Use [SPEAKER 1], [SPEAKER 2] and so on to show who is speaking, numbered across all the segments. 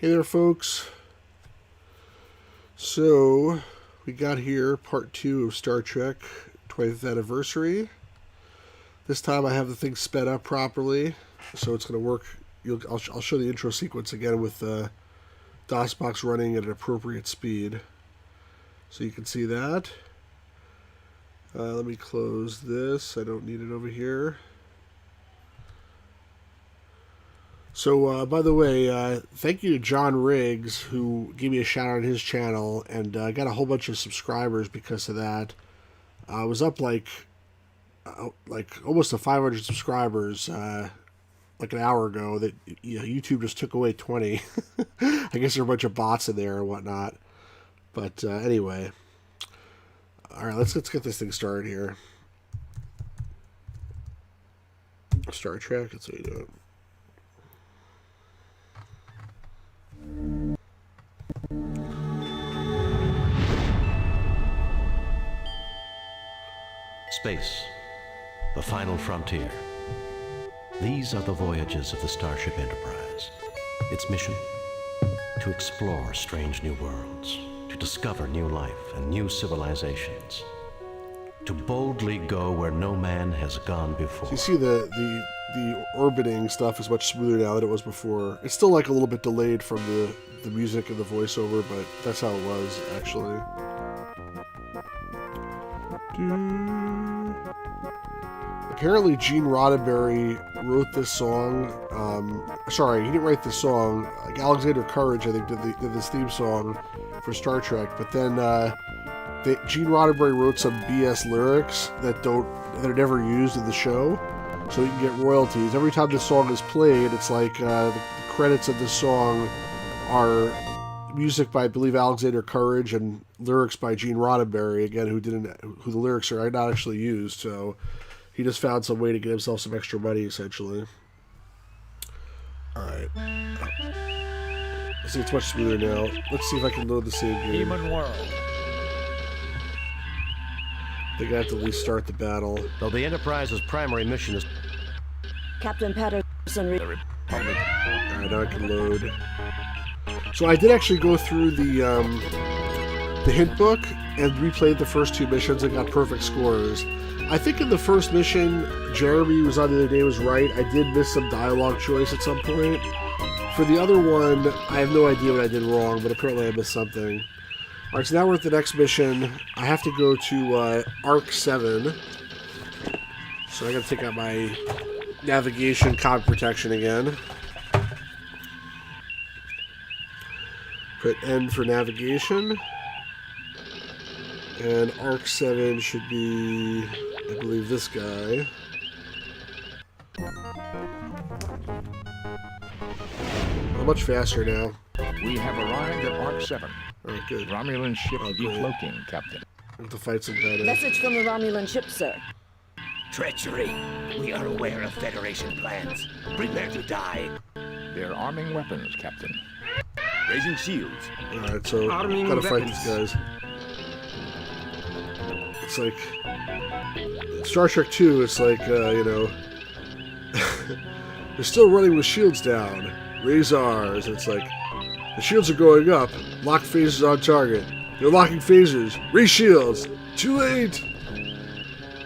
[SPEAKER 1] Hey there, folks. So, we got here part 2 of Star Trek 20th Anniversary. This time I have the thing sped up properly, so it's going to work. I'll show the intro sequence again with the DOSBox running at an appropriate speed. So you can see that. Let me close this. I don't need it over here. So, by the way, thank you to John Riggs, who gave me a shout out on his channel, and I got a whole bunch of subscribers because of that. I was up like almost to 500 subscribers like an hour ago. That YouTube just took away 20. I guess there are a bunch of bots in there and whatnot. But anyway, all right, let's get this thing started here. Star Trek. That's how you do it.
[SPEAKER 2] Space, the final frontier. These are the voyages of the Starship Enterprise. Its mission? To explore strange new worlds, to discover new life and new civilizations, to boldly go where no man has gone before.
[SPEAKER 1] So you see the orbiting stuff is much smoother now than it was before. It's still like a little bit delayed from the music and the voiceover, but that's how it was actually. Apparently Gene Roddenberry wrote this song. Sorry, he didn't write this song. Like Alexander Courage, I think, did this theme song for Star Trek. But then Gene Roddenberry wrote some BS lyrics that are never used in the show, so you can get royalties. Every time this song is played, it's like the credits of this song are music by, I believe, Alexander Courage and lyrics by Gene Roddenberry, again, who the lyrics are not actually used. So he just found some way to get himself some extra money, essentially. All right. See, it's much smoother now. Let's see if I can load the same game.
[SPEAKER 3] Human world.
[SPEAKER 1] I think I have to at least start the battle.
[SPEAKER 2] Though the Enterprise's primary mission is
[SPEAKER 4] Captain Patterson.
[SPEAKER 2] the Republic.
[SPEAKER 1] All right, now I can load. So I did actually go through the hint book and replayed the first 2 missions and got perfect scores. I think in the first mission, Jeremy was on the other day was right. I did miss some dialogue choice at some point. For the other one, I have no idea what I did wrong, but apparently I missed something. All right, so now we're at the next mission. I have to go to Arc 7. So I got to take out my navigation cog protection again. Put N for navigation. And Arc 7 should be, I believe, this guy. I'm much faster now.
[SPEAKER 3] We have arrived at Arc 7.
[SPEAKER 1] Alright, good.
[SPEAKER 3] Romulan ship
[SPEAKER 1] Oh, good.
[SPEAKER 3] defloating, Captain.
[SPEAKER 1] I have to fight some better.
[SPEAKER 4] Message from the Romulan ship, sir.
[SPEAKER 5] Treachery. We are aware of Federation plans. Prepare to die.
[SPEAKER 3] They're arming weapons, Captain.
[SPEAKER 5] Raising shields.
[SPEAKER 1] Alright, so
[SPEAKER 5] Arming
[SPEAKER 1] gotta fight
[SPEAKER 5] weapons.
[SPEAKER 1] these guys. It's like Star Trek 2, it's like, they're still running with shields down. Raise ours. It's like, the shields are going up. Lock phasers on target. They're locking phasers. Raise shields. Too late.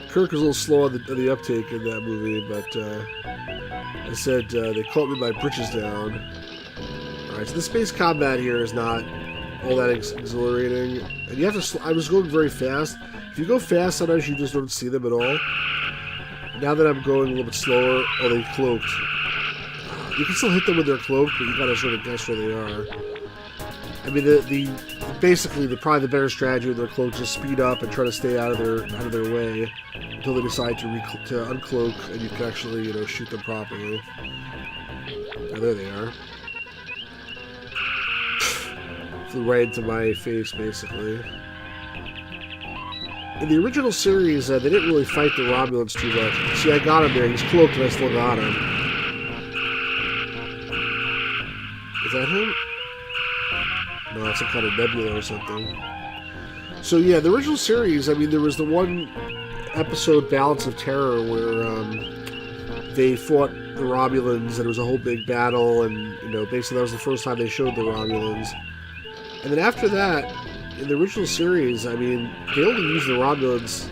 [SPEAKER 1] Kirk was a little slow on the uptake in that movie, but I said they caught me my britches down. Alright, so the space combat here is not all that exhilarating. And you have to, I was going very fast. If you go fast, sometimes you just don't see them at all. Now that I'm going a little bit slower, oh, they cloaked. You can still hit them when they're cloaked, but you gotta sort of guess where they are. I mean, basically, probably the better strategy with their cloaks is speed up and try to stay out of their way until they decide to uncloak, and you can actually, shoot them properly. Oh, there they are. Flew right into my face, basically. In the original series, they didn't really fight the Romulans too much. See, I got him there. He's cloaked, and I still got him. Is that him? No, it's some kind of nebula or something. So, yeah, the original series, I mean, there was the one episode, Balance of Terror, where they fought the Romulans, and it was a whole big battle, and, you know, basically that was the first time they showed the Romulans. And then after that, in the original series, I mean, they only used the Romulans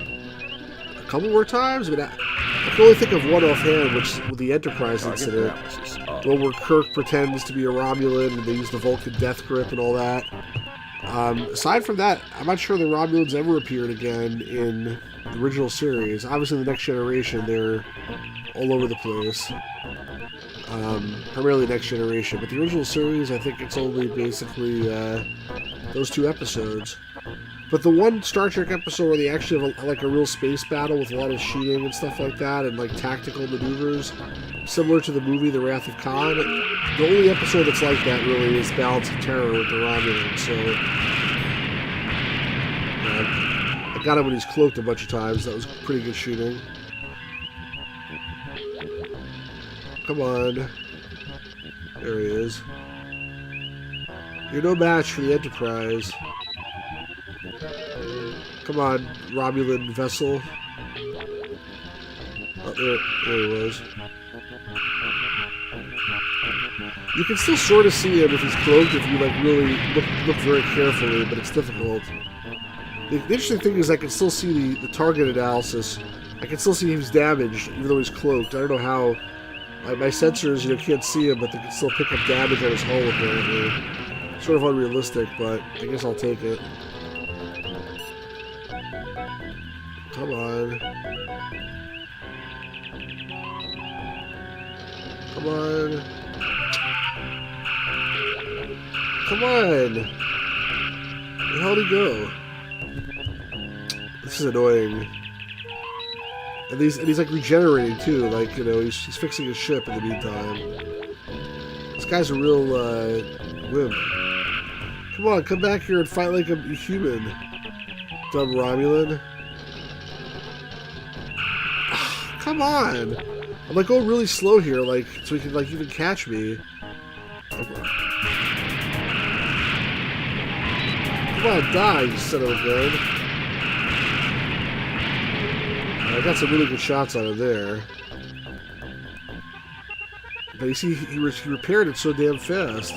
[SPEAKER 1] a couple more times. I mean, I can only think of one offhand, which was the Enterprise incident, the one where Kirk pretends to be a Romulan, and they use the Vulcan death grip and all that. Aside from that, I'm not sure the Romulans ever appeared again in the original series. Obviously, in the Next Generation, they're all over the place. Primarily Next Generation, but the original series, I think it's only basically those 2 episodes. But the one Star Trek episode where they actually have like a real space battle with a lot of shooting and stuff like that, and like tactical maneuvers, similar to the movie The Wrath of Khan, the only episode that's like that really is Balance of Terror with the Romulans. So I got him when he's cloaked a bunch of times. That was pretty good shooting. Come on. There he is. You're no match for the Enterprise. Come on, Romulan vessel. Oh, there he was. You can still sort of see him if he's cloaked, if you like really look very carefully, but it's difficult. The interesting thing is I can still see the target analysis. I can still see he's damaged, even though he's cloaked. I don't know how. My sensors, you know, can't see him, but they can still pick up damage on his hull, apparently. Sort of unrealistic, but I guess I'll take it. Come on. Come on. Come on! Where the hell did he go? This is annoying. And he's like regenerating too, like, you know, he's fixing his ship in the meantime. This guy's a real wimp. Come on, come back here and fight like a human, dumb Romulan. Come on! I'm like going really slow here, like, so he can like even catch me. Come on, die, you son of a gun. I got some really good shots on him there. But you see, he repaired it so damn fast.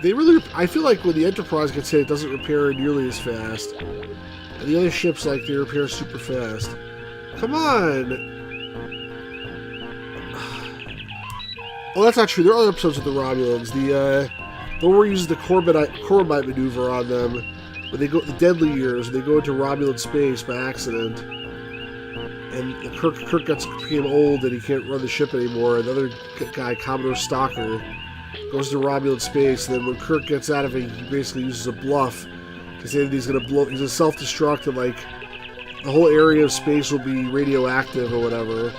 [SPEAKER 1] They really... I feel like when the Enterprise gets hit, it doesn't repair nearly as fast. And the other ships, like, they repair super fast. Come on! Oh, that's not true. There are other episodes with the Romulans. The one where he uses the Corbomite maneuver on them. When they go... The Deadly Years, they go into Romulan space by accident. And Kirk became old and he can't run the ship anymore. Another guy, Commodore Stalker, goes to Romulan space. And then when Kirk gets out of it, he basically uses a bluff to say that he's going to self-destruct, and like the whole area of space will be radioactive or whatever.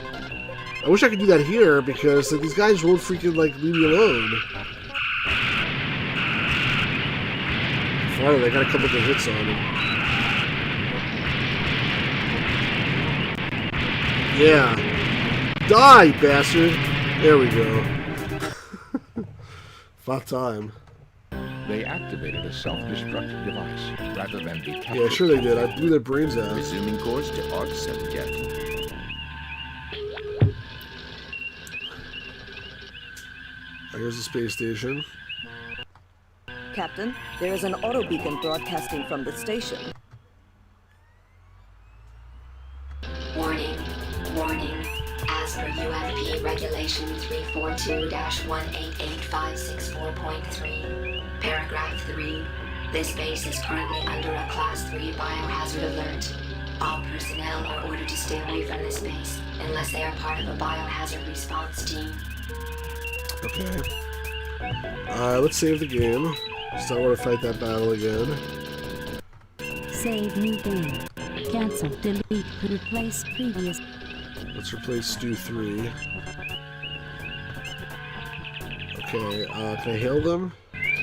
[SPEAKER 1] I wish I could do that here because like, these guys won't freaking like leave me alone. Finally, I got a couple good hits on him. Yeah. Die, bastard! There we go. About time.
[SPEAKER 3] They activated a self-destruct device rather than be captured.
[SPEAKER 1] Yeah, sure they did. I blew their brains out.
[SPEAKER 6] Resuming course to Arc 7, Captain.
[SPEAKER 1] Here's the space station.
[SPEAKER 4] Captain, there is an auto beacon broadcasting from the station.
[SPEAKER 7] Warning. Warning. As per UFP Regulation 342-188564.3, Paragraph 3, this base is currently under a Class 3 biohazard alert. All personnel are ordered to stay away from this base unless they are part of a biohazard response team.
[SPEAKER 1] Okay. Let's save the game. Just don't want to fight that battle again.
[SPEAKER 8] Save new game. Cancel, delete, replace previous.
[SPEAKER 1] Let's replace Stu 3. Okay, can I hail them?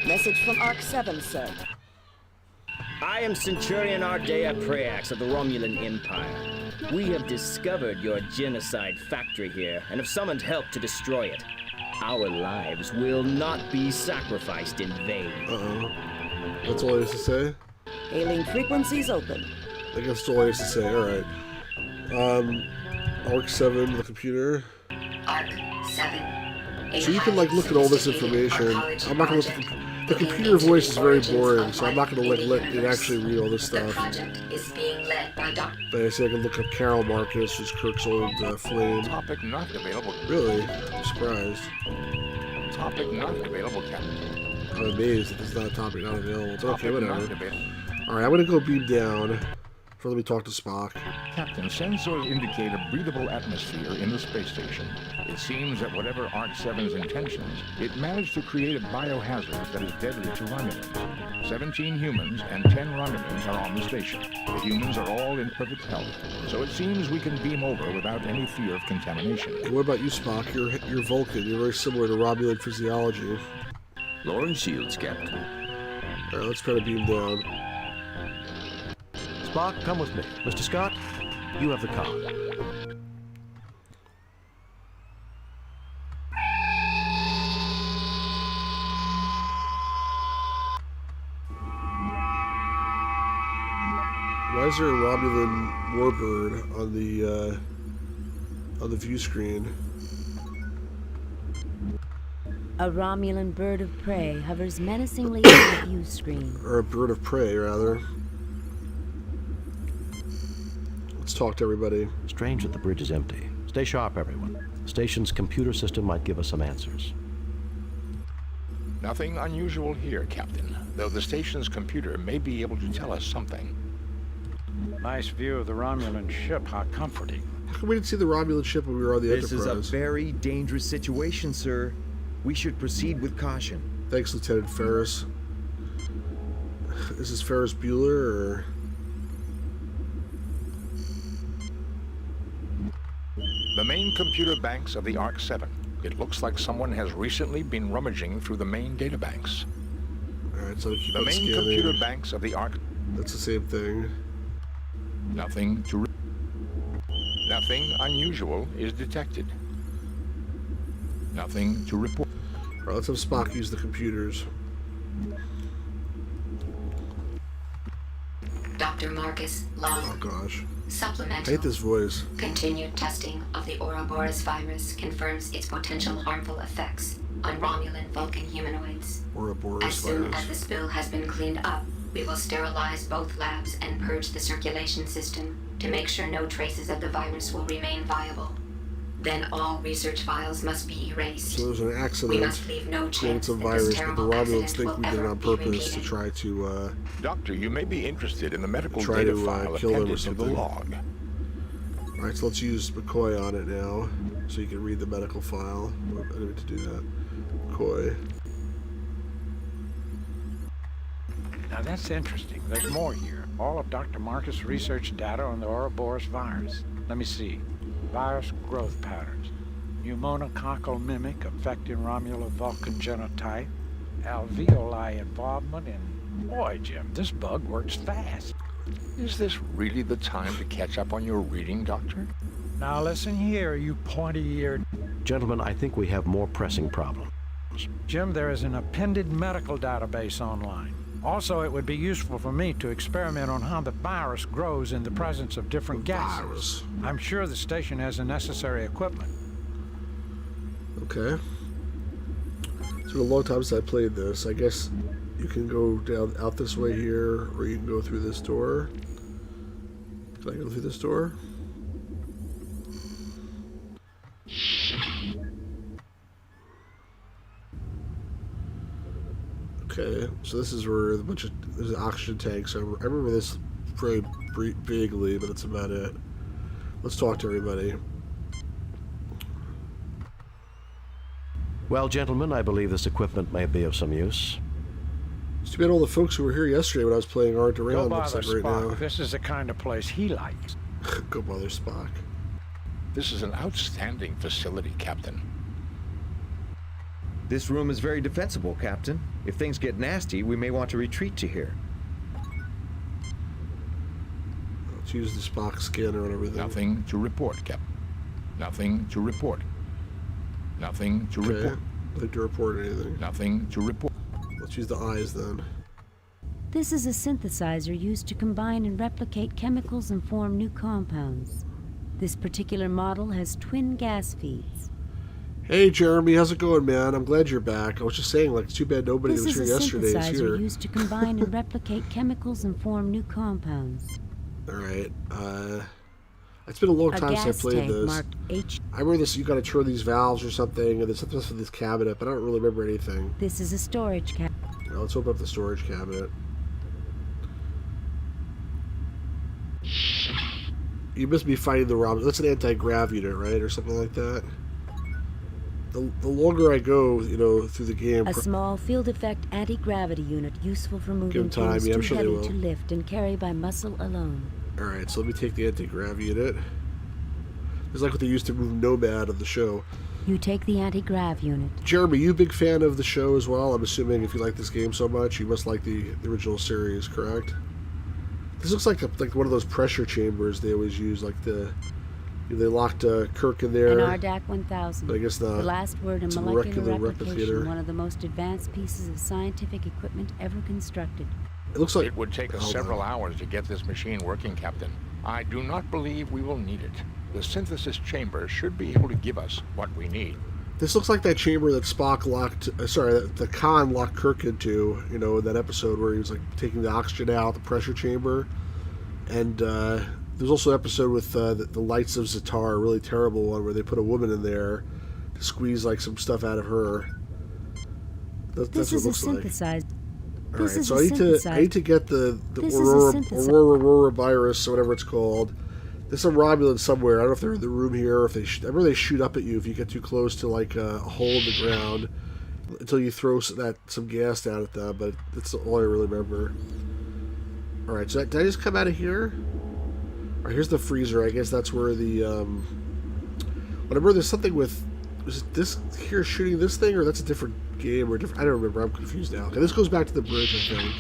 [SPEAKER 4] Message from Arc 7, sir.
[SPEAKER 9] I am Centurion Ardea Preax of the Romulan Empire. We have discovered your genocide factory here and have summoned help to destroy it. Our lives will not be sacrificed in vain.
[SPEAKER 1] Uh-oh. That's all I has to say?
[SPEAKER 4] Hailing frequencies open.
[SPEAKER 1] I guess that's all I has to say, alright. Arc 7, the computer.
[SPEAKER 7] Arc 7.
[SPEAKER 1] So you can like look at all this information. I'm not gonna look at the computer voice is very boring, so I'm not gonna like let it actually read all this
[SPEAKER 7] The
[SPEAKER 1] stuff.
[SPEAKER 7] project is being led by Dr.
[SPEAKER 1] But I say I can look up Carol Marcus, who's Kirk's old flame.
[SPEAKER 3] Topic not available.
[SPEAKER 1] Really? I'm surprised.
[SPEAKER 3] Topic not available, Captain.
[SPEAKER 1] I'm amazed that this is not a topic not available. It's okay,
[SPEAKER 3] Topic not
[SPEAKER 1] whatever.
[SPEAKER 3] available.
[SPEAKER 1] Alright, I'm gonna go beam down. Let me talk to Spock.
[SPEAKER 3] Captain, sensors indicate a breathable atmosphere in the space station. It seems that whatever Arc-7's intentions, it managed to create a biohazard that is deadly to Romulans. 17 humans and 10 Romulans are on the station. The humans are all in perfect health, so it seems we can beam over without any fear of contamination.
[SPEAKER 1] And what about you, Spock? You're Vulcan. You're very similar to Romulan physiology.
[SPEAKER 6] Lorne shields, Captain.
[SPEAKER 1] Alright, let's try to beam down.
[SPEAKER 2] Spock, come with me. Mr. Scott, you have the comm.
[SPEAKER 1] Why is there a Romulan warbird on the view screen?
[SPEAKER 8] A Romulan bird of prey hovers menacingly on the view screen.
[SPEAKER 1] Or a bird of prey, rather. Let's talk to everybody.
[SPEAKER 2] Strange that the bridge is empty. Stay sharp, everyone. The station's computer system might give us some answers.
[SPEAKER 3] Nothing unusual here, Captain, though the station's computer may be able to tell us something.
[SPEAKER 10] Nice view of the Romulan ship. How comforting.
[SPEAKER 1] How come we didn't see the Romulan ship when we were on the
[SPEAKER 6] This
[SPEAKER 1] Enterprise?
[SPEAKER 6] is a very dangerous situation, sir. We should proceed with caution.
[SPEAKER 1] Thanks, Lieutenant Ferris. Is this Ferris Bueller, or...?
[SPEAKER 3] The main computer banks of the Arc-7. It looks like someone has recently been rummaging through the main databanks.
[SPEAKER 1] Alright, so keep
[SPEAKER 3] The
[SPEAKER 1] on
[SPEAKER 3] main
[SPEAKER 1] scanning.
[SPEAKER 3] computer banks of the Arc...
[SPEAKER 1] That's the same thing.
[SPEAKER 3] Nothing unusual is detected. Nothing to report.
[SPEAKER 1] Alright, let's have Spock use the computers.
[SPEAKER 7] Dr. Marcus Long.
[SPEAKER 1] Oh gosh. I
[SPEAKER 7] Supplemental.
[SPEAKER 1] hate this voice.
[SPEAKER 7] Continued testing of the Ouroboros virus confirms its potential harmful effects on Romulan Vulcan humanoids.
[SPEAKER 1] Ouroboros
[SPEAKER 7] As soon
[SPEAKER 1] virus.
[SPEAKER 7] as the spill has been cleaned up, we will sterilize both labs and purge the circulation system to make sure no traces of the virus will remain viable. Then all research files must be erased.
[SPEAKER 1] So there's an
[SPEAKER 7] We
[SPEAKER 1] accident.
[SPEAKER 7] must leave no
[SPEAKER 1] Created
[SPEAKER 7] chance
[SPEAKER 1] some
[SPEAKER 7] that this
[SPEAKER 1] virus, but the
[SPEAKER 7] terrible
[SPEAKER 1] Romulans
[SPEAKER 7] accident
[SPEAKER 1] think
[SPEAKER 7] will
[SPEAKER 1] we did it
[SPEAKER 7] ever
[SPEAKER 1] on
[SPEAKER 7] be
[SPEAKER 1] purpose to
[SPEAKER 7] repeated.
[SPEAKER 1] try to,
[SPEAKER 3] Doctor, you may be interested in the medical
[SPEAKER 1] Try
[SPEAKER 3] data
[SPEAKER 1] to,
[SPEAKER 3] file
[SPEAKER 1] kill them or
[SPEAKER 3] appended to the
[SPEAKER 1] something.
[SPEAKER 3] log.
[SPEAKER 1] Alright, so let's use McCoy on it now, so you can read the medical file. I didn't mean to do that. McCoy.
[SPEAKER 10] Now that's interesting. There's more here. All of Dr. Marcus' research data on the Ouroboros virus. Let me see. Virus growth patterns. Pneumococcal mimic affecting Romulan Vulcan genotype. Alveoli involvement in... Boy, Jim, this bug works fast.
[SPEAKER 3] Is this really the time to catch up on your reading, Doctor?
[SPEAKER 10] Now listen here, you pointy-eared...
[SPEAKER 2] Gentlemen, I think we have more pressing problems.
[SPEAKER 10] Jim, there is an appended medical database online. Also, it would be useful for me to experiment on how the virus grows in the presence of different gases.
[SPEAKER 1] Virus.
[SPEAKER 10] I'm sure the station has the necessary equipment.
[SPEAKER 1] Okay. It's been a long time since I played this. I guess you can go down out this way here, or you can go through this door. Can I go through this door? Okay, so this is where there's an oxygen tank. So I remember this very vaguely, but that's about it. Let's talk to everybody.
[SPEAKER 2] Well, gentlemen, I believe this equipment may be of some use.
[SPEAKER 1] It's too bad all the folks who were here yesterday when I was playing aren't
[SPEAKER 10] Go
[SPEAKER 1] around.
[SPEAKER 10] bother
[SPEAKER 1] Looks like right
[SPEAKER 10] Spock.
[SPEAKER 1] now.
[SPEAKER 10] This is the kind of place he likes.
[SPEAKER 1] Go bother Spock.
[SPEAKER 3] This is an outstanding facility, Captain.
[SPEAKER 6] This room is very defensible, Captain. If things get nasty, we may want to retreat to here.
[SPEAKER 1] Let's use the Spock scanner and everything.
[SPEAKER 3] Nothing to report, Captain. Nothing to report. Nothing to
[SPEAKER 1] Okay.
[SPEAKER 3] report.
[SPEAKER 1] Nothing to report or anything.
[SPEAKER 3] Nothing to report.
[SPEAKER 1] Let's use the eyes then.
[SPEAKER 8] This is a synthesizer used to combine and replicate chemicals and form new compounds. This particular model has twin gas feeds.
[SPEAKER 1] Hey, Jeremy, how's it going, man? I'm glad you're back. I was just saying, like, it's too bad nobody
[SPEAKER 8] This
[SPEAKER 1] that was
[SPEAKER 8] is
[SPEAKER 1] here
[SPEAKER 8] a
[SPEAKER 1] yesterday is
[SPEAKER 8] synthesizer
[SPEAKER 1] here.
[SPEAKER 8] used to combine and replicate chemicals and form new compounds.
[SPEAKER 1] All right. It's been a long
[SPEAKER 8] A
[SPEAKER 1] time since I
[SPEAKER 8] gas
[SPEAKER 1] played
[SPEAKER 8] tank
[SPEAKER 1] this.
[SPEAKER 8] marked H.
[SPEAKER 1] I remember this. You got to turn these valves or something, and there's something else with this cabinet, but I don't really remember anything.
[SPEAKER 8] This is a storage cabinet.
[SPEAKER 1] Well, let's open up the storage cabinet. You must be fighting the ROM. That's an anti-grav unit, right, or something like that. The longer I go, you know, through the game,
[SPEAKER 8] A small field effect anti-gravity unit useful for moving
[SPEAKER 1] Give 'em time,
[SPEAKER 8] things
[SPEAKER 1] yeah, I'm
[SPEAKER 8] too
[SPEAKER 1] sure they
[SPEAKER 8] heavy
[SPEAKER 1] will.
[SPEAKER 8] to lift and carry by muscle alone.
[SPEAKER 1] all right. So let me take the anti-grav unit. It's like what they used to move Nomad of the show.
[SPEAKER 8] You take the anti-grav unit.
[SPEAKER 1] Jeremy, you a big fan of the show as well? I'm assuming if you like this game so much, you must like the original series, correct? This looks like one of those pressure chambers they always use, like they locked Kirk in there.
[SPEAKER 8] An RDAC 1000.
[SPEAKER 1] I guess
[SPEAKER 8] the last word in
[SPEAKER 1] it's a
[SPEAKER 8] molecular
[SPEAKER 1] molecular
[SPEAKER 8] replication,
[SPEAKER 1] replicator.
[SPEAKER 8] one of the most advanced pieces of scientific equipment ever constructed.
[SPEAKER 1] It looks like
[SPEAKER 3] It would take us
[SPEAKER 1] hold
[SPEAKER 3] several
[SPEAKER 1] on.
[SPEAKER 3] hours to get this machine working, Captain. I do not believe we will need it. The synthesis chamber should be able to give us what we need.
[SPEAKER 1] This looks like that chamber that Spock locked. That the Khan locked Kirk into. You know, in that episode where he was like taking the oxygen out, the pressure chamber, and there's also an episode with the Lights of Zatar, a really terrible one where they put a woman in there to squeeze like some stuff out of her. That's
[SPEAKER 8] This
[SPEAKER 1] what
[SPEAKER 8] is
[SPEAKER 1] it
[SPEAKER 8] a
[SPEAKER 1] looks like.
[SPEAKER 8] synthesized.
[SPEAKER 1] All
[SPEAKER 8] This
[SPEAKER 1] right,
[SPEAKER 8] is
[SPEAKER 1] so
[SPEAKER 8] a
[SPEAKER 1] I need to get the
[SPEAKER 8] This is a
[SPEAKER 1] Aurora virus or whatever it's called. There's some Romulans somewhere. I don't know if they're in the room here or if they. I remember they shoot up at you if you get too close to like a hole in the ground until you throw some gas down at them. But that's all I really remember. All right, so did I just come out of here? All right, here's the freezer. I guess that's where the. Whatever. There's something with. Was it this here shooting this thing, or that's a different game or different? I don't remember. I'm confused now. Okay, this goes back to the bridge. I think.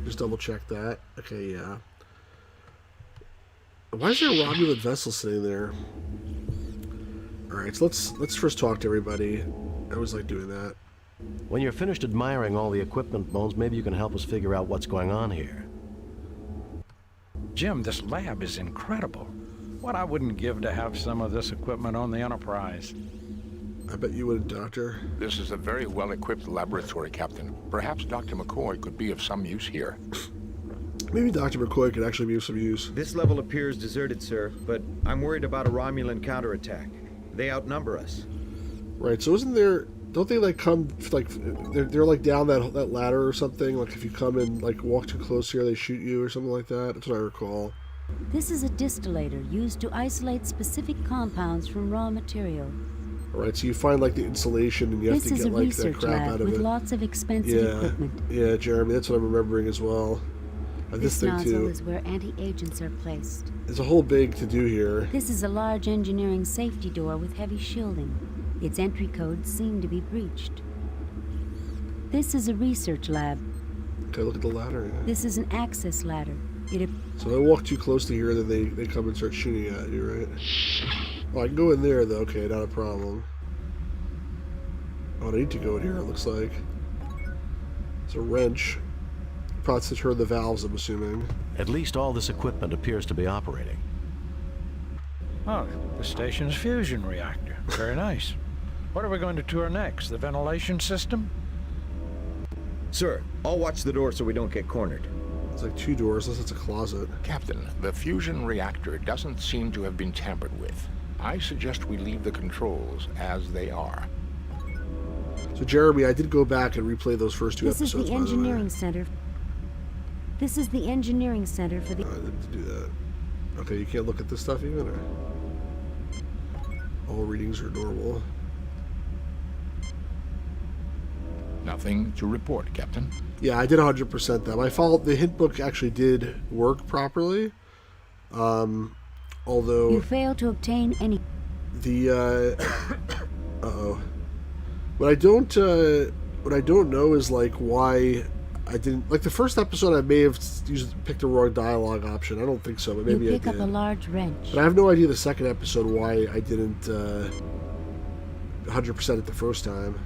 [SPEAKER 1] Just double check that. Okay, yeah. Why is there a Romulan vessel sitting there? Alright, so let's first talk to everybody. I always like doing that.
[SPEAKER 2] When you're finished admiring all the equipment, Bones, maybe you can help us figure out what's going on here.
[SPEAKER 10] Jim, this lab is incredible. What I wouldn't give to have some of this equipment on the Enterprise.
[SPEAKER 1] I bet you wouldn't, Doctor.
[SPEAKER 3] This is a very well-equipped laboratory, Captain. Perhaps Dr. McCoy could be of some use here.
[SPEAKER 1] Maybe Dr. McCoy could actually be of some use.
[SPEAKER 6] This level appears deserted, sir, but I'm worried about a Romulan counterattack. They outnumber us.
[SPEAKER 1] Right, so isn't there... Don't they, like, come... Like, they're like, down that ladder or something? Like, if you come and, like, walk too close here, they shoot you or something like that? That's what I recall.
[SPEAKER 8] This is a distillator used to isolate specific compounds from raw material.
[SPEAKER 1] Alright, so you find, like, the insulation and you have
[SPEAKER 8] This
[SPEAKER 1] to
[SPEAKER 8] is
[SPEAKER 1] get,
[SPEAKER 8] a
[SPEAKER 1] like, that
[SPEAKER 8] research
[SPEAKER 1] crap out
[SPEAKER 8] lab
[SPEAKER 1] of
[SPEAKER 8] with
[SPEAKER 1] it.
[SPEAKER 8] lots of expensive equipment.
[SPEAKER 1] Yeah, Jeremy, that's what I'm remembering as well. This thing,
[SPEAKER 8] nozzle
[SPEAKER 1] too.
[SPEAKER 8] is where anti-agents are placed.
[SPEAKER 1] There's a whole big to-do here.
[SPEAKER 8] This is a large engineering safety door with heavy shielding. Its entry codes seem to be breached. This is a research lab.
[SPEAKER 1] Okay, look at the ladder. Yeah.
[SPEAKER 8] This is an access ladder.
[SPEAKER 1] So I walk too close to here, then they come and start shooting at you, right? Oh, I can go in there, though. Okay, not a problem. Oh, I need to go in here, it looks like. It's a wrench. Probably to turn the valves, I'm assuming.
[SPEAKER 2] At least all this equipment appears to be operating.
[SPEAKER 10] Oh, the station's fusion reactor. Very nice. What are we going to tour next? The ventilation system?
[SPEAKER 6] Sir, I'll watch the door so we don't get cornered.
[SPEAKER 1] It's like two doors, unless it's a closet.
[SPEAKER 3] Captain, the fusion reactor doesn't seem to have been tampered with. I suggest we leave the controls as they are.
[SPEAKER 1] So, Jeremy, I did go back and replay those first two
[SPEAKER 8] This is
[SPEAKER 1] episodes,
[SPEAKER 8] the
[SPEAKER 1] by the way.
[SPEAKER 8] engineering center. This is the engineering center for the...
[SPEAKER 1] I didn't do that. Okay, you can't look at this stuff even, or? All readings are normal.
[SPEAKER 3] Nothing to report, Captain.
[SPEAKER 1] Yeah, I did 100% that. My fault. The hint book actually did work properly. Although...
[SPEAKER 8] You failed to obtain any...
[SPEAKER 1] The, uh-oh. What I don't know is, like, why I didn't... Like, the first episode I may have picked the wrong dialogue option. I don't think so, but maybe I did.
[SPEAKER 8] You pick up a large wrench.
[SPEAKER 1] But I have no idea the second episode why I didn't 100% it the first time.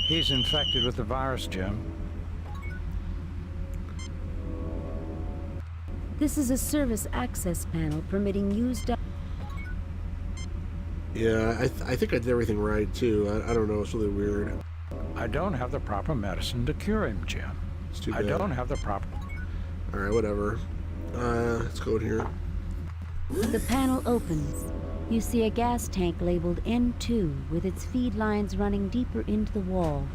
[SPEAKER 10] He's infected with the virus, Jim.
[SPEAKER 8] This is a service access panel permitting used...
[SPEAKER 1] Yeah, I think I did everything right, too. I don't know. It's really weird.
[SPEAKER 10] I don't have the proper medicine to cure him, Jim.
[SPEAKER 1] It's too
[SPEAKER 10] I
[SPEAKER 1] bad.
[SPEAKER 10] don't have the proper...
[SPEAKER 1] Alright, whatever. Let's go in here.
[SPEAKER 8] The panel opens. You see a gas tank labeled N2 with its feed lines running deeper into the wall.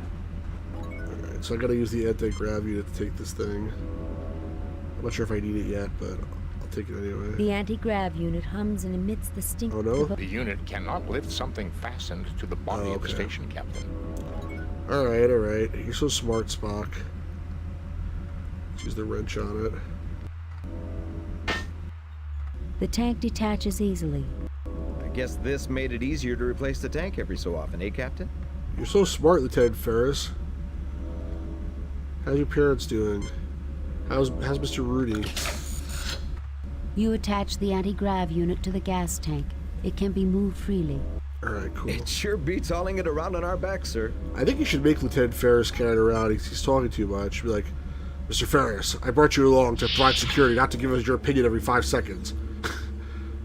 [SPEAKER 1] Alright, so I gotta use the anti-grav unit to take this thing. I'm not sure if I need it yet, but I'll take it anyway.
[SPEAKER 8] The anti-grav unit hums and emits the stink.
[SPEAKER 1] Oh no?
[SPEAKER 3] The unit cannot lift something fastened to the body of the station, Captain.
[SPEAKER 1] Alright, alright. You're so smart, Spock. Let's use the wrench on it.
[SPEAKER 8] The tank detaches easily.
[SPEAKER 6] I guess this made it easier to replace the tank every so often, eh, Captain?
[SPEAKER 1] You're so smart, Lieutenant Ferris. How's your parents doing? How's Mr. Rudy?
[SPEAKER 8] You attach the anti-grav unit to the gas tank. It can be moved freely.
[SPEAKER 1] Alright, cool.
[SPEAKER 6] It sure beats hauling it around on our backs, sir.
[SPEAKER 1] I think you should make Lieutenant Ferris carry it around. He's talking too much. Be like, Mr. Ferris, I brought you along to provide security, not to give us your opinion every 5 seconds.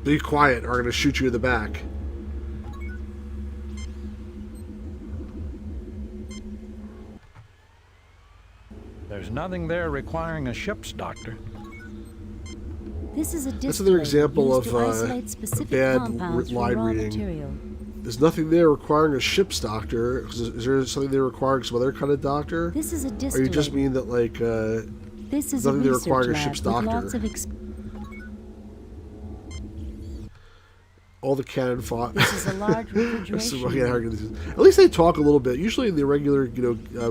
[SPEAKER 1] Be quiet, or I'm going to shoot you in the back.
[SPEAKER 10] There's nothing there requiring a ship's doctor.
[SPEAKER 8] This is a
[SPEAKER 1] That's another example
[SPEAKER 8] used
[SPEAKER 1] of
[SPEAKER 8] to isolate
[SPEAKER 1] a
[SPEAKER 8] specific
[SPEAKER 1] bad
[SPEAKER 8] compounds from
[SPEAKER 1] line
[SPEAKER 8] raw
[SPEAKER 1] reading.
[SPEAKER 8] material.
[SPEAKER 1] There's nothing there requiring a ship's doctor. Is there something there requiring some other kind of doctor?
[SPEAKER 8] This is a
[SPEAKER 1] Or
[SPEAKER 8] distillate.
[SPEAKER 1] you just mean that, like,
[SPEAKER 8] This is a
[SPEAKER 1] nothing there
[SPEAKER 8] research
[SPEAKER 1] requiring a
[SPEAKER 8] lab
[SPEAKER 1] ship's
[SPEAKER 8] with
[SPEAKER 1] doctor?
[SPEAKER 8] lots of
[SPEAKER 1] All the cannon fought.
[SPEAKER 8] This is a large refrigeration room.
[SPEAKER 1] At least they talk a little bit. Usually in the regular,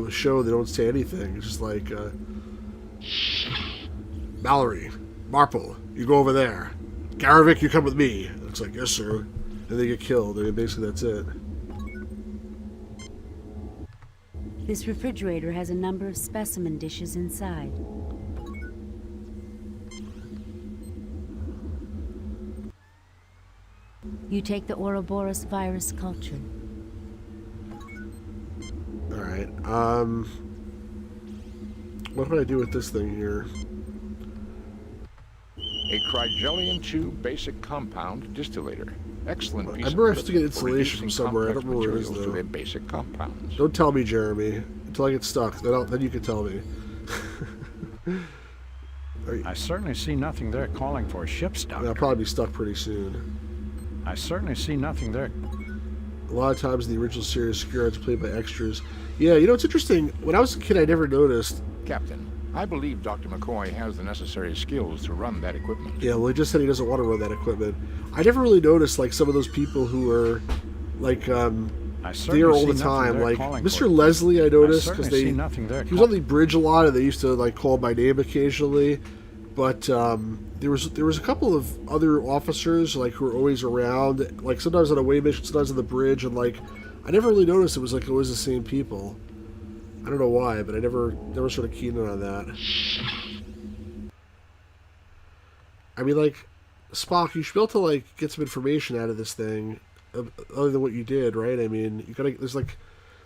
[SPEAKER 1] show, they don't say anything. It's just like, Mallory, Marple, you go over there. Garavik, you come with me. It's like, yes, sir. And they get killed. I mean, basically, that's it.
[SPEAKER 8] This refrigerator has a number of specimen dishes inside. You take the Ouroboros virus culture.
[SPEAKER 1] Alright, what do I do with this thing here?
[SPEAKER 3] A Crygelian 2 basic compound distillator. Excellent piece
[SPEAKER 1] I remember I
[SPEAKER 3] of
[SPEAKER 1] have to get
[SPEAKER 3] equipment for
[SPEAKER 1] insulation from
[SPEAKER 3] reducing
[SPEAKER 1] somewhere. I don't
[SPEAKER 3] complex
[SPEAKER 1] remember where it is,
[SPEAKER 3] materials to
[SPEAKER 1] though.
[SPEAKER 3] their basic compounds.
[SPEAKER 1] Don't tell me, Jeremy. Until I get stuck. Then you can tell me.
[SPEAKER 10] I certainly see nothing there calling for a ship's doctor.
[SPEAKER 1] I'll probably be stuck pretty soon.
[SPEAKER 10] I certainly see nothing there.
[SPEAKER 1] A lot of times in the original series, security's played by extras. Yeah, it's interesting. When I was a kid, I never noticed.
[SPEAKER 3] Captain, I believe Dr. McCoy has the necessary skills to run that equipment.
[SPEAKER 1] Yeah, well, he just said he doesn't want to run that equipment. I never really noticed, like, some of those people who are, like, there all the time. Like, Mr. Leslie, I noticed, because he was on the bridge a lot, and they used to, like, call my name occasionally. But there was a couple of other officers, like, who were always around, like, sometimes on a away mission, sometimes on the bridge, and, like, I never really noticed it was, like, always the same people. I don't know why, but I never sort of keyed in on that. I mean, like, Spock, you should be able to, like, get some information out of this thing, other than what you did, right? I mean, you gotta, there's, like,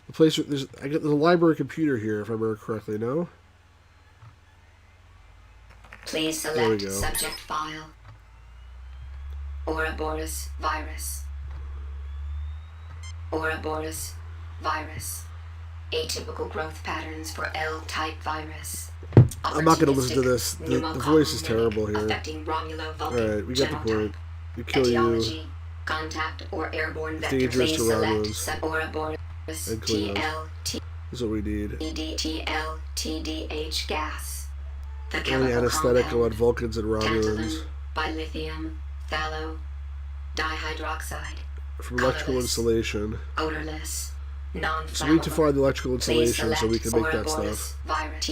[SPEAKER 1] the place, there's a library computer here, if I remember correctly, no?
[SPEAKER 7] Please select subject file. Ouroboros virus. Ouroboros virus. Atypical growth patterns for L-type virus.
[SPEAKER 1] I'm not going to listen to this. The voice is terrible here.
[SPEAKER 7] Alright,
[SPEAKER 1] we got the point. We kill you.
[SPEAKER 7] Contact or airborne vector.
[SPEAKER 1] Dangerous
[SPEAKER 7] Please
[SPEAKER 1] to Romulans.
[SPEAKER 7] select Ouroboros
[SPEAKER 1] And Cleos. This is what we need.
[SPEAKER 7] TLTDH gas. The
[SPEAKER 1] Only
[SPEAKER 7] chemical
[SPEAKER 1] anesthetic
[SPEAKER 7] compound,
[SPEAKER 1] on Vulcans and Romulans.
[SPEAKER 7] tantalum, bilithium, phthalo, dihydroxide.
[SPEAKER 1] From electrical
[SPEAKER 7] colorless,
[SPEAKER 1] insulation.
[SPEAKER 7] Odorless, non-flammable.
[SPEAKER 1] So we need to find the electrical
[SPEAKER 7] Please
[SPEAKER 1] insulation so we can make that
[SPEAKER 7] Ouroboros
[SPEAKER 1] stuff.
[SPEAKER 7] virus.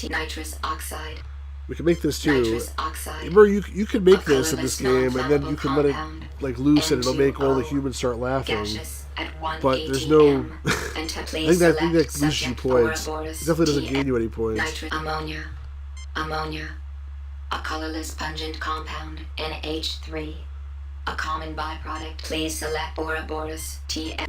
[SPEAKER 7] Nitrous oxide.
[SPEAKER 1] We can make this too.
[SPEAKER 7] Nitrous oxide.
[SPEAKER 1] Remember, you can make this in
[SPEAKER 7] colorless,
[SPEAKER 1] this game, and then you can let it
[SPEAKER 7] non-flammable
[SPEAKER 1] like loose, and it'll make all the
[SPEAKER 7] N2O,
[SPEAKER 1] humans start laughing.
[SPEAKER 7] gaseous at 1
[SPEAKER 1] But there's no.
[SPEAKER 7] ATM.
[SPEAKER 1] I
[SPEAKER 7] Please
[SPEAKER 1] think that
[SPEAKER 7] select
[SPEAKER 1] loses you
[SPEAKER 7] subject
[SPEAKER 1] points. It
[SPEAKER 7] Ouroboros
[SPEAKER 1] definitely doesn't gain you any points.
[SPEAKER 7] Ammonia. A colorless pungent compound, NH3. A common byproduct. Please select Ouroboros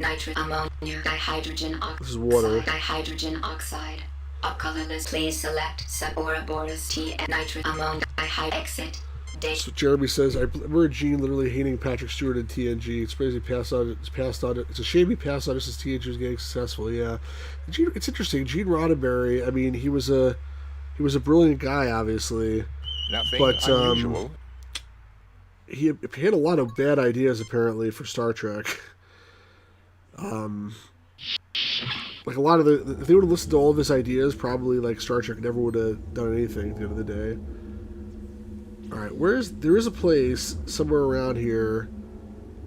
[SPEAKER 7] nitrous ammonia dihydrogen oxide.
[SPEAKER 1] This is water.
[SPEAKER 7] Dihydrogen oxide. A colorless. Please select Ouroboros nitrous ammonia exit.
[SPEAKER 1] So Jeremy says, I remember Gene literally hating Patrick Stewart in TNG. It's crazy passed on. It's a shame he passed on just as TNG was getting successful. Yeah, Gene, it's interesting. Gene Roddenberry. I mean, he was a brilliant guy, obviously,
[SPEAKER 3] Nothing
[SPEAKER 1] but
[SPEAKER 3] unusual.
[SPEAKER 1] he had a lot of bad ideas apparently for Star Trek. Like a lot of if they would have listened to all of his ideas, probably like Star Trek never would have done anything at the end of the day. All right, there is a place somewhere around here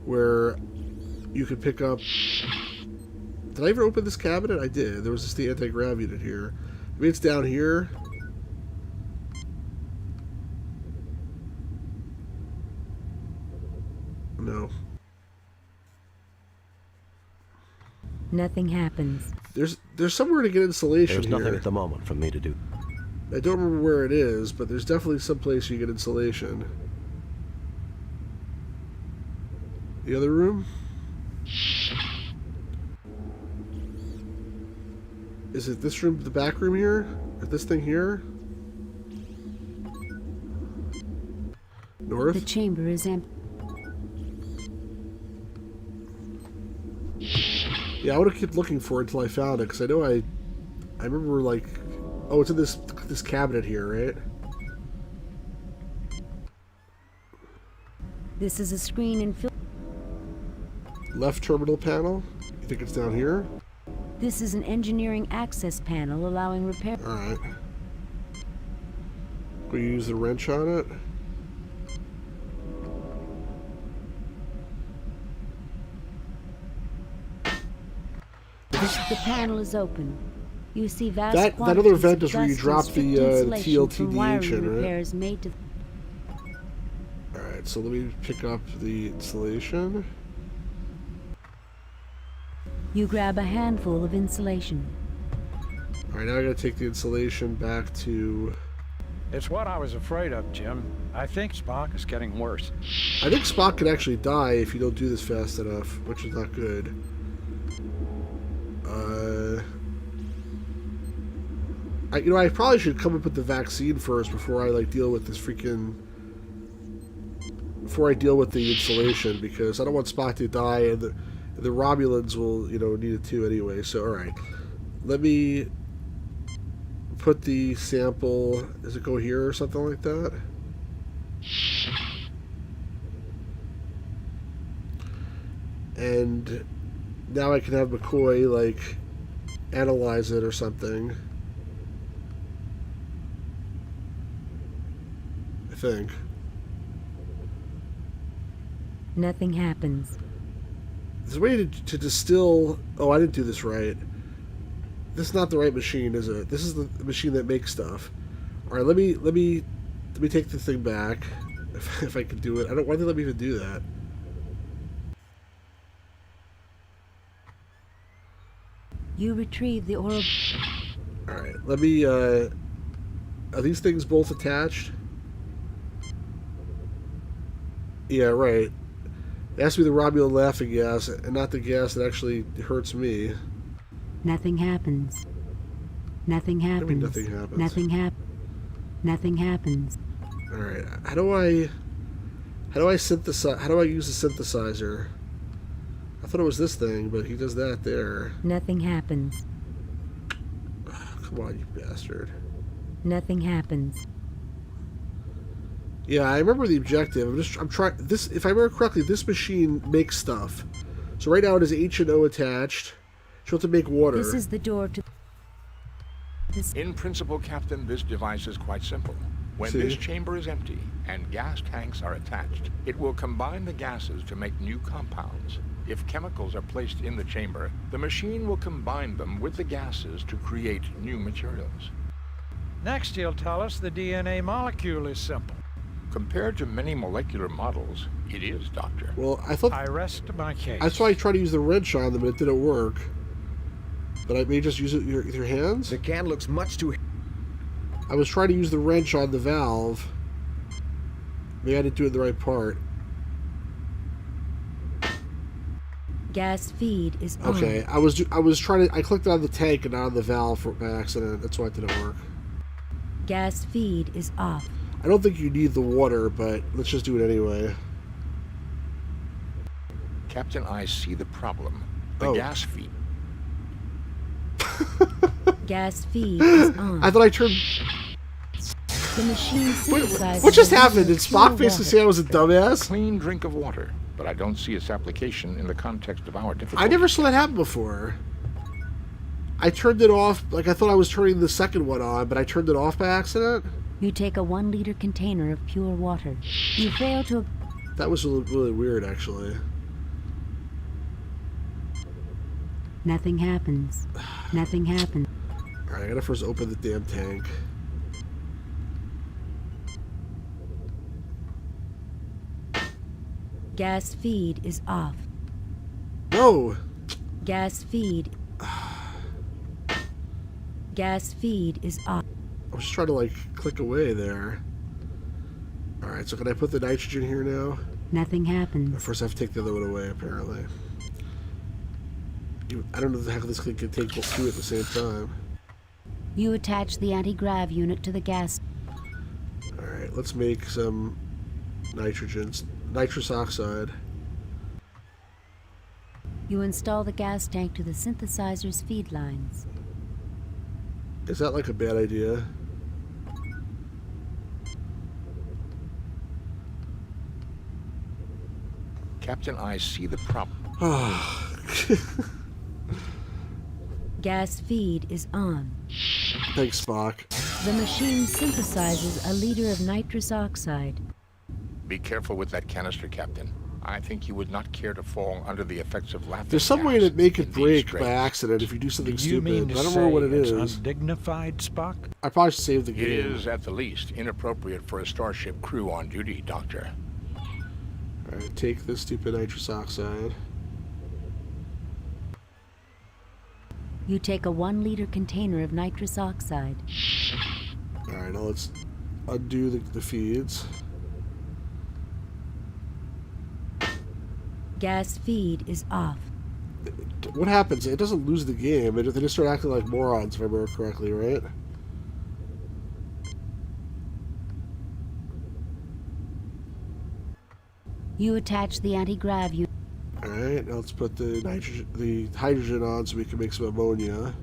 [SPEAKER 1] where you could pick up. Did I ever open this cabinet? I did. There was just the anti-grav unit here. Maybe it's down here. No.
[SPEAKER 8] Nothing happens.
[SPEAKER 1] There's somewhere to get insulation
[SPEAKER 2] There's nothing
[SPEAKER 1] here.
[SPEAKER 2] at the moment for me to do.
[SPEAKER 1] I don't remember where it is, but there's definitely some place you get insulation. The other room? Is it this room, the back room here? Or this thing here? North?
[SPEAKER 8] The chamber is empty.
[SPEAKER 1] Yeah, I would have kept looking for it until I found it, because I know I remember, like... Oh, it's in this cabinet here, right?
[SPEAKER 8] This is a screen and film.
[SPEAKER 1] Left terminal panel? You think it's down here?
[SPEAKER 8] This is an engineering access panel allowing repair.
[SPEAKER 1] Alright. We use the wrench on it.
[SPEAKER 8] The panel is open. You see vast
[SPEAKER 1] That other
[SPEAKER 8] quantities
[SPEAKER 1] vent
[SPEAKER 8] of
[SPEAKER 1] is where you
[SPEAKER 8] dust
[SPEAKER 1] drop
[SPEAKER 8] and
[SPEAKER 1] the
[SPEAKER 8] strict insulation from
[SPEAKER 1] TLTDH
[SPEAKER 8] wiring
[SPEAKER 1] in, right?
[SPEAKER 8] repairs made to.
[SPEAKER 1] Alright, so let me pick up the insulation.
[SPEAKER 8] You grab a handful of insulation.
[SPEAKER 1] Alright, now I gotta take the insulation back to...
[SPEAKER 10] It's what I was afraid of, Jim. I think Spock is getting worse.
[SPEAKER 1] I think Spock could actually die if you don't do this fast enough, which is not good. I probably should come up with the vaccine first before I deal with this freaking. Before I deal with the insulation, because I don't want Spock to die, and the Romulans will need it too anyway. So all right, let me put the sample. Does it go here or something like that? And now I can have McCoy analyze it or something. I think.
[SPEAKER 8] Nothing happens.
[SPEAKER 1] There's a way to distill. Oh, I didn't do this right. This is not the right machine, is it? This is the machine that makes stuff. All right, let me take the thing back, if I can do it. Why did they let me even do that?
[SPEAKER 8] You retrieve the oral.
[SPEAKER 1] All right, let me. Are these things both attached? Yeah, right. It has to be the Romulan laughing gas, and not the gas that actually hurts me.
[SPEAKER 8] Nothing happens. Nothing happens.
[SPEAKER 1] I mean, nothing happens.
[SPEAKER 8] Nothing happens.
[SPEAKER 1] All right. How do I synthesize? How do I use the synthesizer? I thought it was this thing, but he does that there.
[SPEAKER 8] Nothing happens.
[SPEAKER 1] Oh, come on, you bastard.
[SPEAKER 8] Nothing happens.
[SPEAKER 1] Yeah, I remember the objective. I'm trying this. If I remember correctly, this machine makes stuff. So right now it is H&O attached. She'll have to make water.
[SPEAKER 8] This is the door to.
[SPEAKER 3] In principle, Captain, this device is quite simple. When
[SPEAKER 1] See?
[SPEAKER 3] this chamber is empty and gas tanks are attached, it will combine the gases to make new compounds. If chemicals are placed in the chamber, the machine will combine them with the gases to create new materials.
[SPEAKER 10] Next, he'll tell us the DNA molecule is simple.
[SPEAKER 3] Compared to many molecular models, it is, Doctor.
[SPEAKER 1] Well, I thought
[SPEAKER 10] I rest my case.
[SPEAKER 1] that's why I tried to use the wrench on them, and it didn't work. But I may just use it with your hands.
[SPEAKER 6] The can looks much too...
[SPEAKER 1] I was trying to use the wrench on the valve. Maybe I didn't do it in the right part.
[SPEAKER 8] Gas feed is on.
[SPEAKER 1] Okay, I was trying to. I clicked on the tank and not on the valve by accident. That's why it didn't work.
[SPEAKER 8] Gas feed is off.
[SPEAKER 1] I don't think you need the water, but let's just do it anyway.
[SPEAKER 3] Captain, I see the problem. The
[SPEAKER 1] Oh.
[SPEAKER 3] gas feed.
[SPEAKER 8] Gas feed is on.
[SPEAKER 1] I thought I turned...
[SPEAKER 8] The machine synthesizes...
[SPEAKER 1] What just
[SPEAKER 8] a
[SPEAKER 1] happened?
[SPEAKER 8] liquid
[SPEAKER 1] Did
[SPEAKER 8] pure
[SPEAKER 1] Spock basically
[SPEAKER 8] water.
[SPEAKER 1] say I was a dumbass?
[SPEAKER 3] Clean drink of water, but I don't see its application in the context of our difficulty.
[SPEAKER 1] I never saw that happen before. I turned it off, like I thought I was turning the second one on, but I turned it off by accident?
[SPEAKER 8] You take a 1-liter container of pure water. You fail to...
[SPEAKER 1] That was really, really weird, actually.
[SPEAKER 8] Nothing happens. Nothing happens.
[SPEAKER 1] Alright, I gotta first open the damn tank.
[SPEAKER 8] Gas feed is off.
[SPEAKER 1] No!
[SPEAKER 8] Gas feed... Gas feed is off.
[SPEAKER 1] I was just trying to, like, click away there. Alright, so can I put the nitrogen here now?
[SPEAKER 8] Nothing happens.
[SPEAKER 1] First I have to take the other one away, apparently. I don't know how this thing can take both two at the same time.
[SPEAKER 8] You attach the anti-grav unit to the gas...
[SPEAKER 1] Alright, let's make some nitrogens. Nitrous oxide.
[SPEAKER 8] You install the gas tank to the synthesizer's feed lines.
[SPEAKER 1] Is that like a bad idea?
[SPEAKER 3] Captain, I see the problem.
[SPEAKER 8] Gas feed is on.
[SPEAKER 1] Thanks, Spock.
[SPEAKER 8] The machine synthesizes a liter of nitrous oxide.
[SPEAKER 3] Be careful with that canister, Captain. I think you would not care to fall under the effects of laughing
[SPEAKER 1] There's some way
[SPEAKER 3] gas
[SPEAKER 1] to make it
[SPEAKER 3] in these
[SPEAKER 1] break by
[SPEAKER 3] straits.
[SPEAKER 1] accident if you do something
[SPEAKER 10] You mean
[SPEAKER 1] stupid.
[SPEAKER 10] to
[SPEAKER 1] I don't remember what it
[SPEAKER 10] say it's
[SPEAKER 1] is.
[SPEAKER 10] undignified, Spock?
[SPEAKER 1] I probably should save the
[SPEAKER 3] It
[SPEAKER 1] game.
[SPEAKER 3] is, at the least, inappropriate for a starship crew on duty, Doctor.
[SPEAKER 1] Alright, take this stupid nitrous oxide.
[SPEAKER 8] You take a 1-liter container of nitrous oxide.
[SPEAKER 1] Alright, now let's undo the feeds.
[SPEAKER 8] Gas feed is off.
[SPEAKER 1] What happens? It doesn't lose the game. They just start acting like morons, if I remember correctly, right?
[SPEAKER 8] You attach the anti-grav unit.
[SPEAKER 1] Alright, now let's put the hydrogen on so we can make some ammonia.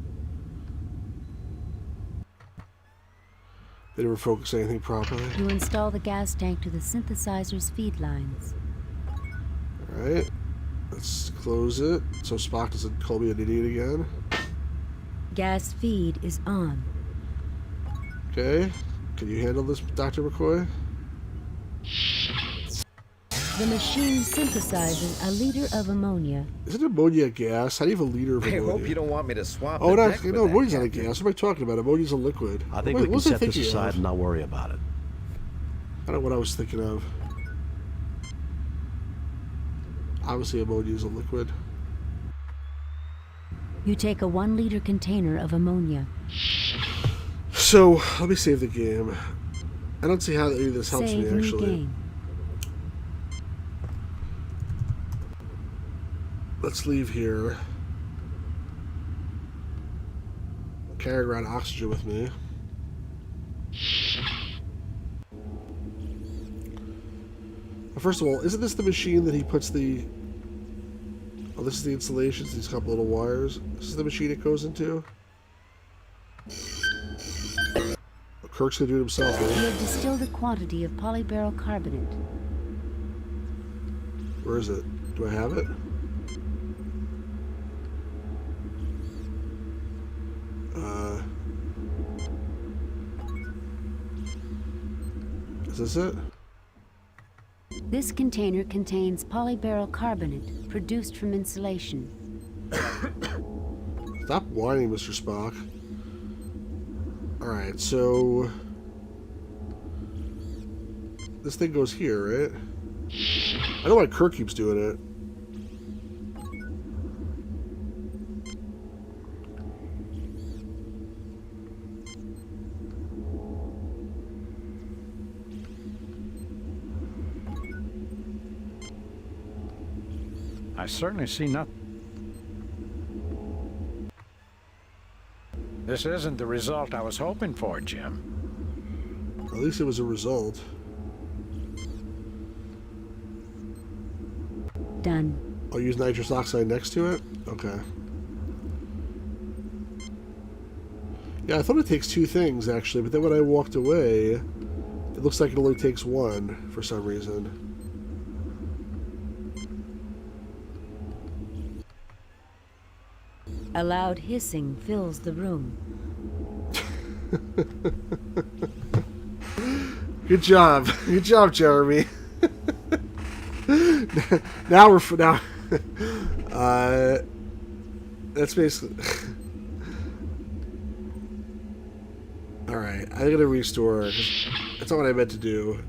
[SPEAKER 1] They never focus anything properly.
[SPEAKER 8] You install the gas tank to the synthesizer's feed lines.
[SPEAKER 1] Alright, let's close it so Spock doesn't call me an idiot again.
[SPEAKER 8] Gas feed is on.
[SPEAKER 1] Okay, can you handle this, Dr. McCoy?
[SPEAKER 8] The machine synthesizes a liter of ammonia.
[SPEAKER 1] Isn't ammonia a gas? How do you have a liter of
[SPEAKER 6] I
[SPEAKER 1] ammonia?
[SPEAKER 6] hope you don't want me to swap
[SPEAKER 1] Oh,
[SPEAKER 6] the
[SPEAKER 1] no,
[SPEAKER 6] deck with
[SPEAKER 1] no,
[SPEAKER 6] that,
[SPEAKER 1] ammonia's not a
[SPEAKER 6] Captain.
[SPEAKER 1] gas. What am I talking about? Ammonia's a liquid.
[SPEAKER 2] I think
[SPEAKER 1] What
[SPEAKER 2] we can
[SPEAKER 1] was I
[SPEAKER 2] set this
[SPEAKER 1] thinking
[SPEAKER 2] aside
[SPEAKER 1] of?
[SPEAKER 2] and not worry about it.
[SPEAKER 1] I don't know what I was thinking of. Obviously, ammonia is a liquid.
[SPEAKER 8] You take a 1-liter container of ammonia.
[SPEAKER 1] So, let me save the game. I don't see how any of this helps
[SPEAKER 8] Save
[SPEAKER 1] me,
[SPEAKER 8] new
[SPEAKER 1] actually.
[SPEAKER 8] game.
[SPEAKER 1] Let's leave here. Carry around oxygen with me. First of all, isn't this the machine that he puts the... Oh, this is the installations, these couple little wires. This is the machine it goes into? Kirk's gonna do it himself,
[SPEAKER 8] You
[SPEAKER 1] eh?
[SPEAKER 8] have distilled a quantity of polyberyl carbonate.
[SPEAKER 1] Where is it? Do I have it? Is this it?
[SPEAKER 8] This container contains polyberyl carbonate produced from insulation.
[SPEAKER 1] Stop whining, Mr. Spock. Alright, so... This thing goes here, right? I know why Kirk keeps doing it.
[SPEAKER 10] I certainly see nothing. This isn't the result I was hoping for, Jim.
[SPEAKER 1] At least it was a result.
[SPEAKER 8] Done.
[SPEAKER 1] I'll use nitrous oxide next to it? Okay. Yeah, I thought it takes 2 things, actually, but then when I walked away, it looks like it only takes 1 for some reason.
[SPEAKER 8] A loud hissing fills the room.
[SPEAKER 1] Good job. Good job, Jeremy. Now that's basically... Alright, I'm gonna restore. That's not what I meant to do.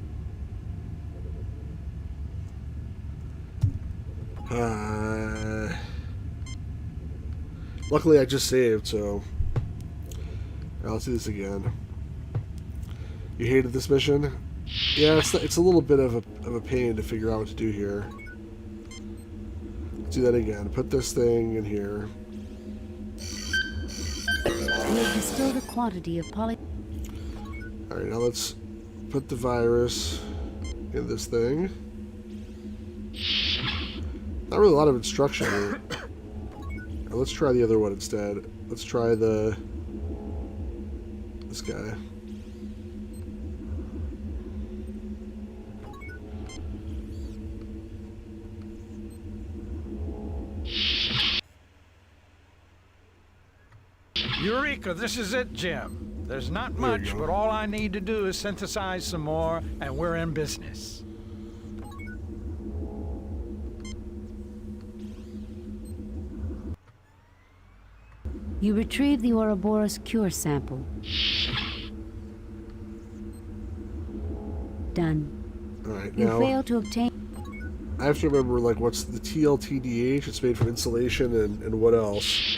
[SPEAKER 1] Luckily I just saved, so... Alright, let's do this again. You hated this mission? Yeah, it's a little bit of a pain to figure out what to do here. Let's do that again. Put this thing in here.
[SPEAKER 8] We have distilled a quantity of poly...
[SPEAKER 1] Alright, now let's put the virus in this thing. Not really a lot of instruction here. Now let's try the other one instead. Let's try this guy.
[SPEAKER 10] Eureka, this is it, Jim. There's not much, but all I need to do is synthesize some more, and we're in business.
[SPEAKER 8] You retrieve the Ouroboros cure sample. Done.
[SPEAKER 1] Alright,
[SPEAKER 8] You
[SPEAKER 1] now
[SPEAKER 8] fail to obtain...
[SPEAKER 1] I have to remember, like, what's the TLTDH? It's made from insulation and what else?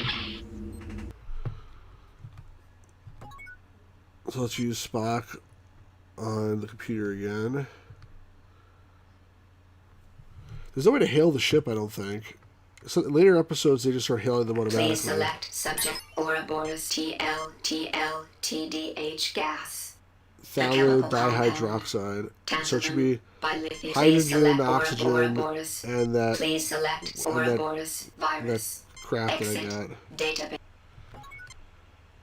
[SPEAKER 1] So let's use Spock on the computer again. There's no way to hail the ship, I don't think. So in later episodes, they just start hailing them automatically.
[SPEAKER 7] Please select subject Ouroboros TDH gas.
[SPEAKER 1] Thallium dihydroxide. So it should be hydrogen, oxygen, and that,
[SPEAKER 7] Please select Ouroboros virus.
[SPEAKER 1] that crap that I got.
[SPEAKER 7] Database.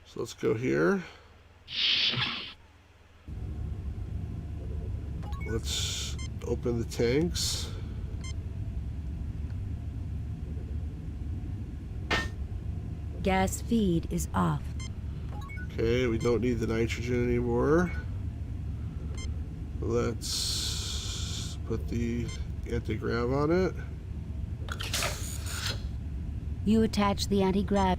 [SPEAKER 1] So let's go here. Let's open the tanks.
[SPEAKER 8] Gas feed is off.
[SPEAKER 1] Okay, we don't need the nitrogen anymore. Let's put the anti-grav on it.
[SPEAKER 8] You attach the anti-grav.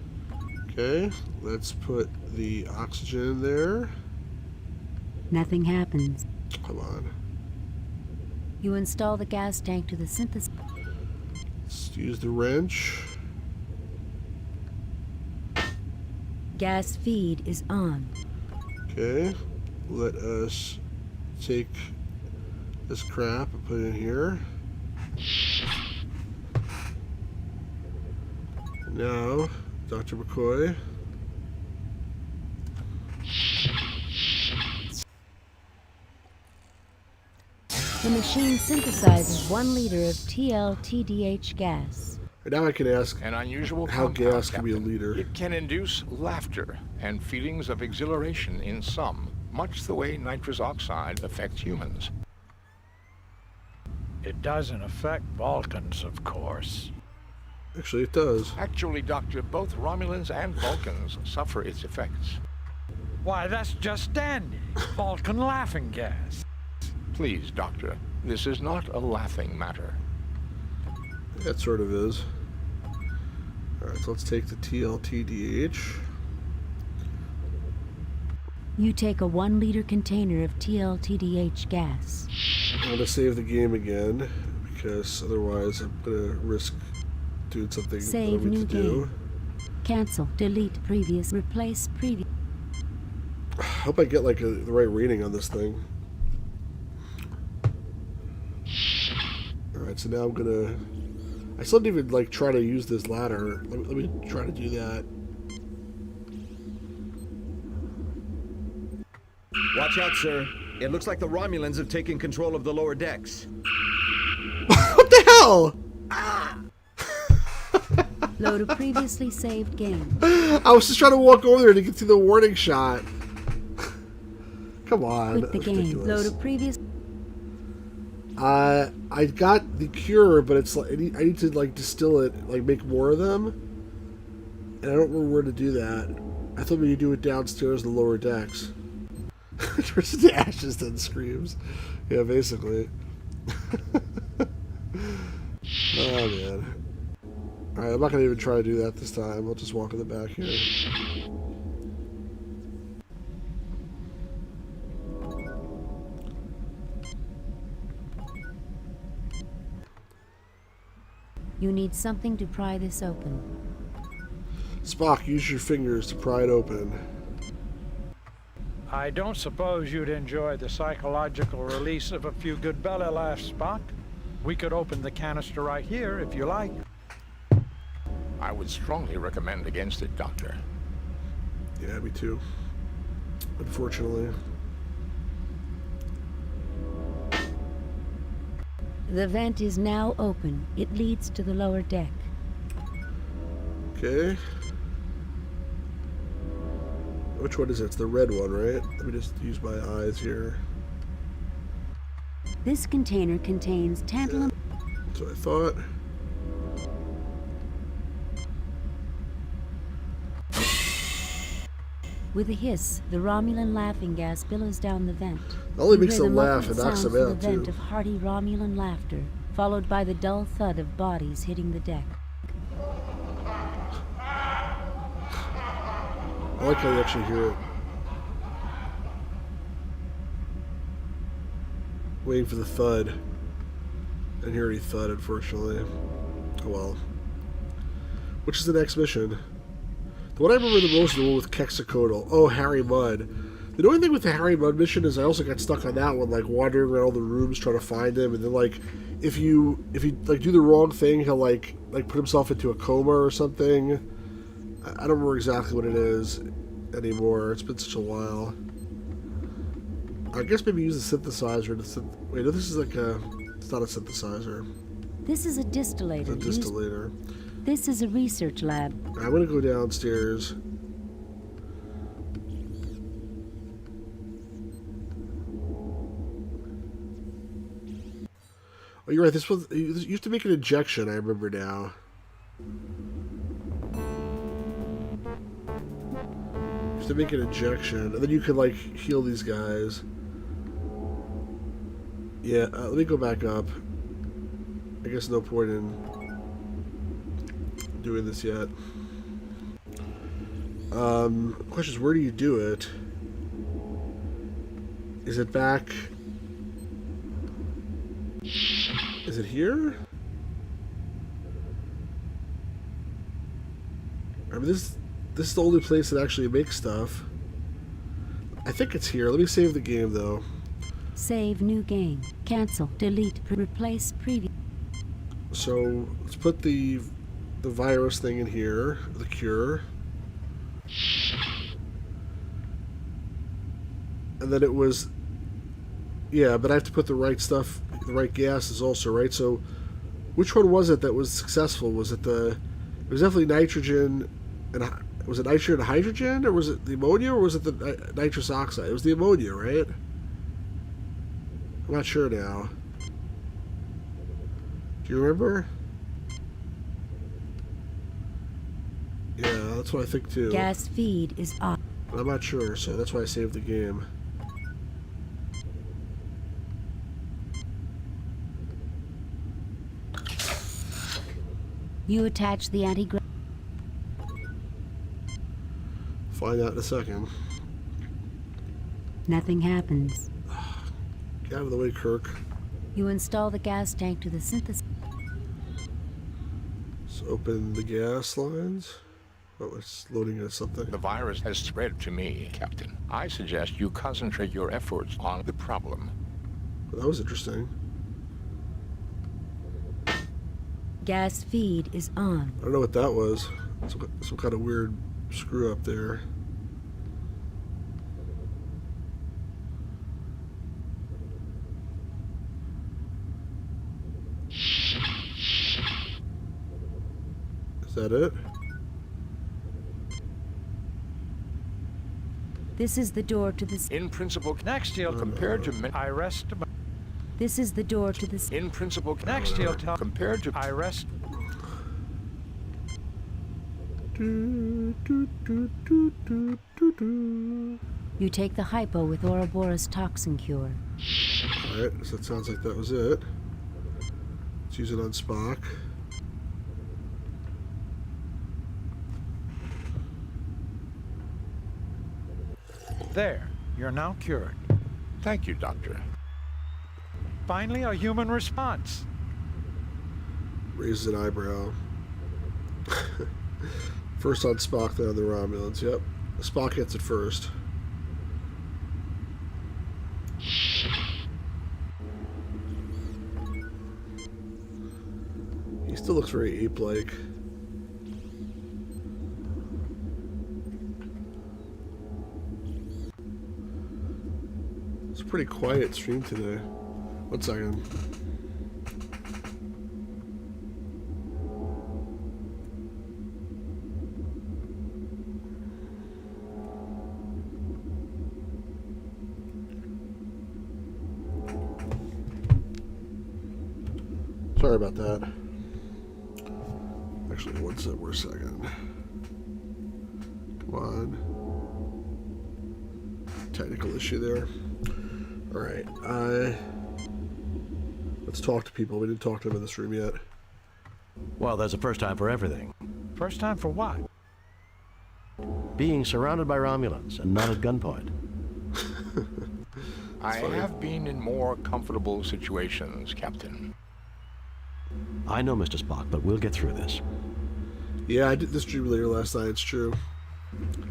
[SPEAKER 1] Okay, let's put the oxygen in there.
[SPEAKER 8] Nothing happens.
[SPEAKER 1] Come on.
[SPEAKER 8] You install the gas tank to the synthesis.
[SPEAKER 1] Let's use the wrench.
[SPEAKER 8] Gas feed is on.
[SPEAKER 1] Okay, let us take this crap and put it in here. Now, Dr. McCoy.
[SPEAKER 8] The machine synthesizes 1 liter of TLTDH gas.
[SPEAKER 1] And now I can ask
[SPEAKER 3] An unusual
[SPEAKER 1] how
[SPEAKER 3] compound,
[SPEAKER 1] gas can be a
[SPEAKER 3] Captain.
[SPEAKER 1] leader.
[SPEAKER 3] It can induce laughter and feelings of exhilaration in some, much the way nitrous oxide affects humans.
[SPEAKER 10] It doesn't affect Vulcans, of course.
[SPEAKER 1] Actually, it does.
[SPEAKER 3] Actually, Doctor, both Romulans and Vulcans suffer its effects.
[SPEAKER 10] Why, that's just dandy. Vulcan laughing gas.
[SPEAKER 3] Please, Doctor, this is not a laughing matter.
[SPEAKER 1] That sort of is. Alright, so let's take the TLTDH.
[SPEAKER 8] You take a 1 liter container of TLTDH gas.
[SPEAKER 1] I'm going to save the game again, because otherwise I'm going to risk doing something
[SPEAKER 8] Save
[SPEAKER 1] that I
[SPEAKER 8] new
[SPEAKER 1] need to do.
[SPEAKER 8] game. Cancel. Delete previous. Replace previous.
[SPEAKER 1] I hope I get like the right rating on this thing. Alright, so now I'm going to... I still didn't even like try to use this ladder. Let me try to do that.
[SPEAKER 6] Watch out, sir. It looks like the Romulans have taken control of the lower decks.
[SPEAKER 1] What the hell?
[SPEAKER 8] Load a previously saved game.
[SPEAKER 1] I was just trying to walk over there to get to the warning shot. Come on.
[SPEAKER 8] Quit the game.
[SPEAKER 1] Ridiculous.
[SPEAKER 8] Load a previous...
[SPEAKER 1] I got the cure, but it's like I need to like distill it, like make more of them, and I don't remember where to do that. I thought we could do it downstairs in the lower decks. Turns into ashes, then screams. Yeah, basically. Oh man. All right, I'm not gonna even try to do that this time. I'll just walk in the back here.
[SPEAKER 8] You need something to pry this open.
[SPEAKER 1] Spock, use your fingers to pry it open.
[SPEAKER 10] I don't suppose you'd enjoy the psychological release of a few good belly laughs, Spock. We could open the canister right here if you like.
[SPEAKER 3] I would strongly recommend against it, Doctor.
[SPEAKER 1] Yeah, me too. Unfortunately.
[SPEAKER 8] The vent is now open. It leads to the lower deck.
[SPEAKER 1] Okay. Which one is it? It's the red one, right? Let me just use my eyes here.
[SPEAKER 8] This container contains tantalum...
[SPEAKER 1] Yeah, that's what I thought.
[SPEAKER 8] With a hiss, the Romulan laughing gas billows down the vent.
[SPEAKER 1] It only
[SPEAKER 8] You
[SPEAKER 1] makes
[SPEAKER 8] hear
[SPEAKER 1] them
[SPEAKER 8] the
[SPEAKER 1] laugh
[SPEAKER 8] muffled
[SPEAKER 1] and knocks
[SPEAKER 8] sounds
[SPEAKER 1] them
[SPEAKER 8] of
[SPEAKER 1] out,
[SPEAKER 8] the vent
[SPEAKER 1] too.
[SPEAKER 8] of hearty Romulan laughter, followed by the dull thud of bodies hitting the deck.
[SPEAKER 1] I like how you actually hear it. Waiting for the thud. And he already thud, unfortunately. Oh well. Which is the next mission? The one I remember the most is the one with Quetzalcoatl. Oh, Harry Mudd. The only thing with the Harry Mudd mission is I also got stuck on that one, like wandering around all the rooms trying to find him, and then like if you like do the wrong thing, he'll like put himself into a coma or something. I don't remember exactly what it is anymore. It's been such a while. I guess maybe use the synthesizer to wait, no, this is like a... It's not a synthesizer.
[SPEAKER 8] This is a distillator.
[SPEAKER 1] It's a distillator.
[SPEAKER 8] This is a research lab.
[SPEAKER 1] I'm gonna go downstairs. Oh, you're right. This was... You used to make an injection, I remember now. You used to make an injection, and then you could, like, heal these guys. Yeah, let me go back up. I guess no point in doing this yet. Question is, where do you do it? Is it back? Is it here? I mean, this is the only place that actually makes stuff. I think it's here. Let me save the game, though.
[SPEAKER 8] Save new game. Cancel. Delete. Replace previous.
[SPEAKER 1] So let's put the virus thing in here. The cure. And then it was... Yeah, but I have to put the right stuff, the right gases also, right? So which one was it that was successful? Was it the... It was definitely nitrogen and... Was it nitrogen and hydrogen? Or was it the ammonia? Or was it the nitrous oxide? It was the ammonia, right? I'm not sure now. Do you remember? Yeah, that's what I think too.
[SPEAKER 8] Gas feed is off.
[SPEAKER 1] But I'm not sure, so that's why I saved the game.
[SPEAKER 8] You attach the anti-gravity.
[SPEAKER 1] Find out in a second.
[SPEAKER 8] Nothing happens.
[SPEAKER 1] Get out of the way, Kirk.
[SPEAKER 8] You install the gas tank to the synthesis.
[SPEAKER 1] Let's open the gas lines. Oh, it's loading into something.
[SPEAKER 3] The virus has spread to me, Captain. I suggest you concentrate your efforts on the problem.
[SPEAKER 1] Well, that was interesting.
[SPEAKER 8] Gas feed is on.
[SPEAKER 1] I don't know what that was. Some kind of weird screw up there. that it?
[SPEAKER 8] This is the door to the...
[SPEAKER 3] In principle,
[SPEAKER 10] Next he'll
[SPEAKER 3] compared to
[SPEAKER 10] I rest.
[SPEAKER 8] This is the door to the...
[SPEAKER 3] in principle,
[SPEAKER 10] Next he'll tell.
[SPEAKER 3] compared to
[SPEAKER 10] I rest.
[SPEAKER 8] You take the hypo with Ouroboros toxin cure.
[SPEAKER 1] Alright, so that sounds like that was it. Let's use it on Spock.
[SPEAKER 10] There. You're now cured.
[SPEAKER 3] Thank you, Doctor.
[SPEAKER 10] Finally, a human response.
[SPEAKER 1] Raises an eyebrow. First on Spock, then on the Romulans. Yep. Spock gets it first. He still looks very ape-like. It's a pretty quiet stream today. 1 second. Sorry about that. Actually, one second. Come on. Technical issue there. Alright, let's talk to people. We didn't talk to them in this room yet.
[SPEAKER 2] Well, there's a first time for everything.
[SPEAKER 10] First time for what?
[SPEAKER 2] Being surrounded by Romulans and not at gunpoint.
[SPEAKER 3] I have been in more comfortable situations, Captain.
[SPEAKER 2] I know, Mr. Spock, but we'll get through this.
[SPEAKER 1] Yeah, I did this stream later last night, it's true.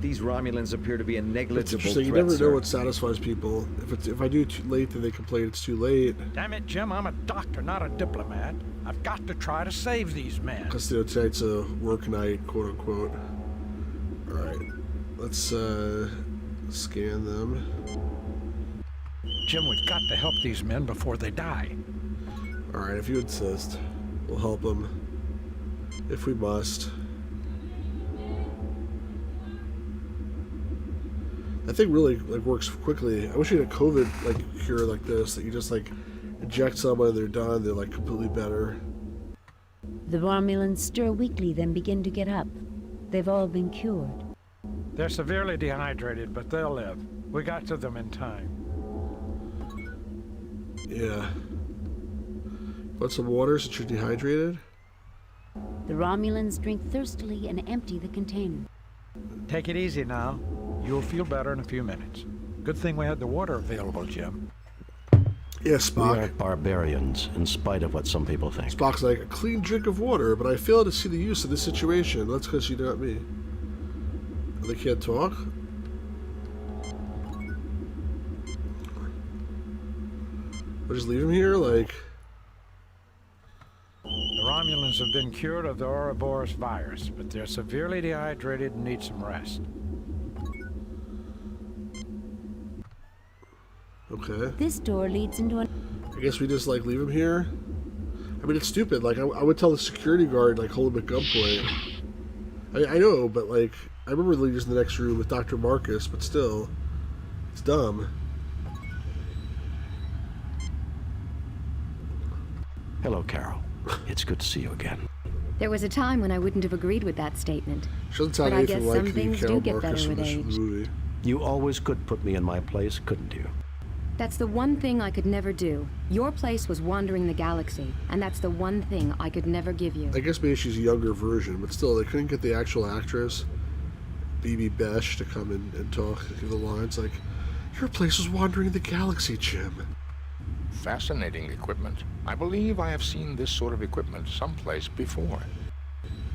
[SPEAKER 6] These Romulans appear to be a
[SPEAKER 1] It's
[SPEAKER 6] negligible
[SPEAKER 1] interesting, you
[SPEAKER 6] threat,
[SPEAKER 1] never
[SPEAKER 6] sir.
[SPEAKER 1] know what satisfies people. If I do it too late, then they complain it's too late.
[SPEAKER 10] Damn it, Jim, I'm a doctor, not a diplomat. I've got to try to save these men.
[SPEAKER 1] Because tonight's a work night, quote unquote. Alright, let's scan them.
[SPEAKER 10] Jim, we've got to help these men before they die.
[SPEAKER 1] Alright, if you insist, we'll help them. If we must. That thing really works quickly. I wish we had a COVID cure like this, that you just inject someone and they're done, they're completely better.
[SPEAKER 8] The Romulans stir weakly, then begin to get up. They've all been cured.
[SPEAKER 10] They're severely dehydrated, but they'll live. We got to them in time.
[SPEAKER 1] Yeah. Want some water since you're dehydrated?
[SPEAKER 8] The Romulans drink thirstily and empty the container.
[SPEAKER 10] Take it easy now. You'll feel better in a few minutes. Good thing we had the water available, Jim.
[SPEAKER 1] Yeah,
[SPEAKER 2] We
[SPEAKER 1] Spock.
[SPEAKER 2] are barbarians, in spite of what some people think.
[SPEAKER 1] Spock's like, a clean drink of water, but I fail to see the use of this situation. That's because you're not me. They can't talk? We'll just leave him here,
[SPEAKER 10] The Romulans have been cured of the Ouroboros virus, but they're severely dehydrated and need some rest.
[SPEAKER 1] Okay.
[SPEAKER 8] This door leads into an...
[SPEAKER 1] I guess we just leave him here. I mean, it's stupid. I would tell the security guard hold him at gunpoint. I know, but I remember leaving in the next room with Dr. Marcus, but still, it's dumb.
[SPEAKER 2] Hello, Carol. It's good to see you again.
[SPEAKER 11] There was a time when I wouldn't have agreed with that statement.
[SPEAKER 1] She doesn't sound
[SPEAKER 11] But I
[SPEAKER 1] anything
[SPEAKER 11] guess
[SPEAKER 1] like
[SPEAKER 11] some
[SPEAKER 1] the
[SPEAKER 11] things
[SPEAKER 1] Carol
[SPEAKER 11] do get
[SPEAKER 1] Marcus
[SPEAKER 11] better
[SPEAKER 1] from
[SPEAKER 11] with
[SPEAKER 1] this
[SPEAKER 11] age.
[SPEAKER 1] movie.
[SPEAKER 2] You always could put me in my place, couldn't you?
[SPEAKER 11] That's the one thing I could never do. Your place was wandering the galaxy, and that's the one thing I could never give you.
[SPEAKER 1] I guess maybe she's a younger version, but still, they couldn't get the actual actress, BB Besh, to come in and talk, give the lines your place was wandering the galaxy, Jim.
[SPEAKER 3] Fascinating equipment. I believe I have seen this sort of equipment someplace before.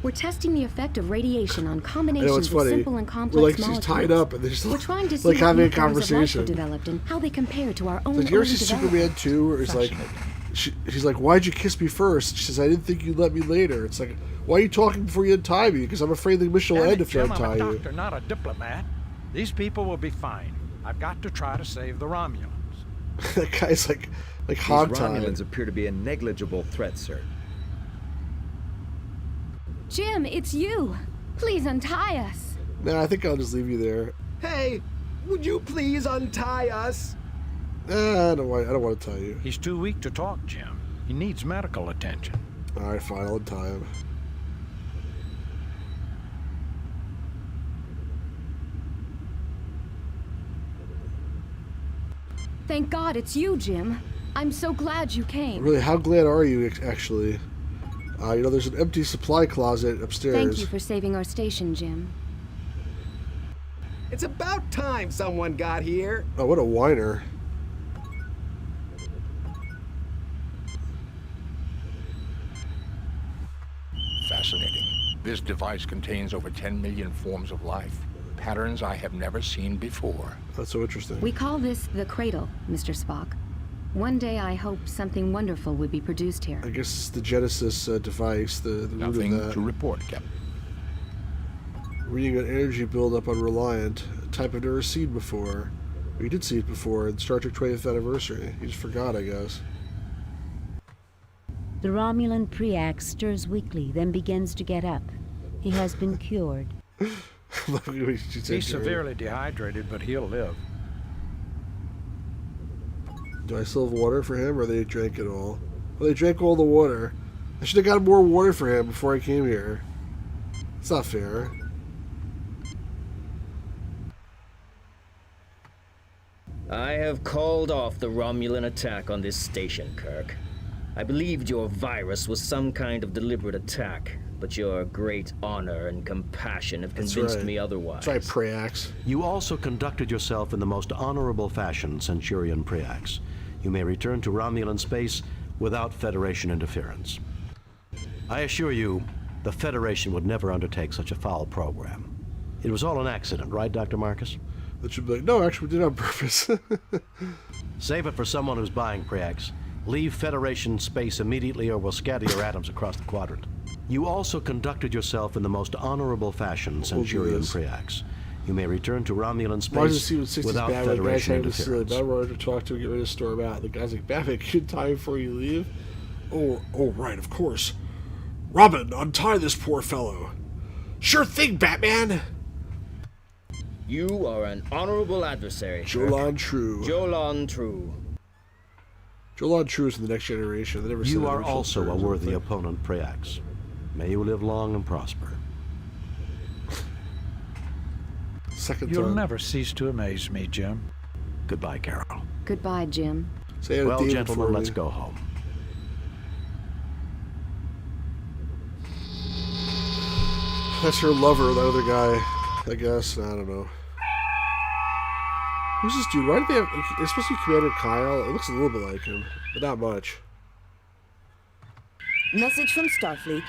[SPEAKER 11] We're testing the effect of radiation on
[SPEAKER 1] I know,
[SPEAKER 11] combinations
[SPEAKER 1] it's
[SPEAKER 11] of
[SPEAKER 1] funny.
[SPEAKER 11] simple and complex
[SPEAKER 1] We're
[SPEAKER 11] molecules.
[SPEAKER 1] she's tied up, and they're just
[SPEAKER 11] We're trying to see
[SPEAKER 1] having
[SPEAKER 11] how
[SPEAKER 1] a
[SPEAKER 11] new forms of life
[SPEAKER 1] conversation.
[SPEAKER 11] have developed and how they compare to our own.
[SPEAKER 1] Did you ever
[SPEAKER 11] early
[SPEAKER 1] see
[SPEAKER 11] development.
[SPEAKER 1] Superman 2, where it's she's like, why'd you kiss me first? She says, I didn't think you'd let me later. It's why are you talking before you untie me? Because I'm afraid the mission will
[SPEAKER 10] Damn
[SPEAKER 1] end
[SPEAKER 10] it,
[SPEAKER 1] if you
[SPEAKER 10] Jim,
[SPEAKER 1] untie
[SPEAKER 10] I'm a
[SPEAKER 1] you.
[SPEAKER 10] doctor, not a diplomat. These people will be fine. I've got to try to save the Romulans.
[SPEAKER 1] That guy's
[SPEAKER 6] These
[SPEAKER 1] hogtied.
[SPEAKER 6] Romulans appear to be a negligible threat, sir.
[SPEAKER 11] Jim, it's you. Please untie us.
[SPEAKER 1] Nah, I think I'll just leave you there.
[SPEAKER 5] Hey, would you please untie us?
[SPEAKER 1] I don't want to tell you.
[SPEAKER 10] He's too weak to talk, Jim. He needs medical attention.
[SPEAKER 1] Alright, fine, I'll untie him.
[SPEAKER 11] Thank God it's you, Jim. I'm so glad you came.
[SPEAKER 1] Really, how glad are you, actually? You know, there's an empty supply closet upstairs.
[SPEAKER 11] Thank you for saving our station, Jim.
[SPEAKER 5] It's about time someone got here.
[SPEAKER 1] Oh, what a whiner.
[SPEAKER 3] Fascinating. This device contains over 10 million forms of life. Patterns I have never seen before.
[SPEAKER 1] That's so interesting.
[SPEAKER 11] We call this the cradle, Mr. Spock. One day I hope something wonderful would be produced here.
[SPEAKER 1] I guess it's the Genesis device, the root
[SPEAKER 3] Nothing
[SPEAKER 1] of that.
[SPEAKER 3] to report, Captain.
[SPEAKER 1] Reading an energy buildup on Reliant, a type I've never seen before. We did see it before in Star Trek 20th Anniversary. You just forgot, I guess.
[SPEAKER 8] The Romulan Preax stirs weakly, then begins to get up. He has been cured.
[SPEAKER 10] He's severely dehydrated, but he'll live.
[SPEAKER 1] Do I still have water for him, or they drank it all? Well, they drank all the water. I should have got more water for him before I came here. It's not fair.
[SPEAKER 9] I have called off the Romulan attack on this station, Kirk. I believed your virus was some kind of deliberate attack, but your great honor and compassion have convinced me otherwise.
[SPEAKER 1] That's right, Preax.
[SPEAKER 2] You also conducted yourself in the most honorable fashion, Centurion Preax. You may return to Romulan space without Federation interference. I assure you, the Federation would never undertake such a foul program. It was all an accident, right, Dr. Marcus?
[SPEAKER 1] That should be like, no, actually, we did it on purpose.
[SPEAKER 2] Save it for someone who's buying, Preax. Leave Federation space immediately or we'll scatter your atoms across the quadrant. You also conducted yourself in the most honorable fashion, Centurion Preax. You may return to Romulan space without Federation interference.
[SPEAKER 1] Batman to talk to and get ready to storm out. The guy's like, Batman, can you tie before you leave? Oh, right, of course. Robin, untie this poor fellow. Sure thing, Batman.
[SPEAKER 9] You are an honorable adversary.
[SPEAKER 1] Jolan True.
[SPEAKER 9] Jolan True.
[SPEAKER 1] Jolan True is in the Next Generation. They never
[SPEAKER 2] You are also a worthy opponent, Preax. May you live long and prosper.
[SPEAKER 1] Second
[SPEAKER 10] You'll
[SPEAKER 1] time.
[SPEAKER 10] never cease to amaze me, Jim.
[SPEAKER 2] Goodbye, Carol.
[SPEAKER 11] Goodbye, Jim.
[SPEAKER 1] Say
[SPEAKER 2] well, gentlemen, let's go home.
[SPEAKER 1] That's her lover, the other guy. I guess. I don't know. Who's this dude? Why did they have... It's supposed to be Commander Kyle. It looks a little bit like him, but not much.
[SPEAKER 4] Message from Starfleet.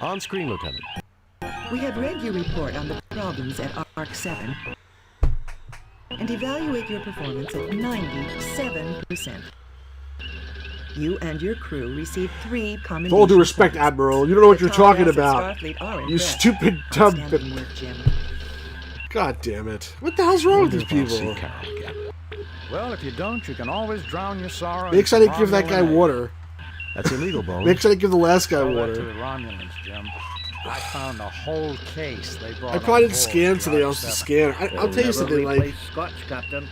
[SPEAKER 2] On screen, Lieutenant.
[SPEAKER 12] We have read your report on the problems at Arc 7 and evaluate your performance at 97%. You and your crew received 3 commendations.
[SPEAKER 1] With all due respect, Admiral, you don't know what you're talking about. You stupid, dumb...
[SPEAKER 12] Work, Jim.
[SPEAKER 1] God damn it. What the hell's wrong with these people?
[SPEAKER 10] Well, if you don't, you can always drown your sorrow.
[SPEAKER 1] Makes I didn't give that guy water.
[SPEAKER 2] That's illegal, Bones.
[SPEAKER 1] Makes I didn't give the last guy
[SPEAKER 10] Tell that
[SPEAKER 1] water.
[SPEAKER 10] to the Romulans, Jim. I found the whole case they brought.
[SPEAKER 1] I probably didn't scan something else to scan. I'll tell you something, like...
[SPEAKER 5] Scotch, Captain.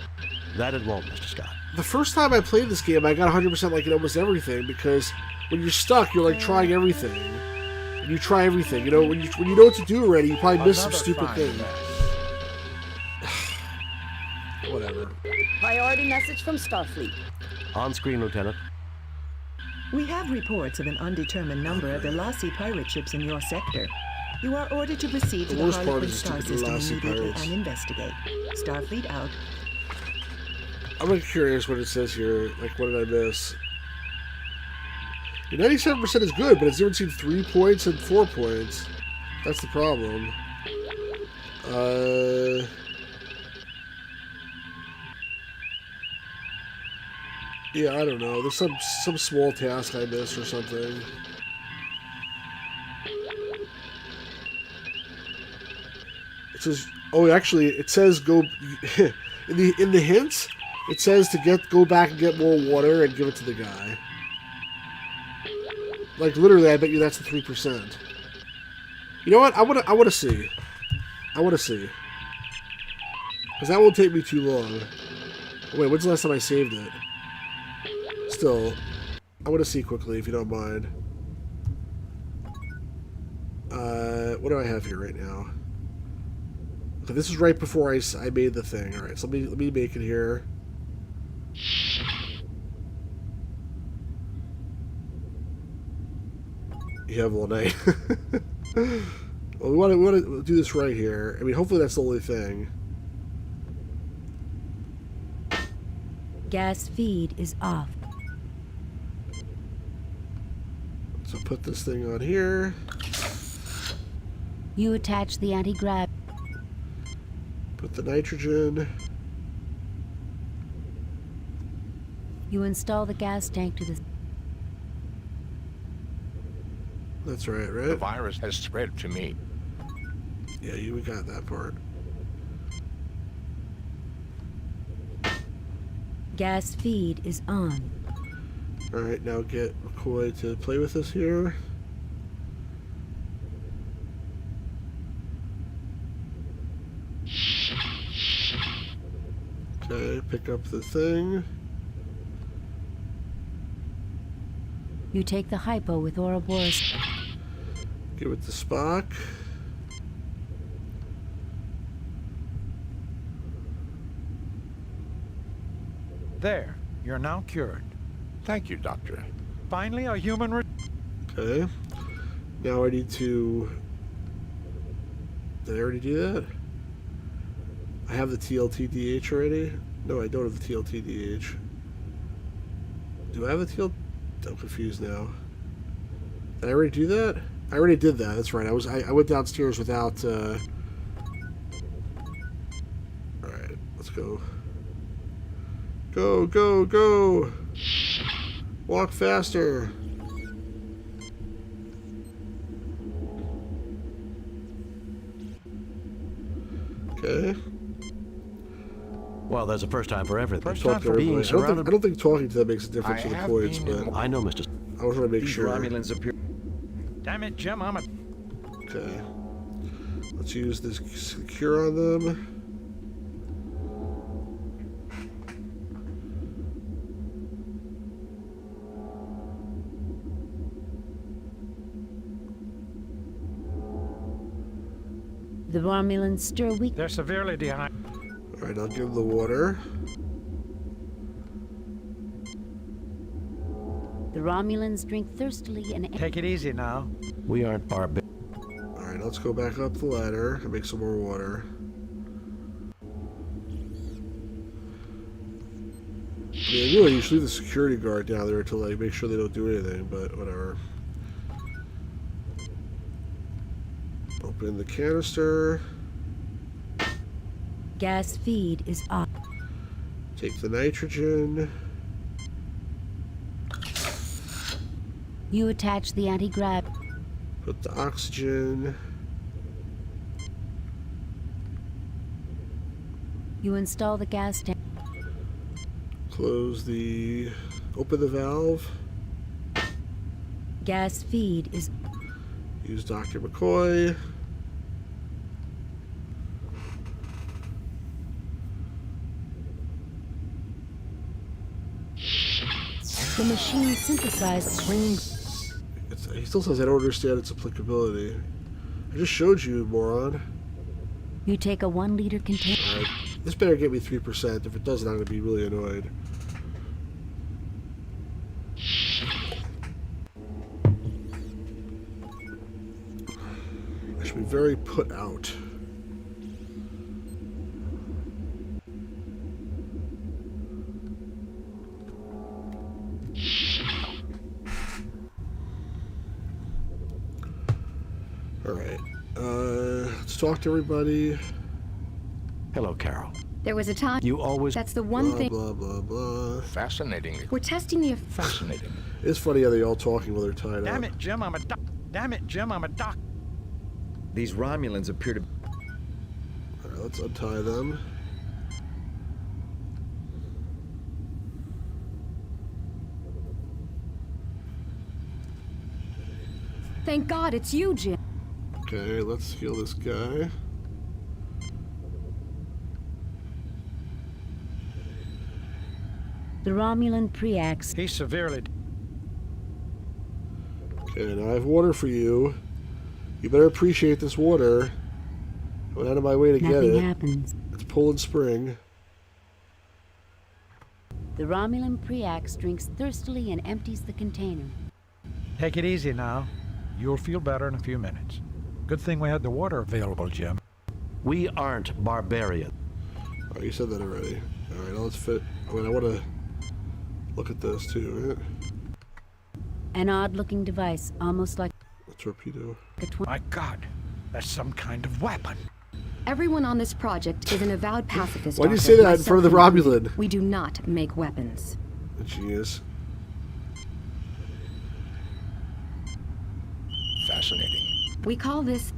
[SPEAKER 2] That it won't, Mr. Scott.
[SPEAKER 1] The first time I played this game, I got 100% like in almost everything, because when you're stuck, you're like trying everything. And you try everything. You know, when you know what to do already, you probably miss some stupid thing. Whatever.
[SPEAKER 4] Priority message from Starfleet.
[SPEAKER 2] On screen, Lieutenant.
[SPEAKER 12] We have reports of an undetermined number of Velasi pirate ships in your sector. You are ordered to proceed to the Harlequin star system immediately and investigate. Starfleet out.
[SPEAKER 1] I'm like curious what it says here. Like, what did I miss? Your 97% is good, but it's even seen 3 points and 4 points. That's the problem. Yeah, I don't know. There's some small task I missed or something. It says, oh, actually, it says go in the hints. It says to go back and get more water and give it to the guy. Like literally, I bet you that's the 3%. You know what? I want to see. I want to see. Because that won't take me too long. Wait, when's the last time I saved it? Still, I want to see quickly, if you don't mind. What do I have here right now? Okay, this is right before I made the thing. All right, so let me make it here. You have all night. Well, we want to do this right here. I mean, hopefully that's the only thing.
[SPEAKER 8] Gas feed is off.
[SPEAKER 1] So put this thing on here.
[SPEAKER 8] You attach the anti-grav.
[SPEAKER 1] Put the nitrogen.
[SPEAKER 8] You install the gas tank to the...
[SPEAKER 1] That's right,
[SPEAKER 3] The
[SPEAKER 1] right?
[SPEAKER 3] virus has spread to me.
[SPEAKER 1] Yeah, we got that part.
[SPEAKER 8] Gas feed is on.
[SPEAKER 1] Alright, now get McCoy to play with us here. Okay, pick up the thing.
[SPEAKER 8] You take the hypo with Ouroboros.
[SPEAKER 1] Give it to Spock.
[SPEAKER 10] There, you're now cured.
[SPEAKER 3] Thank you, Doctor.
[SPEAKER 10] Finally, a human.
[SPEAKER 1] Okay. Now I need to... Did I already do that? I have the TLTDH already? No, I don't have the TLTDH. Do I have the TL... I'm confused now. Did I already do that? I already did that. That's right. I went downstairs without... Alright, let's go. Go, go, go! Walk faster! Okay.
[SPEAKER 2] Well, there's a first time for everything.
[SPEAKER 1] Talk to everybody. I don't think talking to them makes a difference
[SPEAKER 3] I
[SPEAKER 1] to the
[SPEAKER 3] have
[SPEAKER 1] points,
[SPEAKER 3] been
[SPEAKER 1] but
[SPEAKER 2] I know, Mr.
[SPEAKER 1] I was trying to make
[SPEAKER 6] These
[SPEAKER 1] sure.
[SPEAKER 6] Romulans appear.
[SPEAKER 10] Damn it, Jim, I'm a.
[SPEAKER 1] Okay. Let's use this secure on them.
[SPEAKER 8] The Romulans stir weak.
[SPEAKER 10] They're severely dehydrated.
[SPEAKER 1] Alright, I'll give them the water.
[SPEAKER 8] The Romulans drink thirstily and...
[SPEAKER 10] Take it easy now.
[SPEAKER 2] We aren't barbarians.
[SPEAKER 1] Alright, let's go back up the ladder and make some more water. I mean, really, you should leave the security guard down there to like make sure they don't do anything, but whatever. Open the canister.
[SPEAKER 8] Gas feed is off.
[SPEAKER 1] Take the nitrogen.
[SPEAKER 8] You attach the anti-grav.
[SPEAKER 1] Put the oxygen.
[SPEAKER 8] You install the gas tank.
[SPEAKER 1] Close the... Open the valve.
[SPEAKER 8] Gas feed is...
[SPEAKER 1] Use Dr. McCoy.
[SPEAKER 8] The machine synthesizes...
[SPEAKER 1] He still says I don't understand its applicability. I just showed you, moron.
[SPEAKER 8] You take a 1-liter container...
[SPEAKER 1] Alright, this better get me 3%. If it doesn't, I'm going to be really annoyed. I should be very put out. Alright, let's talk to everybody.
[SPEAKER 2] Hello, Carol.
[SPEAKER 11] There was a time.
[SPEAKER 2] You always...
[SPEAKER 11] That's the one thing.
[SPEAKER 1] Blah, blah, blah.
[SPEAKER 3] Fascinating.
[SPEAKER 11] We're testing the.
[SPEAKER 3] Fascinating.
[SPEAKER 1] It's funny how they all talking while they're tied
[SPEAKER 10] Damn
[SPEAKER 1] up.
[SPEAKER 10] it, Jim, I'm a doc. Damn it, Jim, I'm a doc.
[SPEAKER 6] These Romulans appear to.
[SPEAKER 1] Alright, let's untie them.
[SPEAKER 11] Thank God it's you, Jim.
[SPEAKER 1] Okay, let's heal this guy.
[SPEAKER 8] The Romulan Preax.
[SPEAKER 10] He's severely...
[SPEAKER 1] Okay, now I have water for you. You better appreciate this water. I went out of my way to get it.
[SPEAKER 8] Nothing happens.
[SPEAKER 1] It's Poland Spring.
[SPEAKER 8] The Romulan Preax drinks thirstily and empties the container.
[SPEAKER 10] Take it easy now. You'll feel better in a few minutes. Good thing we had the water available, Jim.
[SPEAKER 2] We aren't barbarians.
[SPEAKER 1] Oh, you said that already. Alright, now let's fit. I mean, I want to look at this too, right?
[SPEAKER 8] An odd-looking device, almost like
[SPEAKER 1] A torpedo.
[SPEAKER 10] My God, that's some kind of weapon.
[SPEAKER 11] Everyone on this project is an avowed pacifist.
[SPEAKER 1] Why do you say that in front of the Romulan?
[SPEAKER 11] We do not make weapons.
[SPEAKER 1] Genius.
[SPEAKER 3] Fascinating.
[SPEAKER 11] We call this...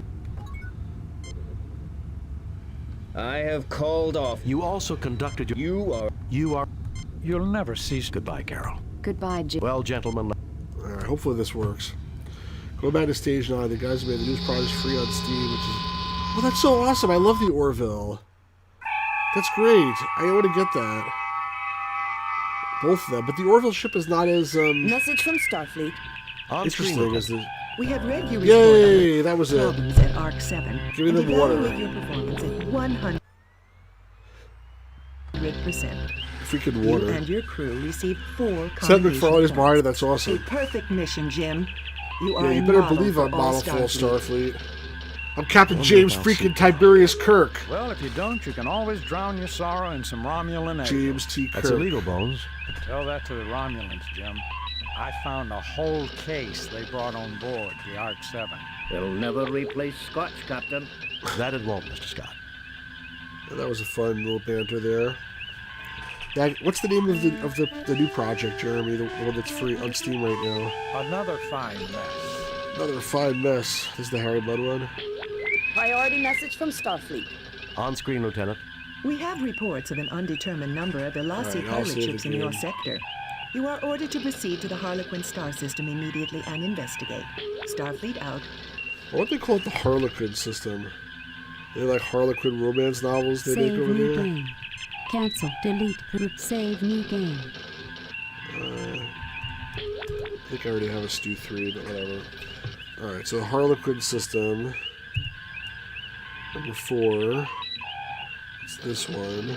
[SPEAKER 9] I have called off.
[SPEAKER 2] You also conducted your...
[SPEAKER 9] You are...
[SPEAKER 10] You'll never cease...
[SPEAKER 2] Goodbye, Carol.
[SPEAKER 11] Goodbye, Jim.
[SPEAKER 2] Well, gentlemen...
[SPEAKER 1] Alright, hopefully this works. Go back to stage 9. The guys made the news project free on Steam, which is... Oh, that's so awesome. I love the Orville. That's great. I want to get that. Both of them. But the Orville ship is not as,
[SPEAKER 4] Message from Starfleet.
[SPEAKER 1] interesting as the...
[SPEAKER 12] We have read your report
[SPEAKER 1] Yay!
[SPEAKER 12] on
[SPEAKER 1] That was it.
[SPEAKER 12] problems at Arc 7.
[SPEAKER 1] Give me
[SPEAKER 12] and
[SPEAKER 1] the water.
[SPEAKER 12] evaluate your performance at 100%.
[SPEAKER 1] Freaking
[SPEAKER 12] You
[SPEAKER 1] water.
[SPEAKER 12] and your crew received 4
[SPEAKER 1] Seth
[SPEAKER 12] commendation
[SPEAKER 1] MacFarlane is behind it.
[SPEAKER 12] points.
[SPEAKER 1] That's awesome.
[SPEAKER 12] A perfect mission, Jim. You are
[SPEAKER 1] Yeah, you
[SPEAKER 12] a
[SPEAKER 1] better
[SPEAKER 12] model
[SPEAKER 1] believe
[SPEAKER 12] for
[SPEAKER 1] I'm
[SPEAKER 12] all
[SPEAKER 1] model full
[SPEAKER 12] Starfleet.
[SPEAKER 1] Starfleet. I'm Captain James freaking Tiberius Kirk.
[SPEAKER 10] Well, if you don't, you can always drown your sorrow in some Romulan ale.
[SPEAKER 1] James T. Kirk.
[SPEAKER 2] That's illegal, Bones.
[SPEAKER 10] Tell that to the Romulans, Jim. I found a whole case they brought on board the Arc 7.
[SPEAKER 5] It'll never replace Scotch, Captain.
[SPEAKER 2] That it won't, Mr. Scott.
[SPEAKER 1] Yeah, that was a fun little banter there. That, what's the name of the new project, Jeremy? The one that's free on Steam right now.
[SPEAKER 10] Another fine mess.
[SPEAKER 1] Another fine mess. This is the Harry Mudd one.
[SPEAKER 4] Priority message from Starfleet.
[SPEAKER 2] On screen, Lieutenant.
[SPEAKER 12] We have reports of an undetermined number of Velasi
[SPEAKER 1] Alright, I'll
[SPEAKER 12] pilot
[SPEAKER 1] save
[SPEAKER 12] ships
[SPEAKER 1] the
[SPEAKER 12] in your
[SPEAKER 1] game.
[SPEAKER 12] sector. You are ordered to proceed to the Harlequin star system immediately and investigate. Starfleet out.
[SPEAKER 1] Why don't they call it the Harlequin system? They like Harlequin romance novels they
[SPEAKER 8] Save
[SPEAKER 1] make over
[SPEAKER 8] new
[SPEAKER 1] there.
[SPEAKER 8] game. Cancel. Delete. Group. Save new game.
[SPEAKER 1] I think I already have a Stu 3, but whatever. Alright, so the Harlequin system. Number 4. It's this one.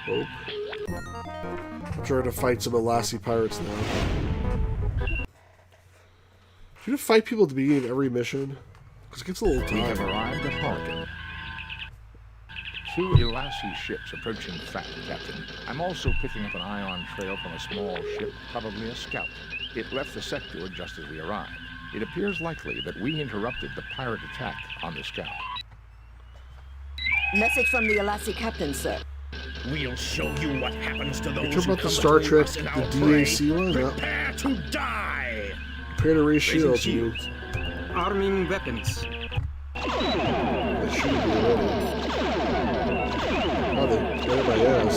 [SPEAKER 1] Hope. I'm trying to fight some Velasi pirates now. Do you fight people at the beginning of every mission? Because it gets a little
[SPEAKER 3] We have
[SPEAKER 1] tiring.
[SPEAKER 3] arrived at Harlequin. 2 Elasi ships approaching Fat Captain. I'm also picking up an ion trail from a small ship, probably a scout. It left the sector just as we arrived. It appears likely that we interrupted the pirate attack on the scout.
[SPEAKER 4] Message from the Elasi captain, sir.
[SPEAKER 5] We'll show you what happens to those
[SPEAKER 1] You talking
[SPEAKER 5] who
[SPEAKER 1] about the
[SPEAKER 5] come
[SPEAKER 1] Star
[SPEAKER 5] between
[SPEAKER 1] Trek,
[SPEAKER 5] us
[SPEAKER 1] the
[SPEAKER 5] and our prey.
[SPEAKER 1] DAC one? Yeah.
[SPEAKER 5] Prepare to die!
[SPEAKER 1] Prepare to raise
[SPEAKER 5] Raising
[SPEAKER 1] shields. You.
[SPEAKER 5] Arming weapons.
[SPEAKER 1] That should be ready. Oh, they got it my ass.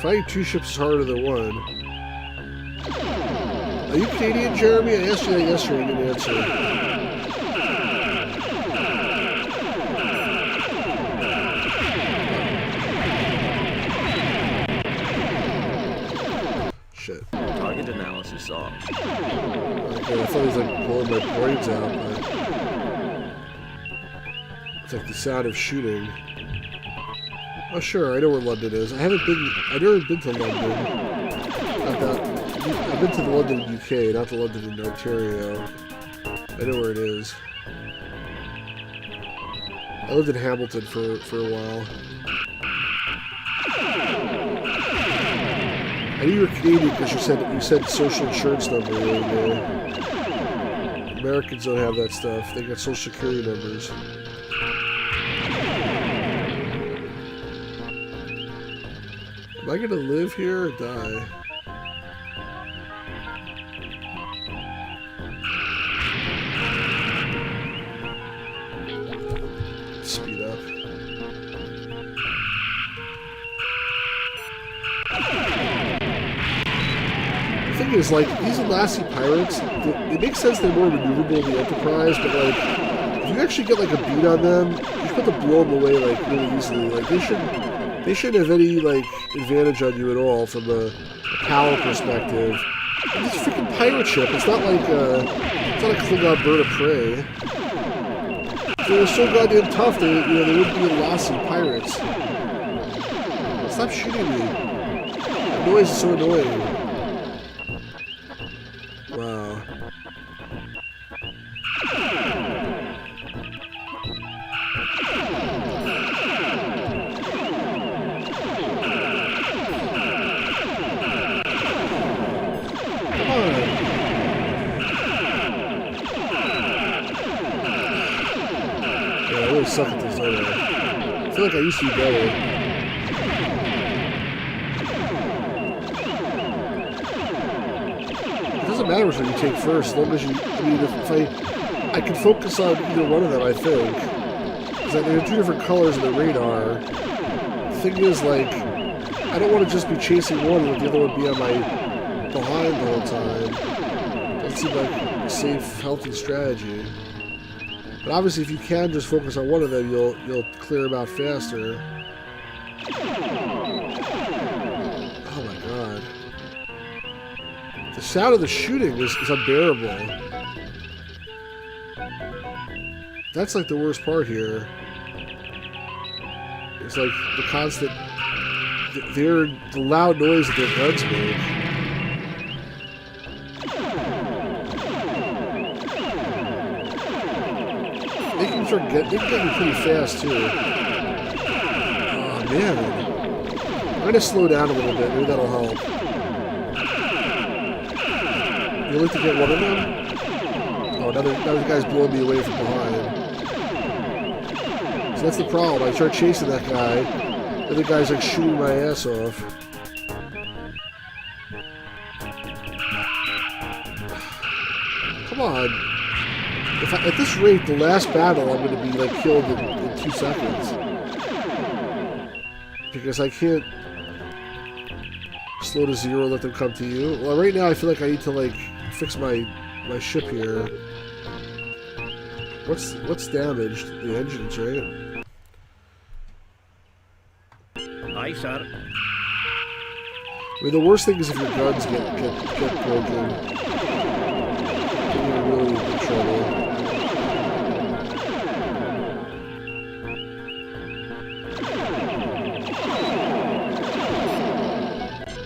[SPEAKER 1] Fighting 2 ships is harder than 1. Are you Canadian, Jeremy? I asked you that yesterday and you didn't answer. Shit.
[SPEAKER 5] Target analysis off.
[SPEAKER 1] Okay, I thought he was like blowing my brains out, but it's like the sound of shooting. Oh sure, I know where London is. I've never been to London. Not that, I've been to the London, UK, not the London in Ontario. I know where it is. I lived in Hamilton for a while. I knew you were Canadian because you said social insurance number the other day. Americans don't have that stuff. They got social security numbers. Am I gonna live here or die? Speed up. thing is, like, these Alassi pirates, it makes sense they're more maneuverable in the Enterprise, but, like, if you actually get, like, a beat on them, you're supposed to blow them away, like, really easily. Like, they shouldn't have any, like, advantage on you at all from a power perspective. And this freaking pirate ship, it's not like a Klingon bird of prey. If they were so goddamn tough, they wouldn't be Alassi pirates. Stop shooting me. That noise is so annoying. Wow. Come on. Yeah, I really suck at this, don't I? I feel like I used to be better. It doesn't matter which one you take first, as long as you, I mean, if I can focus on either one of them, I think. Because there are two different colors in the radar. The thing is, like, I don't want to just be chasing one and the other one be on my behind the whole time. Doesn't seem like a safe, healthy strategy. But obviously, if you can just focus on one of them, you'll clear them out faster. Oh my god. The sound of the shooting is unbearable. That's like the worst part here. It's like the constant... the loud noise that their guns make. They can get me pretty fast too. Oh man. I'm gonna slow down a little bit, maybe that'll help. You like to get one of them? Oh, now the guy's blowing me away from behind. So that's the problem. I start chasing that guy, and the guy's like shooting my ass off. Come on. At this rate, the last battle, I'm going to be like killed in 2 seconds. Because I can't slow to zero and let them come to you. Well, right now I feel like I need to like fix my ship here. What's damaged? The engines, right?
[SPEAKER 9] Aye, sir.
[SPEAKER 1] I mean, the worst thing is if your guns get broken. Then you're really in trouble.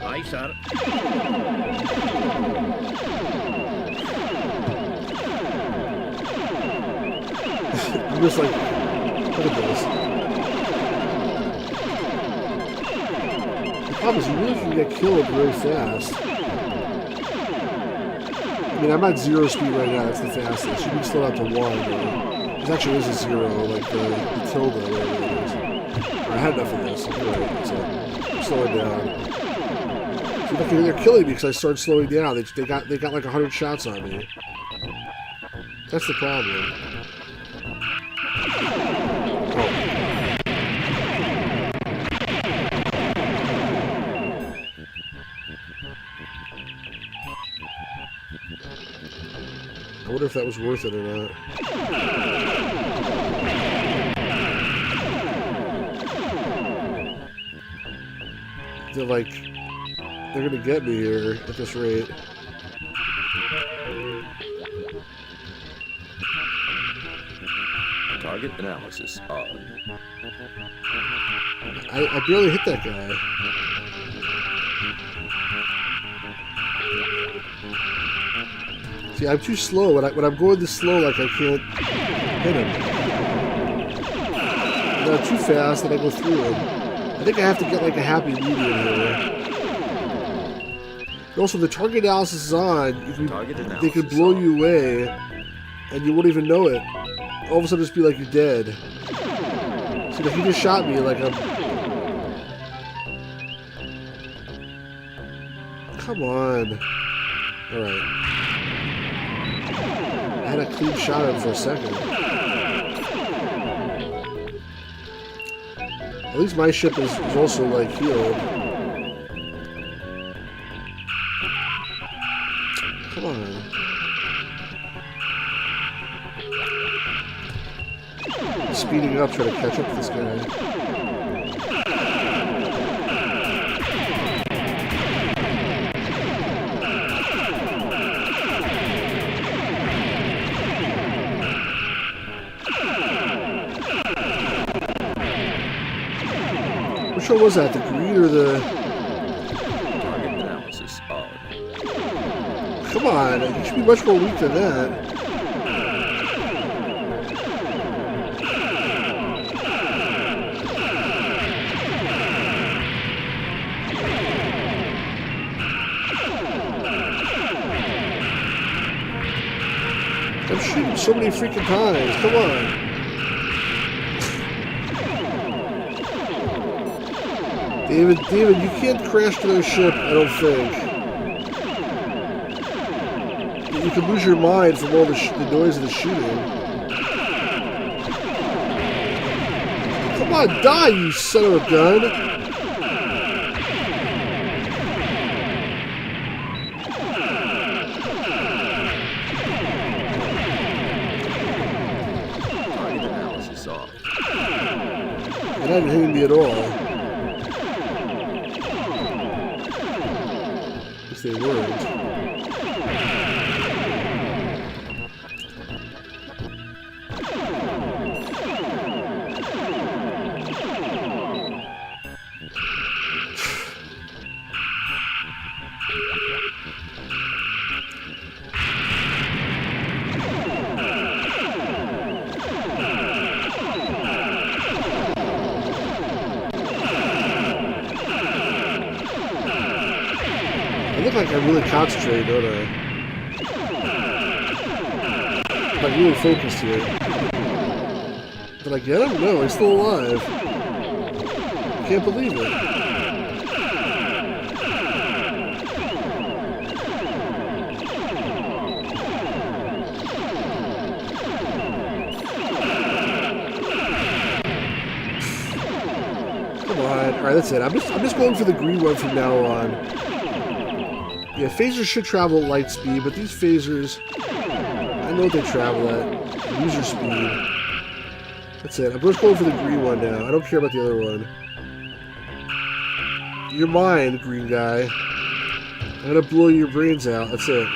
[SPEAKER 9] Aye, sir.
[SPEAKER 1] I'm just like, look at this. The problem is you really can get killed very fast. I mean, I'm at 0 speed right now, that's the fastest. You can slow out to 1, or it actually is a 0, like the tilde, whatever it is. I had enough of this. Right, so I'm slowing down. See, look, they're killing me because I started slowing down. They got like 100 shots on me. That's the problem. I wonder if that was worth it or not. They're gonna get me here at this rate.
[SPEAKER 13] Target analysis on.
[SPEAKER 1] I barely hit that guy. See, I'm too slow. When I'm going this slow, like I can't hit him. When I'm too fast, then I go through him. I think I have to get like a happy medium here. And also, the target analysis is on. They could blow you away, and you won't even know it. All of a sudden, just be like you're dead. See, if he just shot me, like I'm. Come on. All right. I had a clean shot at him for a second. At least my ship is also, like, healed. Speeding up, trying to catch up to this guy. Which one was that? The green or the...
[SPEAKER 13] Target analysis on.
[SPEAKER 1] Come on, you should be much more weak than that. I'm shooting so many freaking times. Come on. David, you can't crash to their ship, I don't think. You could lose your mind from all the noise of the shooting. Come on, die, you son of a gun!
[SPEAKER 13] Target analysis off.
[SPEAKER 1] You're not hitting me at all. They weren't. I look like I'm really concentrated, don't I? I'm like really focused here. Did I get him? No, he's still alive. I can't believe it. Come on. Alright, that's it. I'm just going for the green one from now on. Yeah, phasers should travel at light speed, but these phasers, I know what they travel at. User speed. That's it. I'm just going for the green one now. I don't care about the other one. You're mine, green guy. I'm gonna blow your brains out. That's it.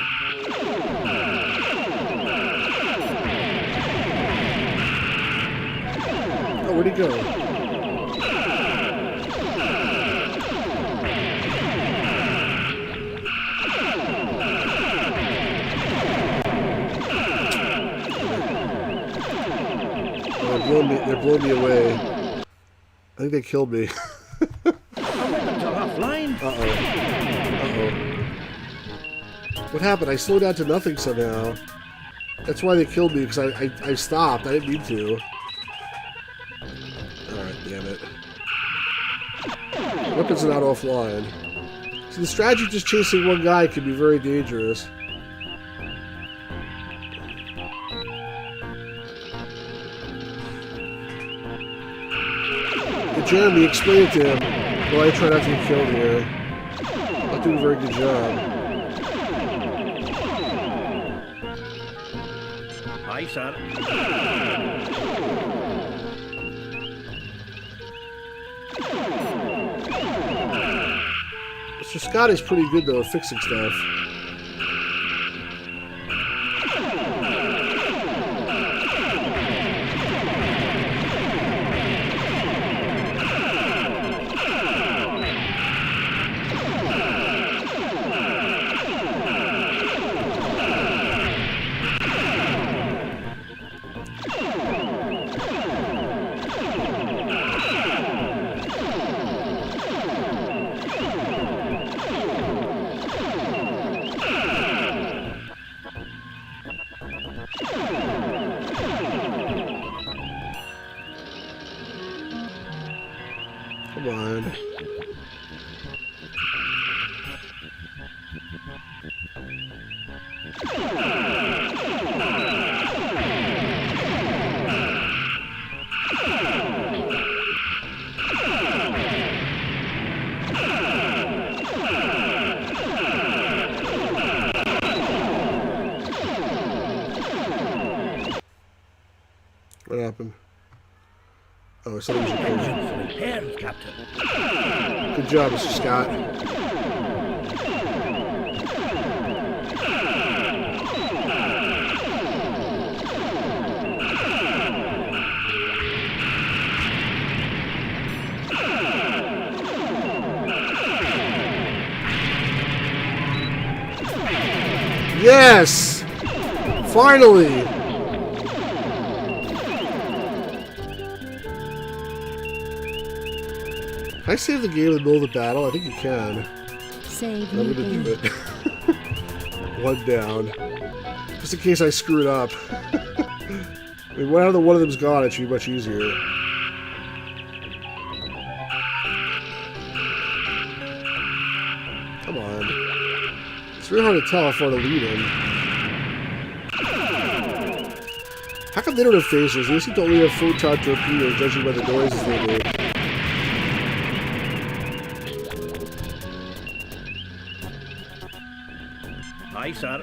[SPEAKER 1] Oh, where'd he go? They're blowing me away. I think they killed me. Uh-oh. What happened? I slowed down to nothing somehow. That's why they killed me, because I stopped. I didn't mean to. Alright, damn it. Weapons are not offline. See, the strategy of just chasing one guy can be very dangerous. Jeremy, explain it to him. Well, I try not to get killed here. Not doing a very good job.
[SPEAKER 9] Hi, sir.
[SPEAKER 1] Mr. Scott is pretty good, though, at fixing stuff. Come on. What happened? Oh, something's repaired.
[SPEAKER 5] Repaired, Captain.
[SPEAKER 1] Good job, Mr. Scott. Yes! Finally! Can I save the game in the middle of the battle? I think you can.
[SPEAKER 8] Save.
[SPEAKER 1] I'm gonna do it. One down. Just in case I screw it up. I mean, whenever one of them's gone, it should be much easier. Come on. It's really hard to tell how far to lead him. How come they don't have phasers? They seem to only have photon torpedoes, judging by the noises they make.
[SPEAKER 9] Aye, sir.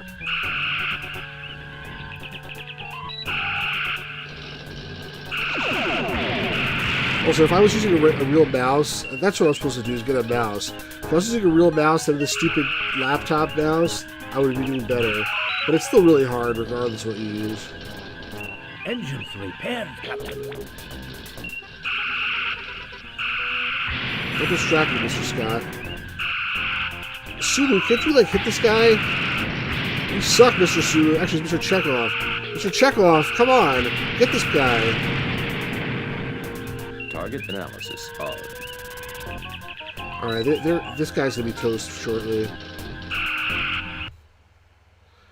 [SPEAKER 1] Also, if I was using a real mouse, that's what I was supposed to do, is get a mouse. If I was using a real mouse instead of this stupid laptop mouse, I would be doing better. But it's still really hard, regardless of what you use.
[SPEAKER 5] Engines repaired, Captain.
[SPEAKER 1] Don't distract me, Mr. Scott. Sulu, can't you, like, hit this guy? You suck, Mr. Sulu. Actually, it's Mr. Chekhov. Mr. Chekhov, come on. Get this guy.
[SPEAKER 13] Target analysis of.
[SPEAKER 1] Alright, this guy's gonna be toast shortly.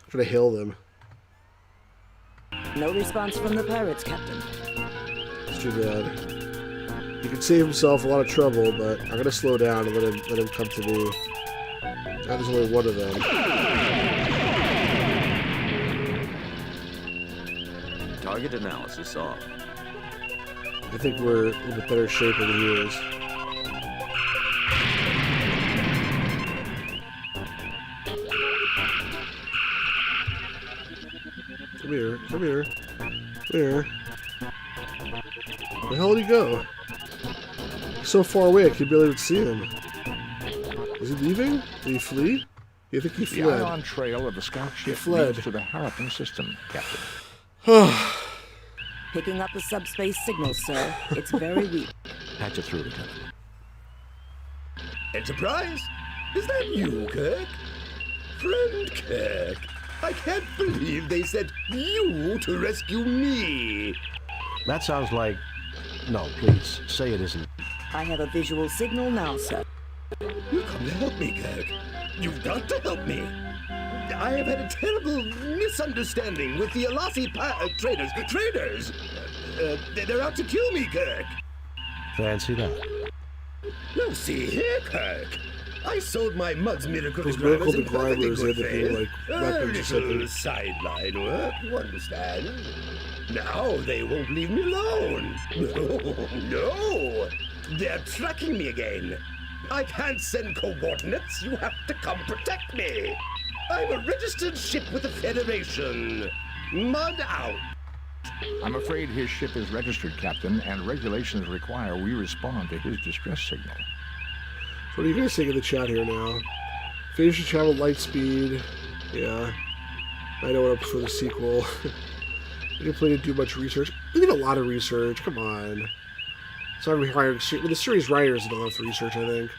[SPEAKER 1] Try to hail them.
[SPEAKER 4] No response from the pirates, Captain.
[SPEAKER 1] It's too bad. He could save himself a lot of trouble, but I'm gonna slow down and let him come to me. Now there's only one of them.
[SPEAKER 13] Target analysis off.
[SPEAKER 1] I think we're in a little bit better shape than he is. Come here, come here, come here. Where the hell did he go? He's so far away I could barely even see him. Is he leaving? Did he flee? You think he fled?
[SPEAKER 3] The ion trail of the scout ship
[SPEAKER 1] fled.
[SPEAKER 3] leads to the Harappan system, Captain.
[SPEAKER 4] Picking up the subspace signal, sir. It's very weak.
[SPEAKER 2] Patch it through, Lieutenant.
[SPEAKER 5] Enterprise? Is that you, Kirk? Friend Kirk, I can't believe they sent you to rescue me.
[SPEAKER 2] That sounds like... No, please, say it isn't.
[SPEAKER 4] I have a visual signal now, sir.
[SPEAKER 5] You come to help me, Kirk. You've got to help me. I have had a terrible misunderstanding with the Alasi traders. Traders? They're out to kill me, Kirk.
[SPEAKER 2] Fancy that.
[SPEAKER 5] Now see here, Kirk. I sold my Mug's miracle
[SPEAKER 1] Those
[SPEAKER 5] drivers
[SPEAKER 1] miracle
[SPEAKER 5] in perfectly
[SPEAKER 1] drivers
[SPEAKER 5] good
[SPEAKER 1] end up being
[SPEAKER 5] faith.
[SPEAKER 1] like weapons or something.
[SPEAKER 5] Little sideline work, you understand? Now they won't leave me alone. No. They're tracking me again. I can't send coordinates. You have to come protect me. I'm a registered ship with the Federation. Mud out.
[SPEAKER 3] I'm afraid his ship is registered, Captain, and regulations require we respond to his distress signal.
[SPEAKER 1] So what are you guys saying in the chat here now? Phase should travel light speed. Yeah. I know what I prefer the sequel. I didn't plan to do much research. We did a lot of research. Come on. So I'm hiring... Well, the series writers did a lot of research, I think.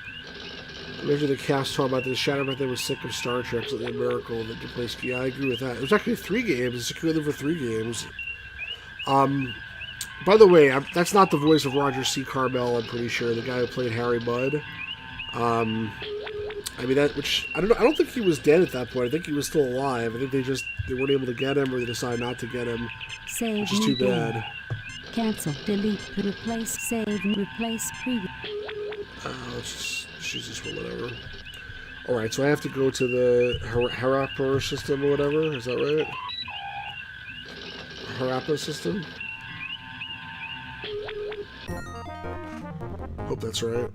[SPEAKER 1] Imagine the cast talking about this. Shadowbreath was sick of Star Trek, so the miracle that took place. Yeah, I agree with that. It was actually 3 games. It's secured them for 3 games. By the way, that's not the voice of Roger C. Carmel, I'm pretty sure. The guy who played Harry Mudd. I mean, I don't think he was dead at that point. I think he was still alive. I think they weren't able to get him, or they decided not to get him.
[SPEAKER 8] Save,
[SPEAKER 1] which is too bad.
[SPEAKER 8] Cancel, delete, replace, save, replace, preview.
[SPEAKER 1] Let's just use this for whatever. Alright, so I have to go to the Harappa system or whatever, is that right? Harappa system? Hope that's right.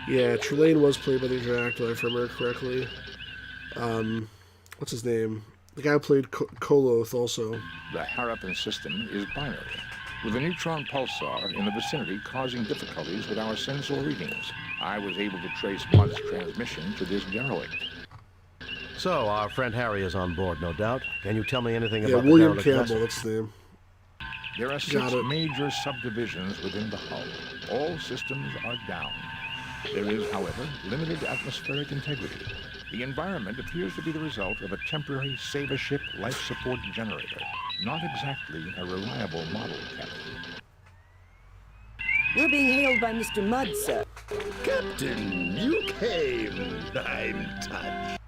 [SPEAKER 1] Yeah, Trelane was played by the actor, if I remember correctly. What's his name? The guy who played Koloth also.
[SPEAKER 3] The Harappan system is binary, with a neutron pulsar in the vicinity causing difficulties with our sensor readings. I was able to trace Mudd's transmission to this derelict.
[SPEAKER 2] So, our friend Harry is on board, no doubt. Can you tell me anything about
[SPEAKER 1] William
[SPEAKER 2] the derelict
[SPEAKER 1] Campbell,
[SPEAKER 2] vessel?
[SPEAKER 1] that's the name.
[SPEAKER 3] There are 6 major subdivisions within the hull. All systems are down. There is, however, limited atmospheric integrity. The environment appears to be the result of a temporary Saber ship life support generator. Not exactly a reliable model, Captain.
[SPEAKER 4] We're being hailed by Mr. Mudd, sir.
[SPEAKER 5] Captain, you came. I'm touched.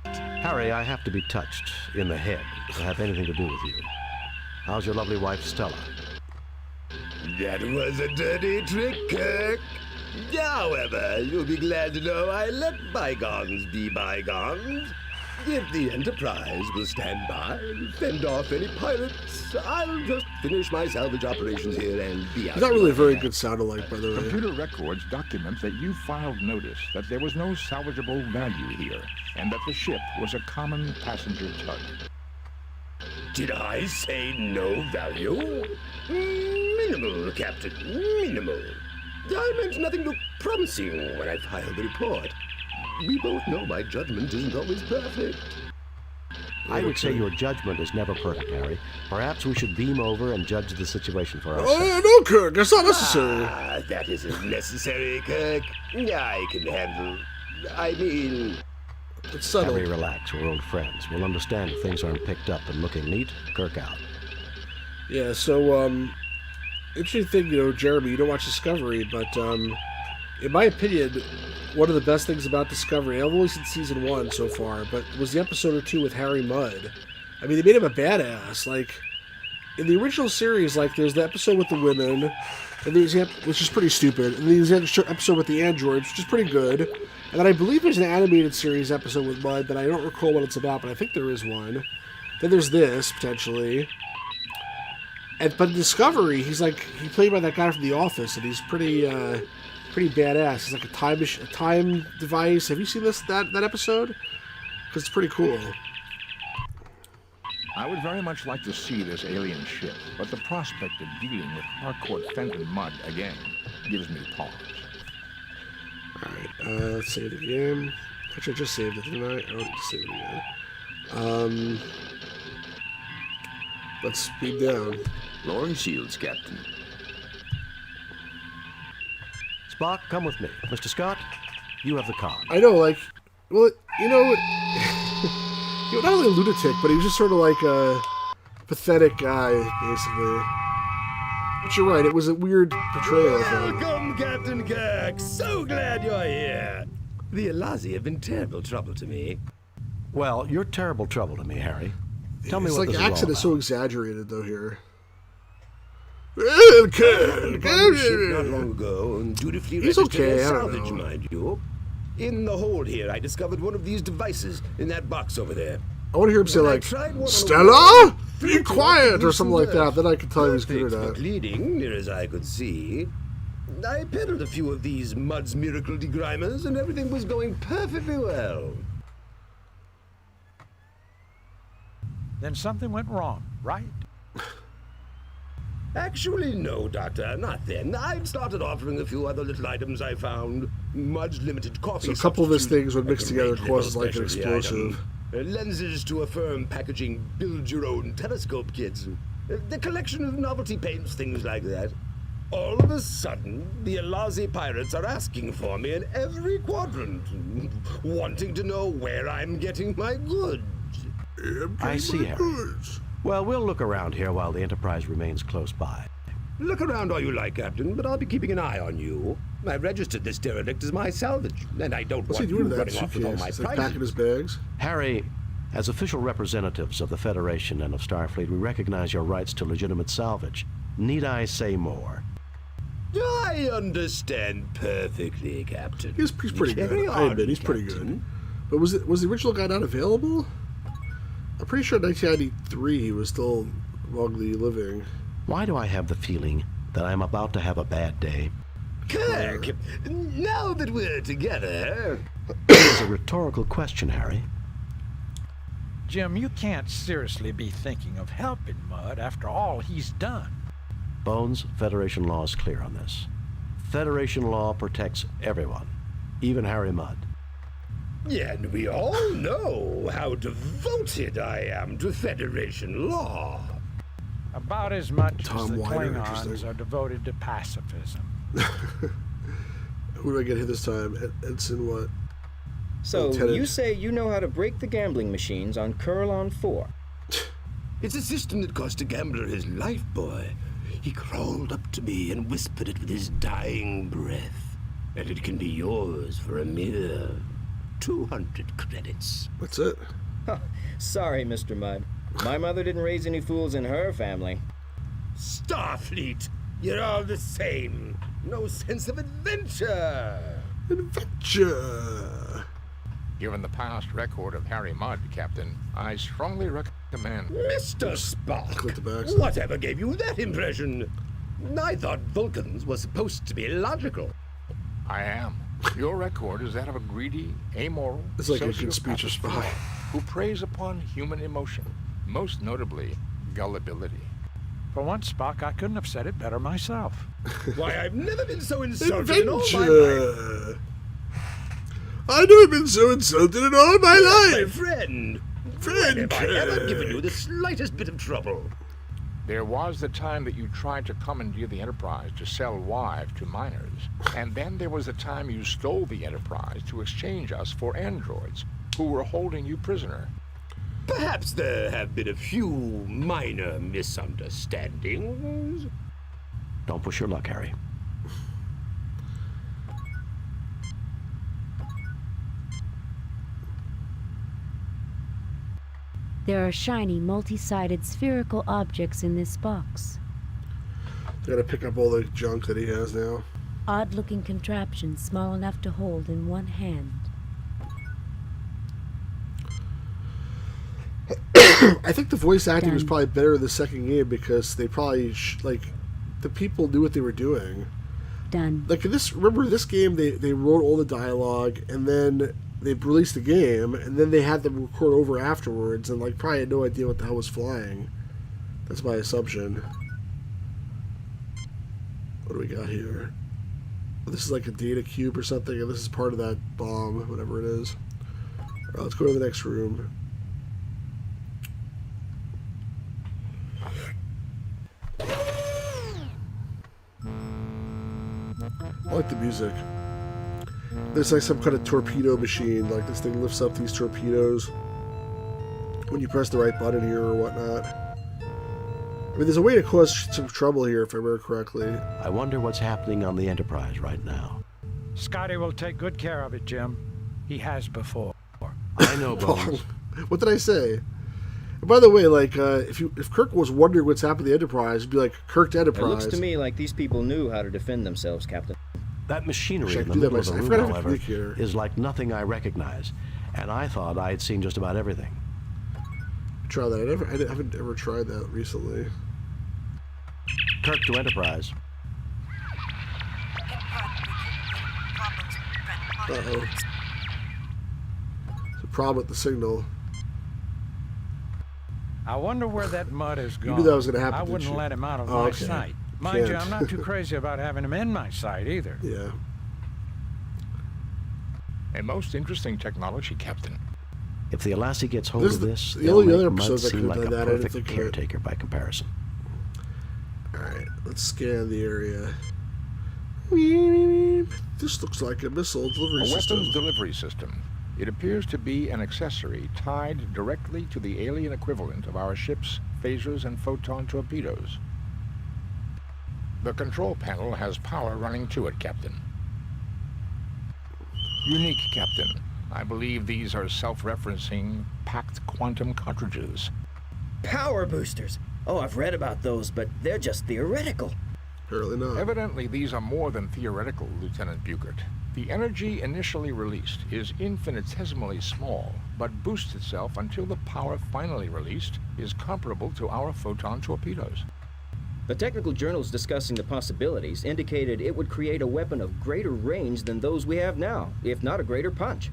[SPEAKER 2] Harry, I have to be touched in the head to have anything to do with you. How's your lovely wife, Stella?
[SPEAKER 5] That was a dirty trick, Kirk. However, you'll be glad to know I let bygones be bygones. If the Enterprise will stand by and fend off any pirates, I'll just finish my salvage operations here and be out.
[SPEAKER 1] He's not really a very good sound-alike, by the way.
[SPEAKER 3] Computer records document that you filed notice that there was no salvageable value here, and that the ship was a common passenger tug.
[SPEAKER 5] Did I say no value? Minimal, Captain, minimal. I meant nothing looked promising when I filed the report. We both know my judgment isn't always perfect.
[SPEAKER 2] I would say your judgment is never perfect, Harry. Perhaps we should beam over and judge the situation for ourselves.
[SPEAKER 1] Oh, no, Kirk, that's not necessary.
[SPEAKER 5] That isn't necessary, Kirk. I can handle... I mean...
[SPEAKER 1] It's subtle.
[SPEAKER 2] Harry, relax. We're old friends. We'll understand if things aren't picked up and looking neat. Kirk out.
[SPEAKER 1] Yeah, so, interesting thing, Jeremy, you don't watch Discovery, but, in my opinion, one of the best things about Discovery, I've only seen season 1 so far, but was the episode or 2 with Harry Mudd. I mean, they made him a badass. Like, in the original series, like, there's the episode with the women, and there's which is pretty stupid, and there's the episode with the androids, which is pretty good, and then I believe there's an animated series episode with Mudd, but I don't recall what it's about, but I think there is one. Then there's this, potentially. But in Discovery, he's like, he played by that guy from The Office, and he's pretty badass. He's like a time device. Have you seen that episode? Because it's pretty cool.
[SPEAKER 3] I would very much like to see this alien ship, but the prospect of dealing with Harcourt Fenton Mudd again gives me pause.
[SPEAKER 1] Alright, let's save the game. Actually, I just saved it, didn't I? I don't need to save it again. Let's speed down.
[SPEAKER 13] Lowering shields, Captain.
[SPEAKER 2] Spock, come with me. Mr. Scott, you have the con.
[SPEAKER 1] I know, like, well, he was not only a lunatic, but he was just sort of like a pathetic guy, basically. But you're right, it was a weird portrayal of him.
[SPEAKER 5] Welcome, Captain Kirk. So glad you're here. The Elazi have been terrible trouble to me.
[SPEAKER 2] Well, you're terrible trouble to me, Harry. Tell me
[SPEAKER 1] It's
[SPEAKER 2] what
[SPEAKER 1] like
[SPEAKER 2] this
[SPEAKER 1] the accent
[SPEAKER 2] is
[SPEAKER 1] is
[SPEAKER 2] all
[SPEAKER 1] so
[SPEAKER 2] about.
[SPEAKER 1] exaggerated, though, here.
[SPEAKER 5] Not long ago, and dutifully
[SPEAKER 1] He's
[SPEAKER 5] registered
[SPEAKER 1] okay,
[SPEAKER 5] as
[SPEAKER 1] I don't
[SPEAKER 5] salvage,
[SPEAKER 1] know.
[SPEAKER 5] mind you. In the hold here, I discovered one of these devices in that box over there.
[SPEAKER 1] I want to hear him say,
[SPEAKER 5] When I
[SPEAKER 1] like,
[SPEAKER 5] tried one on a
[SPEAKER 1] Stella?
[SPEAKER 5] wall,
[SPEAKER 1] Be quiet, or something like that. Then I can tell he was good
[SPEAKER 5] Perfect
[SPEAKER 1] at
[SPEAKER 5] for
[SPEAKER 1] that.
[SPEAKER 5] bleeding, near as I could see. I peddled a few of these Mudd's miracle degrimers, and everything was going perfectly well.
[SPEAKER 10] Then something went wrong, right?
[SPEAKER 5] Actually, no, Doctor, not then. I'd started offering a few other little items I found. Mudd's limited coffee.
[SPEAKER 1] So a couple of his
[SPEAKER 5] substitute,
[SPEAKER 1] things, when
[SPEAKER 5] a
[SPEAKER 1] mixed together,
[SPEAKER 5] great
[SPEAKER 1] causes
[SPEAKER 5] little
[SPEAKER 1] like an
[SPEAKER 5] specialty
[SPEAKER 1] explosive.
[SPEAKER 5] item. Lenses to affirm packaging build-your-own telescope kits. The collection of novelty paints, things like that. All of a sudden, the Elazi pirates are asking for me in every quadrant, wanting to know where I'm getting my goods.
[SPEAKER 2] I see, Harry. Well, we'll look around here while the Enterprise remains close by.
[SPEAKER 5] Look around all you like, Captain, but I'll be keeping an eye on you. I've registered this derelict as my salvage, and I don't
[SPEAKER 1] What's
[SPEAKER 5] want
[SPEAKER 1] he doing
[SPEAKER 5] you
[SPEAKER 1] to that
[SPEAKER 5] running off with all
[SPEAKER 1] suitcase?
[SPEAKER 5] my
[SPEAKER 1] It's like
[SPEAKER 5] prizes.
[SPEAKER 1] packing his bags.
[SPEAKER 2] Harry, as official representatives of the Federation and of Starfleet, we recognize your rights to legitimate salvage. Need I say more?
[SPEAKER 5] I understand perfectly, Captain.
[SPEAKER 1] He's pretty
[SPEAKER 5] Carry
[SPEAKER 1] good. I admit,
[SPEAKER 5] on,
[SPEAKER 1] he's pretty
[SPEAKER 5] Captain.
[SPEAKER 1] good. But was the original guy not available? I'm pretty sure in 1993 he was still among the living.
[SPEAKER 2] Why do I have the feeling that I'm about to have a bad day?
[SPEAKER 5] Kirk, now that we're together...
[SPEAKER 2] It's a rhetorical question, Harry.
[SPEAKER 10] Jim, you can't seriously be thinking of helping Mudd after all he's done.
[SPEAKER 2] Bones, Federation law is clear on this. Federation law protects everyone, even Harry Mudd.
[SPEAKER 5] Yeah, and we all know how devoted I am to Federation law.
[SPEAKER 10] About as much
[SPEAKER 1] Tom
[SPEAKER 10] as the
[SPEAKER 1] Whiter,
[SPEAKER 10] Klingons
[SPEAKER 1] interesting.
[SPEAKER 10] are devoted to pacifism.
[SPEAKER 1] Who do I get here this time? Ensign what?
[SPEAKER 9] So,
[SPEAKER 1] Lieutenant.
[SPEAKER 9] you say you know how to break the gambling machines on Kurlon 4?
[SPEAKER 5] It's a system that cost a gambler his life, boy. He crawled up to me and whispered it with his dying breath. And it can be yours for a mere 200 credits.
[SPEAKER 1] That's it.
[SPEAKER 9] Sorry, Mr. Mudd. My mother didn't raise any fools in her family.
[SPEAKER 5] Starfleet, you're all the same. No sense of adventure.
[SPEAKER 1] Adventure.
[SPEAKER 3] Given the past record of Harry Mudd, Captain, I strongly recommend...
[SPEAKER 5] Mr. Spock,
[SPEAKER 1] Click the backs.
[SPEAKER 5] whatever gave you that impression? I thought Vulcans were supposed to be logical.
[SPEAKER 3] I am. Your record is that of a greedy, amoral,
[SPEAKER 1] It's like a good
[SPEAKER 3] sociopath
[SPEAKER 1] speech or spy.
[SPEAKER 3] who preys upon human emotion, most notably gullibility.
[SPEAKER 10] For once, Spock, I couldn't have said it better myself.
[SPEAKER 5] Why, I've never been so insulted in all my life.
[SPEAKER 1] Adventure. I've never been so insulted in all my
[SPEAKER 5] My
[SPEAKER 1] life.
[SPEAKER 5] friend,
[SPEAKER 1] Friend
[SPEAKER 5] when have I ever
[SPEAKER 1] Kirk.
[SPEAKER 5] given you the slightest bit of trouble?
[SPEAKER 3] There was the time that you tried to commandeer the Enterprise to sell wives to minors, and then there was the time you stole the Enterprise to exchange us for androids who were holding you prisoner.
[SPEAKER 5] Perhaps there have been a few minor misunderstandings.
[SPEAKER 2] Don't push your luck, Harry.
[SPEAKER 8] There are shiny, multi-sided spherical objects in this box.
[SPEAKER 1] Gotta pick up all the junk that he has now.
[SPEAKER 8] Odd-looking contraptions small enough to hold in one hand.
[SPEAKER 1] I think the voice acting was
[SPEAKER 8] Done.
[SPEAKER 1] probably better in the second game because they probably the people knew what they were doing.
[SPEAKER 8] Done.
[SPEAKER 1] Like in this, remember this game, they wrote all the dialogue and then they released the game and then they had them record over afterwards and like probably had no idea what the hell was flying. That's my assumption. What do we got here? Oh, this is like a data cube or something, and this is part of that bomb, whatever it is. All right, let's go to the next room. I like the music. There's like some kind of torpedo machine. Like this thing lifts up these torpedoes when you press the right button here or whatnot. I mean, there's a way to cause some trouble here, if I remember correctly.
[SPEAKER 2] I wonder what's happening on the Enterprise right now.
[SPEAKER 10] Scotty will take good care of it, Jim. He has before.
[SPEAKER 2] I know, Bones.
[SPEAKER 1] What did I say? And by the way, like, if Kirk was wondering what's happened to the Enterprise, it'd be like Kirk to
[SPEAKER 9] It
[SPEAKER 1] Enterprise.
[SPEAKER 9] looks to me like these people knew how to defend themselves, Captain.
[SPEAKER 2] That machinery
[SPEAKER 1] Should I
[SPEAKER 2] in the
[SPEAKER 1] do that
[SPEAKER 2] middle of the
[SPEAKER 1] myself? I
[SPEAKER 2] room,
[SPEAKER 1] forgot I have a
[SPEAKER 2] however,
[SPEAKER 1] communicator.
[SPEAKER 2] is like nothing I recognize. And I thought I had seen just about everything.
[SPEAKER 1] Try that. I haven't ever tried that recently.
[SPEAKER 2] Kirk to Enterprise.
[SPEAKER 1] Uh-oh. There's a problem with the signal.
[SPEAKER 10] I wonder where that Mudd is
[SPEAKER 1] You
[SPEAKER 10] gone.
[SPEAKER 1] knew that was going to happen,
[SPEAKER 10] I
[SPEAKER 1] didn't
[SPEAKER 10] wouldn't
[SPEAKER 1] you?
[SPEAKER 10] let him out of
[SPEAKER 1] Oh,
[SPEAKER 10] my
[SPEAKER 1] okay.
[SPEAKER 10] sight. Mind you,
[SPEAKER 1] Can't.
[SPEAKER 10] I'm not too crazy about having him in my sight either.
[SPEAKER 1] Yeah.
[SPEAKER 3] A most interesting technology, Captain.
[SPEAKER 2] If the Alassie gets hold
[SPEAKER 1] This
[SPEAKER 2] of
[SPEAKER 1] is
[SPEAKER 2] this,
[SPEAKER 1] the
[SPEAKER 2] they'll
[SPEAKER 1] only
[SPEAKER 2] make
[SPEAKER 1] other
[SPEAKER 2] Mudd
[SPEAKER 1] episodes I
[SPEAKER 2] seem
[SPEAKER 1] could've
[SPEAKER 2] like a
[SPEAKER 1] done that. I didn't
[SPEAKER 2] perfect
[SPEAKER 1] think of it.
[SPEAKER 2] caretaker by comparison.
[SPEAKER 1] Alright, let's scan the area. This looks like a missile delivery
[SPEAKER 3] A
[SPEAKER 1] system.
[SPEAKER 3] weapons delivery system. It appears to be an accessory tied directly to the alien equivalent of our ship's phasers and photon torpedoes. The control panel has power running to it, Captain. Unique, Captain. I believe these are self-referencing packed quantum cartridges.
[SPEAKER 9] Power boosters! Oh, I've read about those, but they're just theoretical.
[SPEAKER 1] Apparently not.
[SPEAKER 3] Evidently, these are more than theoretical, Lieutenant Bugert. The energy initially released is infinitesimally small, but boosts itself until the power finally released is comparable to our photon torpedoes.
[SPEAKER 9] The technical journals discussing the possibilities indicated it would create a weapon of greater range than those we have now, if not a greater punch.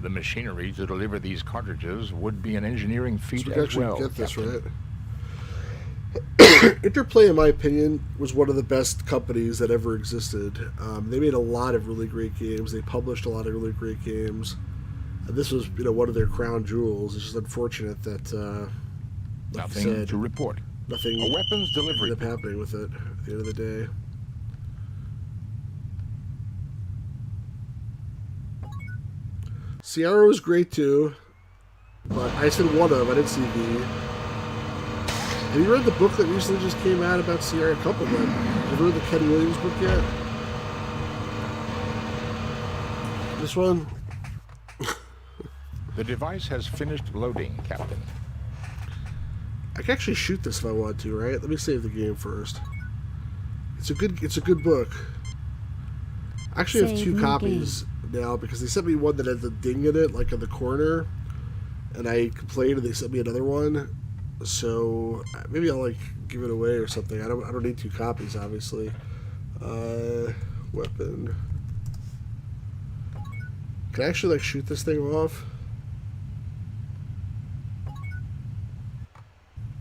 [SPEAKER 3] The machinery to deliver these cartridges would be an engineering feat
[SPEAKER 1] So we can
[SPEAKER 3] as well.
[SPEAKER 1] actually get this
[SPEAKER 3] Captain.
[SPEAKER 1] right. Interplay, in my opinion, was one of the best companies that ever existed. They made a lot of really great games. They published a lot of really great games. And this was, one of their crown jewels. It's just unfortunate that
[SPEAKER 3] Nothing to report.
[SPEAKER 1] Nothing.
[SPEAKER 3] A weapons delivery.
[SPEAKER 1] Ended up happening with it at the end of the day. Sierra was great too, but I said one of. I didn't see the. Have you read the book that recently just came out about Sierra? A couple of them. Have you read the Kenny Williams book yet? This one?
[SPEAKER 3] The device has finished loading, Captain.
[SPEAKER 1] I can actually shoot this if I want to, right? Let me save the game first. It's a good book. I actually have 2 copies now because they sent me one that had the ding in it, like in the corner, and I complained and they sent me another one. So maybe I'll give it away or something. I don't need 2 copies, obviously. Weapon. Can I actually shoot this thing off?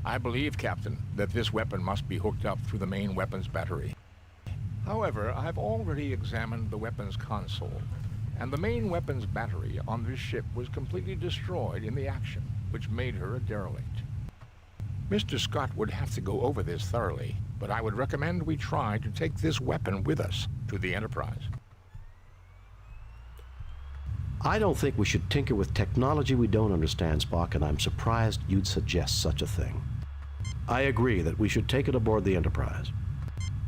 [SPEAKER 3] I believe, Captain, that this weapon must be hooked up through the main weapons battery. However, I've already examined the weapons console, and the main weapons battery on this ship was completely destroyed in the action, which made her a derelict. Mr. Scott would have to go over this thoroughly, but I would recommend we try to take this weapon with us to the Enterprise.
[SPEAKER 2] I don't think we should tinker with technology we don't understand, Spock, and I'm surprised you'd suggest such a thing. I agree that we should take it aboard the Enterprise.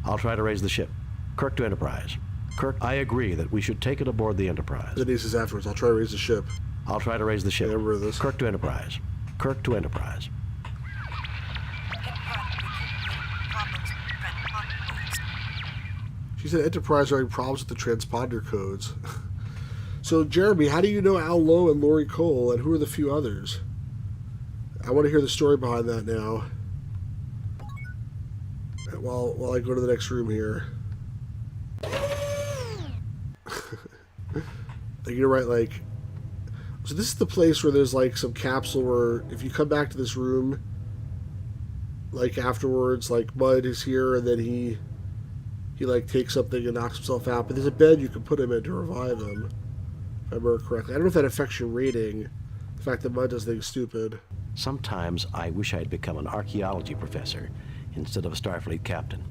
[SPEAKER 2] I'll try to raise the ship. Kirk to Enterprise. Kirk, I agree that we should take it aboard the Enterprise.
[SPEAKER 1] Denise is afterwards. I'll try to raise the ship.
[SPEAKER 2] I'll try to raise the ship.
[SPEAKER 1] I remember this.
[SPEAKER 2] Kirk to Enterprise. Kirk to Enterprise.
[SPEAKER 1] She said Enterprise are having problems with the transponder codes. So, Jeremy, how do you know Al Lowe and Lori Cole, and who are the few others? I want to hear the story behind that now. While I go to the next room here. You're right, so this is the place where there's, some capsule where if you come back to this room, afterwards, Mudd is here, and then he takes something and knocks himself out. But there's a bed you can put him in to revive him. If I remember correctly. I don't know if that affects your rating. The fact that Mudd does things stupid.
[SPEAKER 2] Sometimes I wish I'd become an archaeology professor instead of a Starfleet captain.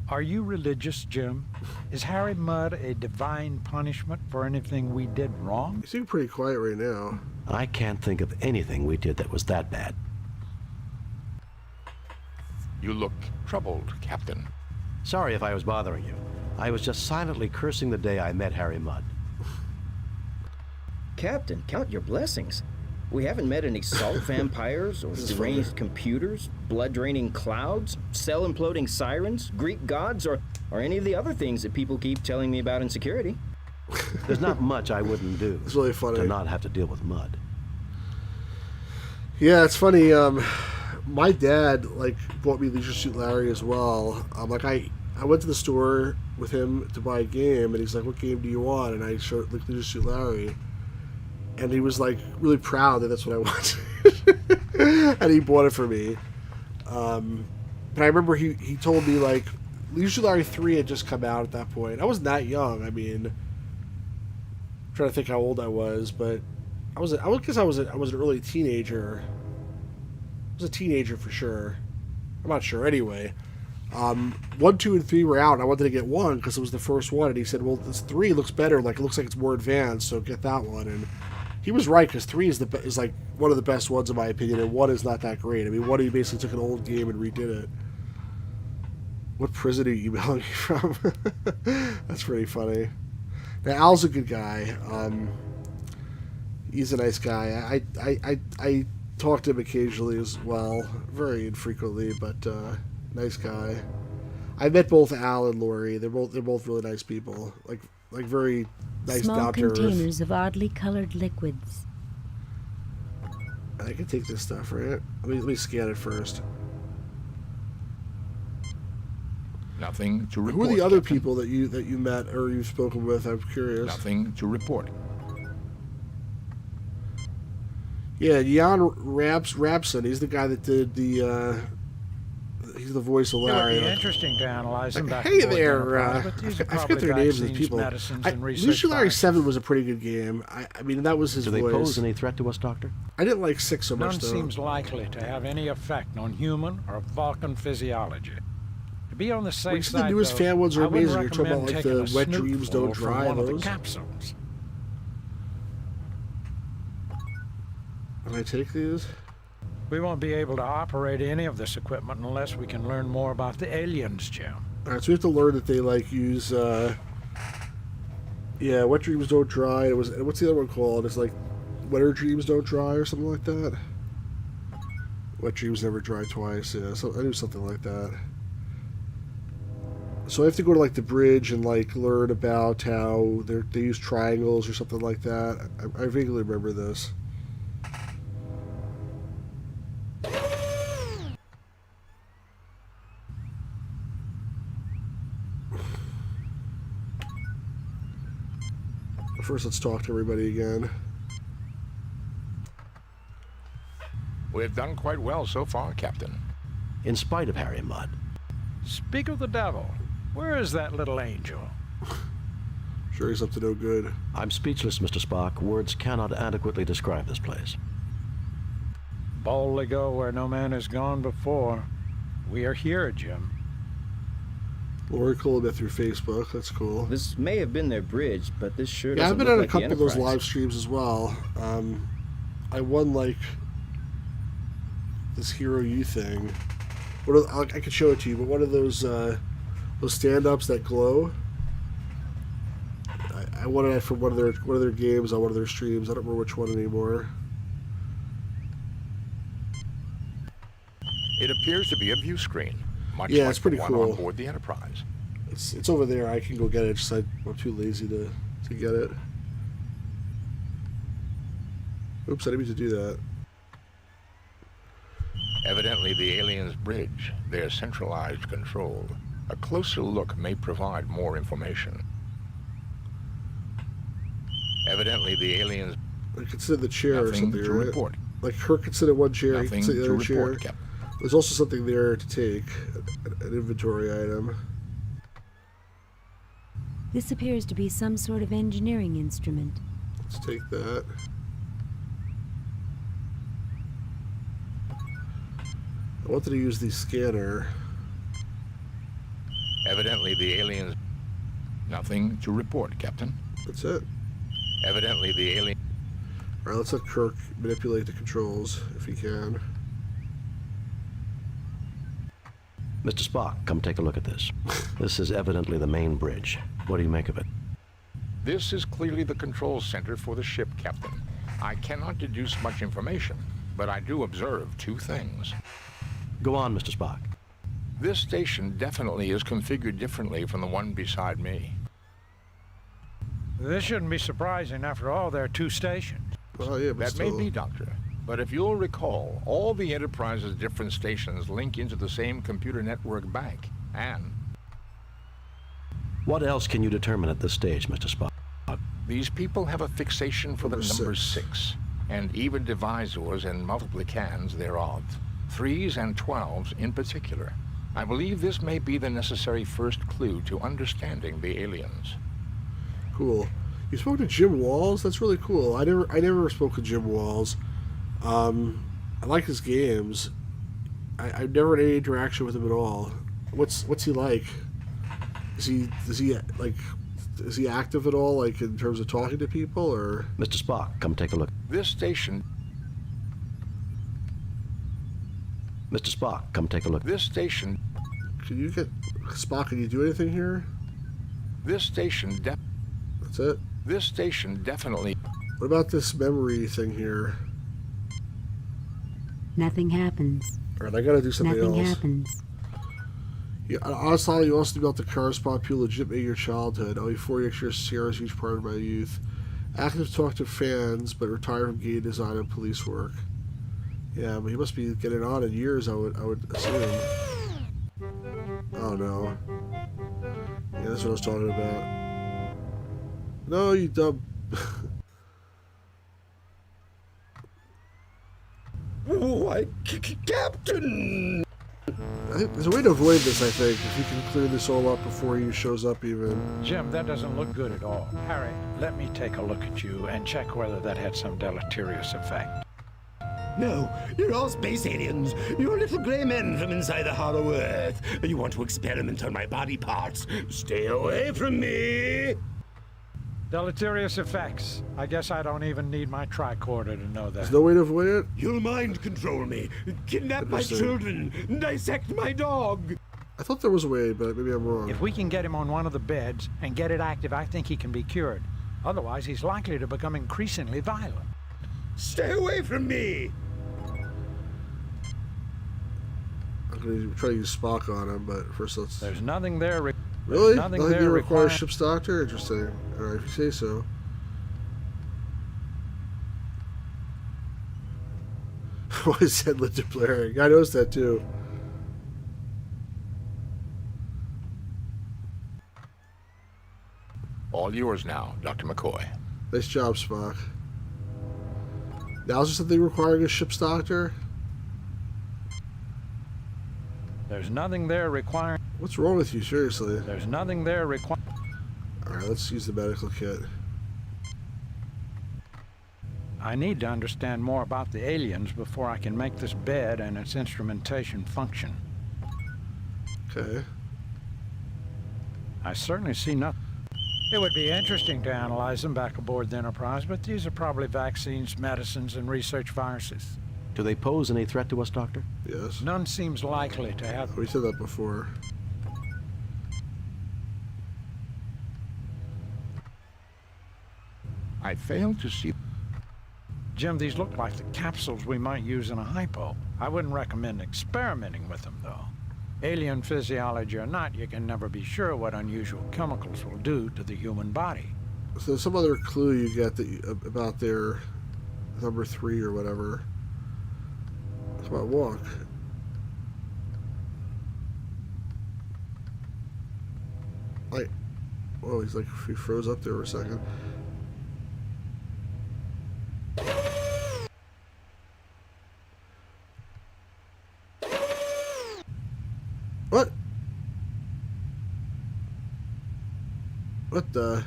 [SPEAKER 10] Are you religious, Jim? Is Harry Mudd a divine punishment for anything we did wrong?
[SPEAKER 1] You seem pretty quiet right now.
[SPEAKER 2] I can't think of anything we did that was that bad.
[SPEAKER 3] You look troubled, Captain.
[SPEAKER 2] Sorry if I was bothering you. I was just silently cursing the day I met Harry Mudd.
[SPEAKER 9] Captain, count your blessings. We haven't met any salt vampires, or deranged computers, blood-draining clouds, cell-imploding sirens, Greek gods, or any of the other things that people keep telling me about in security.
[SPEAKER 2] There's not much I wouldn't do.
[SPEAKER 1] It's really funny.
[SPEAKER 2] To not have to deal with Mudd.
[SPEAKER 1] Yeah, it's funny. My dad, bought me Leisure Suit Larry as well. I went to the store with him to buy a game, and he's like, "What game do you want?" And I showed Leisure Suit Larry. And he was really proud that that's what I wanted. And he bought it for me. But I remember he told me Leisure Suit Larry 3 had just come out at that point. I wasn't that young. I mean, I'm trying to think how old I was, but I guess I was an early teenager. I was a teenager for sure. I'm not sure. Anyway, 1, 2, and 3 were out, and I wanted to get 1 because it was the first one. And he said, "Well, this 3 looks better. It looks like it's more advanced, so get that one." And he was right, because 3 is one of the best ones in my opinion, and 1 is not that great. I mean, 1 he basically took an old game and redid it. What prison are you emailing me from? That's pretty funny. Now Al's a good guy. He's a nice guy. I talk to him occasionally as well, very infrequently, but nice guy. I met both Al and Lori. They're both really nice people. Very nice,
[SPEAKER 8] Small
[SPEAKER 1] down-to-earth.
[SPEAKER 8] containers of oddly colored liquids.
[SPEAKER 1] I can take this stuff, right? Let me scan it first.
[SPEAKER 3] Nothing to report.
[SPEAKER 1] Who are the other
[SPEAKER 3] Captain.
[SPEAKER 1] people that you met or you've spoken with? I'm curious.
[SPEAKER 3] Nothing to report.
[SPEAKER 1] Yeah, Jan Rapson. He's the guy that did the. He's the voice of
[SPEAKER 10] It would
[SPEAKER 1] Larry.
[SPEAKER 10] be interesting to analyze them back
[SPEAKER 1] Hey
[SPEAKER 10] and forth,
[SPEAKER 1] there,
[SPEAKER 10] Enterprise, but these are
[SPEAKER 1] I forget
[SPEAKER 10] probably
[SPEAKER 1] their names of the
[SPEAKER 10] vaccines,
[SPEAKER 1] people.
[SPEAKER 10] medicines, and research
[SPEAKER 1] Lucy Larry
[SPEAKER 10] findings.
[SPEAKER 1] 7 was a pretty good game. I mean, that was his
[SPEAKER 2] Do
[SPEAKER 1] voice.
[SPEAKER 2] they pose any threat to us, Doctor?
[SPEAKER 1] I didn't like 6 so
[SPEAKER 10] None
[SPEAKER 1] much, though.
[SPEAKER 10] seems likely to have any effect on human or Vulcan physiology. To be on the safe
[SPEAKER 1] Which the
[SPEAKER 10] side,
[SPEAKER 1] newest
[SPEAKER 10] though,
[SPEAKER 1] fan ones are
[SPEAKER 10] I wouldn't
[SPEAKER 1] amazing. You're talking about
[SPEAKER 10] recommend
[SPEAKER 1] like
[SPEAKER 10] taking
[SPEAKER 1] the
[SPEAKER 10] a
[SPEAKER 1] Wet
[SPEAKER 10] snoot
[SPEAKER 1] Dreams Don't
[SPEAKER 10] full from
[SPEAKER 1] Dry.
[SPEAKER 10] one of the
[SPEAKER 1] Those.
[SPEAKER 10] capsules.
[SPEAKER 1] Can I take these?
[SPEAKER 10] We won't be able to operate any of this equipment unless we can learn more about the aliens, Jim.
[SPEAKER 1] All right, so we have to learn that they like use. Yeah, Wet Dreams Don't Dry. It was. What's the other one called? It's like Wetter Dreams Don't Dry or something like that. Wet Dreams Never Dry Twice. Yeah, so I knew something like that. So I have to go to like the bridge and like learn about how they use triangles or something like that. I vaguely remember this. First, let's talk to everybody again.
[SPEAKER 3] We've done quite well so far, Captain.
[SPEAKER 2] In spite of Harry Mudd.
[SPEAKER 10] Speak of the devil. Where is that little angel?
[SPEAKER 1] Sure, he's up to no good.
[SPEAKER 2] I'm speechless, Mr. Spock. Words cannot adequately describe this place.
[SPEAKER 10] Boldly go where no man has gone before. We are here, Jim.
[SPEAKER 1] Lori Colbeth through Facebook. That's cool.
[SPEAKER 9] This may have been their bridge, but this sure
[SPEAKER 1] Yeah,
[SPEAKER 9] doesn't
[SPEAKER 1] I've been
[SPEAKER 9] look
[SPEAKER 1] on a
[SPEAKER 9] like the
[SPEAKER 1] couple of those
[SPEAKER 9] Enterprise.
[SPEAKER 1] live streams as well. I won like this Hero U thing. I could show it to you, but one of those stand-ups that glow. I won it from one of their games on one of their streams. I don't remember which one anymore.
[SPEAKER 3] It appears to be a view screen, much
[SPEAKER 1] Yeah,
[SPEAKER 3] like
[SPEAKER 1] it's pretty
[SPEAKER 3] the one
[SPEAKER 1] cool.
[SPEAKER 3] on board the Enterprise.
[SPEAKER 1] It's over there. I can go get it. Just I'm too lazy to get it. Oops, I didn't mean to do that.
[SPEAKER 3] Evidently the aliens' bridge, their centralized control. A closer look may provide more information. Evidently the aliens...
[SPEAKER 1] I could sit in the chair or
[SPEAKER 3] Nothing
[SPEAKER 1] something,
[SPEAKER 3] to
[SPEAKER 1] right?
[SPEAKER 3] report.
[SPEAKER 1] Like Kirk could sit in one chair, he
[SPEAKER 3] Nothing
[SPEAKER 1] could sit in the
[SPEAKER 3] to
[SPEAKER 1] other chair.
[SPEAKER 3] report, Captain.
[SPEAKER 1] There's also something there to take, an inventory item.
[SPEAKER 8] This appears to be some sort of engineering instrument.
[SPEAKER 1] Let's take that. I wanted to use the scanner.
[SPEAKER 3] Evidently the aliens... Nothing to report, Captain.
[SPEAKER 1] That's it.
[SPEAKER 3] Evidently the alien...
[SPEAKER 1] Alright, let's let Kirk manipulate the controls, if he can.
[SPEAKER 2] Mr. Spock, come take a look at this. This is evidently the main bridge. What do you make of it?
[SPEAKER 3] This is clearly the control center for the ship, Captain. I cannot deduce much information, but I do observe two things.
[SPEAKER 2] Go on, Mr. Spock.
[SPEAKER 3] This station definitely is configured differently from the one beside me.
[SPEAKER 10] This shouldn't be surprising. After all, there are two stations.
[SPEAKER 1] Oh, yeah, but
[SPEAKER 3] That
[SPEAKER 1] still.
[SPEAKER 3] may be, Doctor. But if you'll recall, all the Enterprise's different stations link into the same computer network bank. And
[SPEAKER 2] What else can you determine at this stage, Mr. Spock?
[SPEAKER 3] these people have a fixation for the number 6, and even divisors and multiplicans thereof, 3s and 12s in particular. I believe this may be the necessary first clue to understanding the aliens.
[SPEAKER 1] Cool. You spoke to Jim Walls? That's really cool. I never spoke to Jim Walls. I like his games. I've never had any interaction with him at all. What's he like? Is he active at all, like in terms of talking to people, or?
[SPEAKER 2] Mr. Spock, come take a look.
[SPEAKER 3] This station...
[SPEAKER 2] Mr. Spock, come take a look.
[SPEAKER 3] This station...
[SPEAKER 1] Can you get... Spock, can you do anything here?
[SPEAKER 3] This station...
[SPEAKER 1] That's it?
[SPEAKER 3] This station definitely...
[SPEAKER 1] What about this memory thing here?
[SPEAKER 8] Nothing happens.
[SPEAKER 1] Alright, I gotta do something
[SPEAKER 8] Nothing
[SPEAKER 1] else.
[SPEAKER 8] happens.
[SPEAKER 1] Yeah, honestly, you also about the correspond people legitimately your childhood. Only 4 years Sierra is a huge part of my youth. Active talk to fans, but retired from game design and police work. Yeah, but he must be getting on in years, I would assume. Oh no. That's what I was talking about. No, you dumb.
[SPEAKER 5] Why, Captain!
[SPEAKER 1] I think there's a way to avoid this, I think, if you can clear this all up before he shows up even.
[SPEAKER 10] Jim, that doesn't look good at all. Harry, let me take a look at you and check whether that had some deleterious effect.
[SPEAKER 5] No, you're all space aliens. You're little gray men from inside the hollow earth. You want to experiment on my body parts. Stay away from me!
[SPEAKER 10] Deleterious effects. I guess I don't even need my tricorder to know that.
[SPEAKER 1] There's no way to avoid it?
[SPEAKER 5] You'll mind control me, kidnap my children, dissect my dog.
[SPEAKER 1] I thought there was a way, but maybe I'm wrong.
[SPEAKER 10] If we can get him on one of the beds and get it active, I think he can be cured. Otherwise, he's likely to become increasingly violent.
[SPEAKER 5] Stay away from me!
[SPEAKER 1] I'm going to try to use Spock on him, but first let's...
[SPEAKER 10] There's nothing there...
[SPEAKER 1] Really?
[SPEAKER 10] Nothing
[SPEAKER 1] there
[SPEAKER 10] there
[SPEAKER 1] requires ship's doctor? Interesting. Alright, if you say so. Why is headlit blaring? I noticed that too.
[SPEAKER 3] All yours now, Dr. McCoy.
[SPEAKER 1] Nice job, Spock. Now is there something requiring a ship's doctor?
[SPEAKER 10] There's nothing there requiring...
[SPEAKER 1] What's wrong with you, seriously?
[SPEAKER 10] There's nothing there requiring...
[SPEAKER 1] Alright, let's use the medical kit.
[SPEAKER 10] I need to understand more about the aliens before I can make this bed and its instrumentation function.
[SPEAKER 1] Okay.
[SPEAKER 10] I certainly see nothing. It would be interesting to analyze them back aboard the Enterprise, but these are probably vaccines, medicines, and research viruses.
[SPEAKER 2] Do they pose any threat to us, Doctor?
[SPEAKER 1] Yes.
[SPEAKER 10] None seems likely to have...
[SPEAKER 1] We said that before.
[SPEAKER 3] I failed to see...
[SPEAKER 10] Jim, these look like the capsules we might use in a hypo. I wouldn't recommend experimenting with them, though. Alien physiology or not, you can never be sure what unusual chemicals will do to the human body.
[SPEAKER 1] So some other clue you get that about their number 3 or whatever. Come on, walk. Whoa, he's like, he froze up there for a second. What? What the?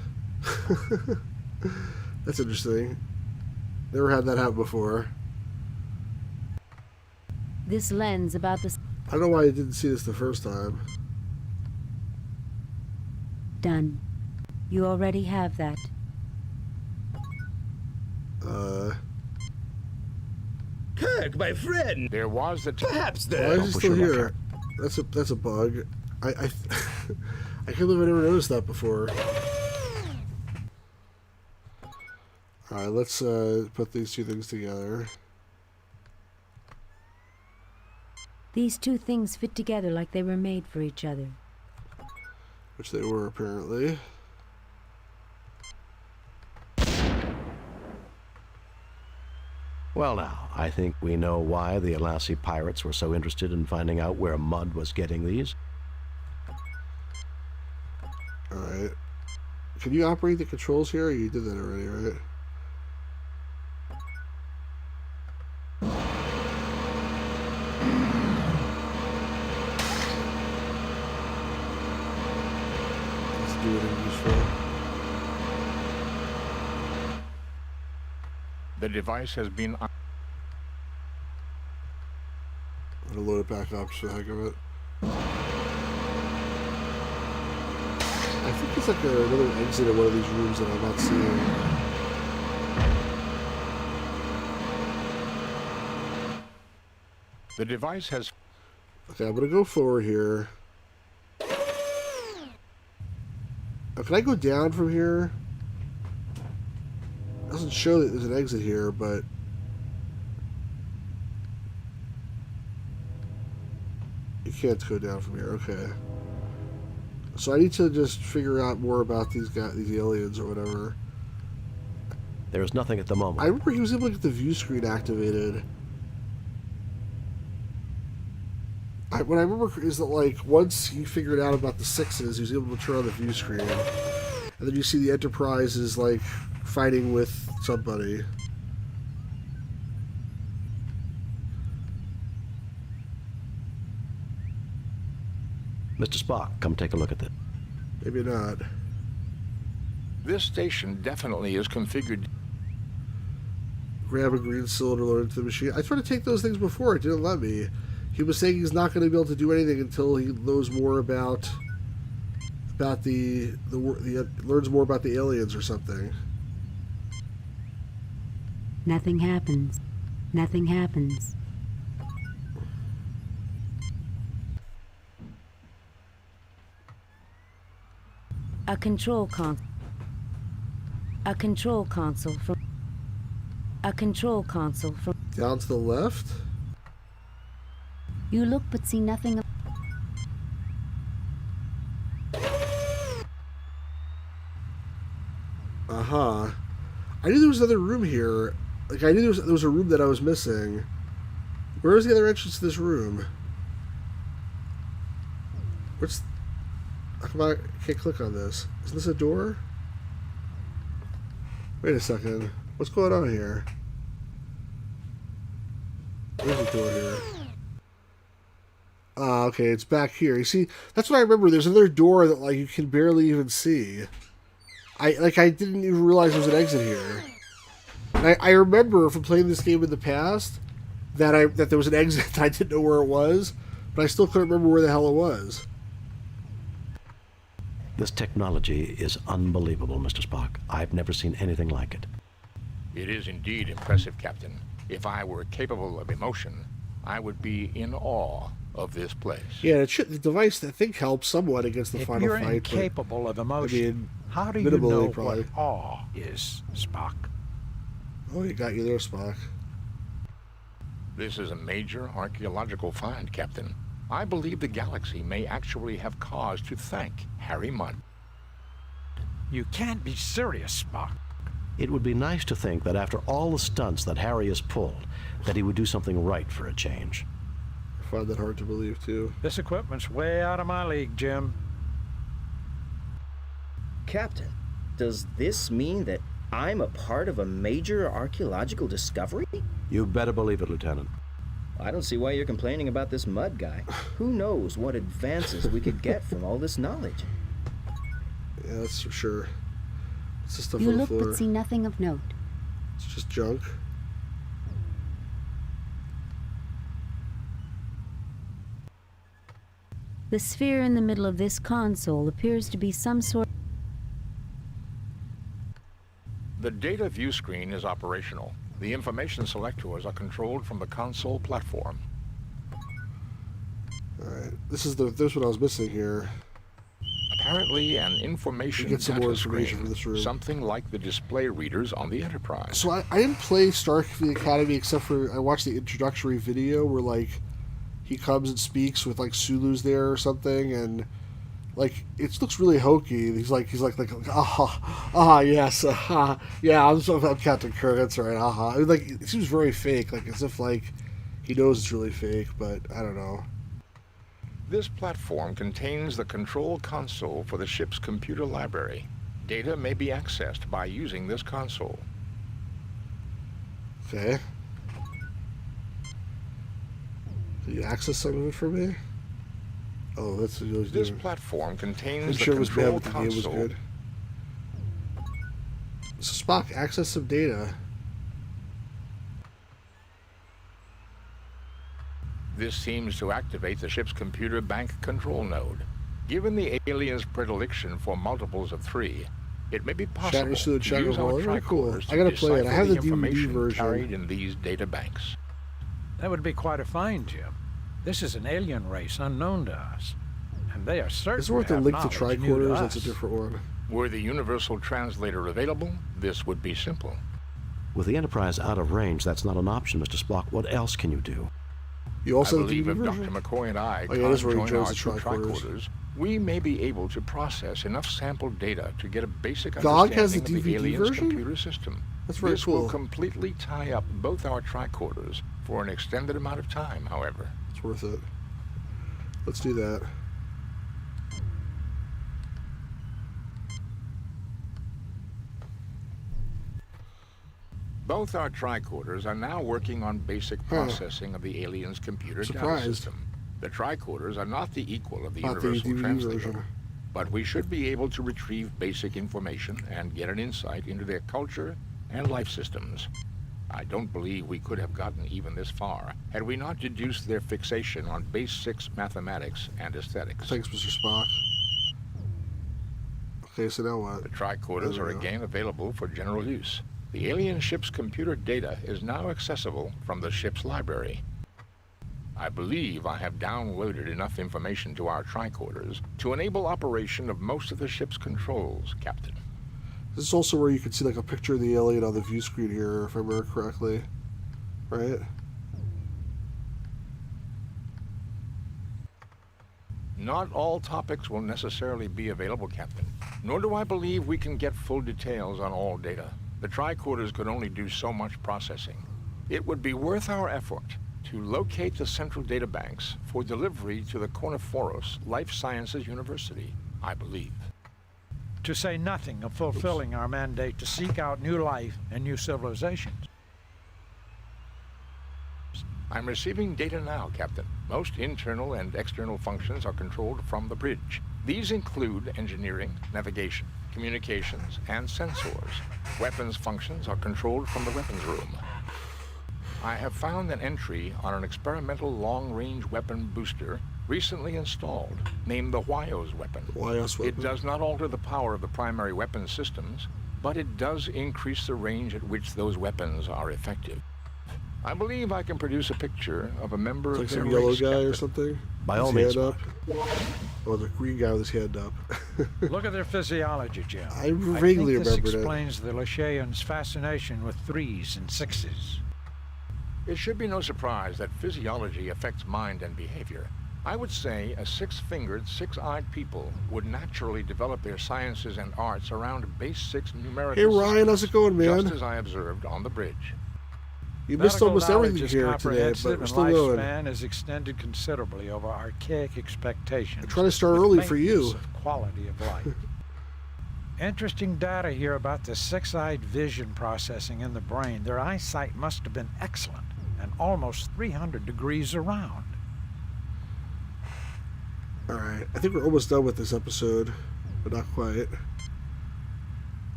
[SPEAKER 1] That's interesting. Never had that happen before.
[SPEAKER 8] This lens about the...
[SPEAKER 1] I don't know why I didn't see this the first time.
[SPEAKER 8] Done. You already have that.
[SPEAKER 5] Kirk, my friend!
[SPEAKER 3] There was the...
[SPEAKER 5] Perhaps
[SPEAKER 1] Why
[SPEAKER 5] the...
[SPEAKER 1] is he still here? That's a bug. I can't believe I never noticed that before. Alright, let's put these two things together.
[SPEAKER 8] These two things fit together like they were made for each other.
[SPEAKER 1] Which they were, apparently.
[SPEAKER 2] Well now, I think we know why the Alassi pirates were so interested in finding out where Mudd was getting these.
[SPEAKER 1] Alright. Can you operate the controls here? You did that already, right? Let's do it useful.
[SPEAKER 3] The device has been...
[SPEAKER 1] I'm gonna load it back up just for the heck of it. I think it's like another exit in one of these rooms that I'm not seeing.
[SPEAKER 3] The device has...
[SPEAKER 1] Okay, I'm gonna go forward here. Oh, can I go down from here? It doesn't show that there's an exit here, but... You can't go down from here, okay. So I need to just figure out more about these guys, these aliens or whatever.
[SPEAKER 2] There's nothing at the moment.
[SPEAKER 1] I remember he was able to get the view screen activated. I what I remember is that, like, once he figured out about the sixes, he was able to turn on the view screen. And then you see the Enterprise is, like, fighting with somebody.
[SPEAKER 2] Mr. Spock, come take a look at this.
[SPEAKER 1] Maybe not.
[SPEAKER 3] This station definitely is configured.
[SPEAKER 1] Grab a green cylinder, load into the machine. I tried to take those things before. It didn't let me. He was saying he's not going to be able to do anything until he knows more about learns more about the aliens or something.
[SPEAKER 8] Nothing happens. Nothing happens. A control console from
[SPEAKER 1] Down to the left?
[SPEAKER 8] You look but see nothing.
[SPEAKER 1] Uh-huh. I knew there was another room here. Like, I knew there was a room that I was missing. Where is the other entrance to this room? What's... Come on, I can't click on this. Isn't this a door? Wait a second. What's going on here? There's a door here. Ah, okay, it's back here. You see, that's what I remember. There's another door that, like, you can barely even see. I didn't even realize there was an exit here. And I remember from playing this game in the past that there was an exit that I didn't know where it was, but I still couldn't remember where the hell it was.
[SPEAKER 2] This technology is unbelievable, Mr. Spock. I've never seen anything like it.
[SPEAKER 3] It is indeed impressive, Captain. If I were capable of emotion, I would be in awe of this place.
[SPEAKER 1] Yeah, the device, I think, helps somewhat against the final fight.
[SPEAKER 10] If you're incapable of emotion,
[SPEAKER 1] I mean,
[SPEAKER 10] how do you know
[SPEAKER 1] probably.
[SPEAKER 10] what awe is, Spock?
[SPEAKER 1] Oh, you got you there, Spock.
[SPEAKER 3] This is a major archaeological find, Captain. I believe the galaxy may actually have cause to thank Harry Mudd.
[SPEAKER 10] You can't be serious, Spock.
[SPEAKER 2] It would be nice to think that after all the stunts that Harry has pulled, that he would do something right for a change.
[SPEAKER 1] I find that hard to believe, too.
[SPEAKER 10] This equipment's way out of my league, Jim.
[SPEAKER 9] Captain, does this mean that I'm a part of a major archaeological discovery?
[SPEAKER 2] You better believe it, Lieutenant.
[SPEAKER 9] I don't see why you're complaining about this Mudd guy. Who knows what advances we could get from all this knowledge?
[SPEAKER 1] Yeah, that's for sure. It's just stuff
[SPEAKER 8] You
[SPEAKER 1] on the
[SPEAKER 8] look
[SPEAKER 1] floor.
[SPEAKER 8] but see nothing of note.
[SPEAKER 1] It's just junk.
[SPEAKER 8] The sphere in the middle of this console appears to be some sort.
[SPEAKER 3] The data view screen is operational. The information selectors are controlled from the console platform.
[SPEAKER 1] Alright, this is what I was missing here.
[SPEAKER 3] Apparently an information
[SPEAKER 1] get some
[SPEAKER 3] data
[SPEAKER 1] more information
[SPEAKER 3] screen,
[SPEAKER 1] from this room.
[SPEAKER 3] something like the display readers on the Enterprise.
[SPEAKER 1] So I didn't play Star Trek the Academy except for I watched the introductory video where, like, he comes and speaks with, like, Sulu's there or something, and, like, it looks really hokey. He's like, yes, yeah, I'm Captain Kirk, that's right, Like, it seems very fake, like, as if, like, he knows it's really fake, but I don't know.
[SPEAKER 3] This platform contains the control console for the ship's computer library. Data may be accessed by using this console.
[SPEAKER 1] Okay. Can you access some of it for me? Oh, that's what he was
[SPEAKER 3] This
[SPEAKER 1] doing.
[SPEAKER 3] platform contains the
[SPEAKER 1] Sure it was bad,
[SPEAKER 3] control
[SPEAKER 1] but the game was
[SPEAKER 3] console.
[SPEAKER 1] good. So Spock, access some data.
[SPEAKER 3] This seems to activate the ship's computer bank control node. Given the aliens' predilection for multiples of 3, it may be possible to use our tricorders
[SPEAKER 1] I gotta
[SPEAKER 3] to
[SPEAKER 1] play it. I
[SPEAKER 3] decipher
[SPEAKER 1] have
[SPEAKER 3] the
[SPEAKER 1] the DVD
[SPEAKER 3] information
[SPEAKER 1] version.
[SPEAKER 3] carried in these data banks.
[SPEAKER 10] That would be quite a find, Jim. This is an alien race unknown to us, and they are certain
[SPEAKER 1] Is it worth
[SPEAKER 10] to
[SPEAKER 1] a
[SPEAKER 10] have
[SPEAKER 1] link to
[SPEAKER 10] knowledge new to
[SPEAKER 1] tricorders? That's a
[SPEAKER 10] us.
[SPEAKER 1] different one.
[SPEAKER 3] Were the universal translator available, this would be simple.
[SPEAKER 2] With the Enterprise out of range, that's not an option, Mr. Spock. What else can you do?
[SPEAKER 1] You also
[SPEAKER 3] I
[SPEAKER 1] have the
[SPEAKER 3] believe
[SPEAKER 1] DVD
[SPEAKER 3] if
[SPEAKER 1] version?
[SPEAKER 3] Dr. McCoy and I
[SPEAKER 1] Oh, yeah, that's where he
[SPEAKER 3] conjoin
[SPEAKER 1] joins
[SPEAKER 3] our
[SPEAKER 1] the
[SPEAKER 3] two
[SPEAKER 1] tricorders.
[SPEAKER 3] tricorders, we may be able to process enough sample data to get a basic
[SPEAKER 1] GOG has
[SPEAKER 3] understanding
[SPEAKER 1] the
[SPEAKER 3] of the
[SPEAKER 1] DVD
[SPEAKER 3] alien's
[SPEAKER 1] version?
[SPEAKER 3] computer system.
[SPEAKER 1] That's very
[SPEAKER 3] this
[SPEAKER 1] cool.
[SPEAKER 3] will completely tie up both our tricorders for an extended amount of time, however.
[SPEAKER 1] It's worth it. Let's do that.
[SPEAKER 3] Both our tricorders are now working on basic processing of the alien's computer data system. The tricorders are not the equal of the universal translator, but we should be able to retrieve basic information and get an insight into their culture and life systems. I don't believe we could have gotten even this far had we not deduced their fixation on base 6 mathematics and aesthetics.
[SPEAKER 1] Thanks, Mr. Spock. Okay, so now what?
[SPEAKER 3] The tricorders are again available for general use. The alien ship's computer data is now accessible from the ship's library. I believe I have downloaded enough information to our tricorders to enable operation of most of the ship's controls, Captain.
[SPEAKER 1] This is also where you can see like a picture of the alien on the view screen here, if I remember correctly. Right?
[SPEAKER 3] Not all topics will necessarily be available, Captain. Nor do I believe we can get full details on all data. The tricorders could only do so much processing. It would be worth our effort to locate the central data banks for delivery to the Korniforos Life Sciences University, I believe.
[SPEAKER 10] To say nothing of fulfilling our mandate to seek out new life and new civilizations.
[SPEAKER 3] I'm receiving data now, Captain. Most internal and external functions are controlled from the bridge. These include engineering, navigation, communications, and sensors. Weapons functions are controlled from the weapons room. I have found an entry on an experimental long-range weapon booster recently installed, named the Wyos weapon. It does not alter the power of the primary weapon systems, but it does increase the range at which those weapons are effective. I believe I can produce a picture of a member of
[SPEAKER 1] like
[SPEAKER 3] the
[SPEAKER 1] some yellow
[SPEAKER 3] race,
[SPEAKER 1] guy
[SPEAKER 3] Captain.
[SPEAKER 1] or something?
[SPEAKER 2] By all means.
[SPEAKER 1] Or the green guy with his hand up.
[SPEAKER 10] Look at their physiology, Jim.
[SPEAKER 1] I vaguely
[SPEAKER 10] think this
[SPEAKER 1] remembered it.
[SPEAKER 10] explains the Lashayans' fascination with 3s and 6s.
[SPEAKER 3] It should be no surprise that physiology affects mind and behavior. I would say a 6-fingered, 6-eyed people would naturally develop their sciences and arts around base 6 numerical
[SPEAKER 1] Hey Ryan, how's it going, man?
[SPEAKER 3] just as I observed on the bridge.
[SPEAKER 1] You missed almost everything
[SPEAKER 10] is
[SPEAKER 1] here today,
[SPEAKER 10] comprehensive
[SPEAKER 1] but we're still going.
[SPEAKER 10] lifespan is extended considerably over archaic expectations.
[SPEAKER 1] I'm trying to start
[SPEAKER 10] with
[SPEAKER 1] early for you.
[SPEAKER 10] maintenance of quality of life. Interesting data here about the 6-eyed vision processing in the brain. Their eyesight must have been excellent and almost 300 degrees around.
[SPEAKER 1] Alright, I think we're almost done with this episode, but not quite.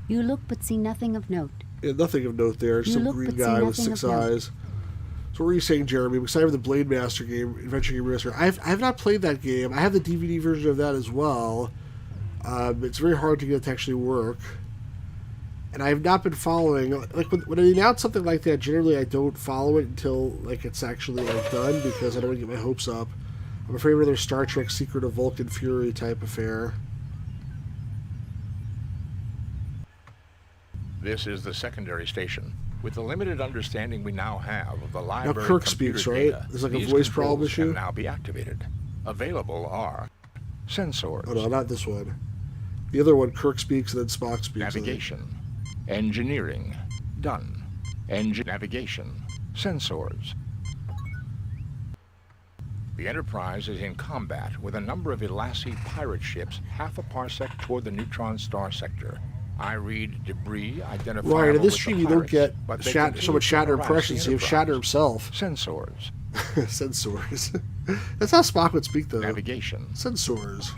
[SPEAKER 8] You look but see nothing of note.
[SPEAKER 1] Yeah, nothing of note there. Just some green guy with 6 eyes. So what were you saying, Jeremy? Because I have the Blade Master game, Adventure Game Remaster. I have not played that game. I have the DVD version of that as well. It's very hard to get it to actually work. And I have not been following. Like when I announce something like that, generally I don't follow it until like it's actually like done because I don't want to get my hopes up. I'm afraid of another Star Trek Secret of Vulcan Fury type affair.
[SPEAKER 3] This is the secondary station. With the limited understanding we now have of the library
[SPEAKER 1] Kirk
[SPEAKER 3] computer
[SPEAKER 1] speaks, right?
[SPEAKER 3] data,
[SPEAKER 1] There's like a
[SPEAKER 3] these
[SPEAKER 1] voice problem
[SPEAKER 3] controls
[SPEAKER 1] issue?
[SPEAKER 3] can now be activated. Available are sensors.
[SPEAKER 1] Oh no, not this one. The other one, Kirk speaks and then Spock speaks.
[SPEAKER 3] Navigation. Engineering. Done. Navigation. Sensors. The Enterprise is in combat with a number of Ilasi pirate ships half a parsec toward the neutron star sector. I read debris identifiable
[SPEAKER 1] Right, in this
[SPEAKER 3] with the
[SPEAKER 1] stream you don't
[SPEAKER 3] pirates,
[SPEAKER 1] get
[SPEAKER 3] but they
[SPEAKER 1] so
[SPEAKER 3] continue
[SPEAKER 1] much
[SPEAKER 3] to
[SPEAKER 1] Shatner
[SPEAKER 3] harass
[SPEAKER 1] impressions.
[SPEAKER 3] the
[SPEAKER 1] You have Shatner
[SPEAKER 3] Enterprise.
[SPEAKER 1] himself.
[SPEAKER 3] Sensors.
[SPEAKER 1] Sensors. That's how Spock would speak, though.
[SPEAKER 3] Navigation.
[SPEAKER 1] Sensors.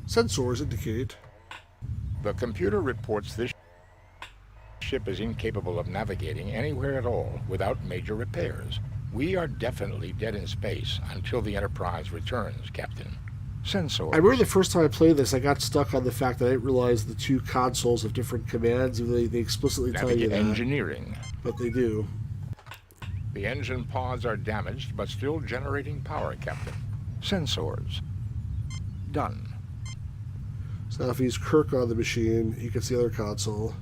[SPEAKER 1] Sensors indicate.
[SPEAKER 3] The computer reports this ship is incapable of navigating anywhere at all without major repairs. We are definitely dead in space until the Enterprise returns, Captain. Sensors.
[SPEAKER 1] I remember the first time I played this, I got stuck on the fact that I didn't realize the two consoles have different commands. They explicitly tell you that.
[SPEAKER 3] Engineering.
[SPEAKER 1] But they do.
[SPEAKER 3] The engine pods are damaged, but still generating power, Captain. Sensors. Done.
[SPEAKER 1] So now if he's Kirk on the machine, he can see the other console.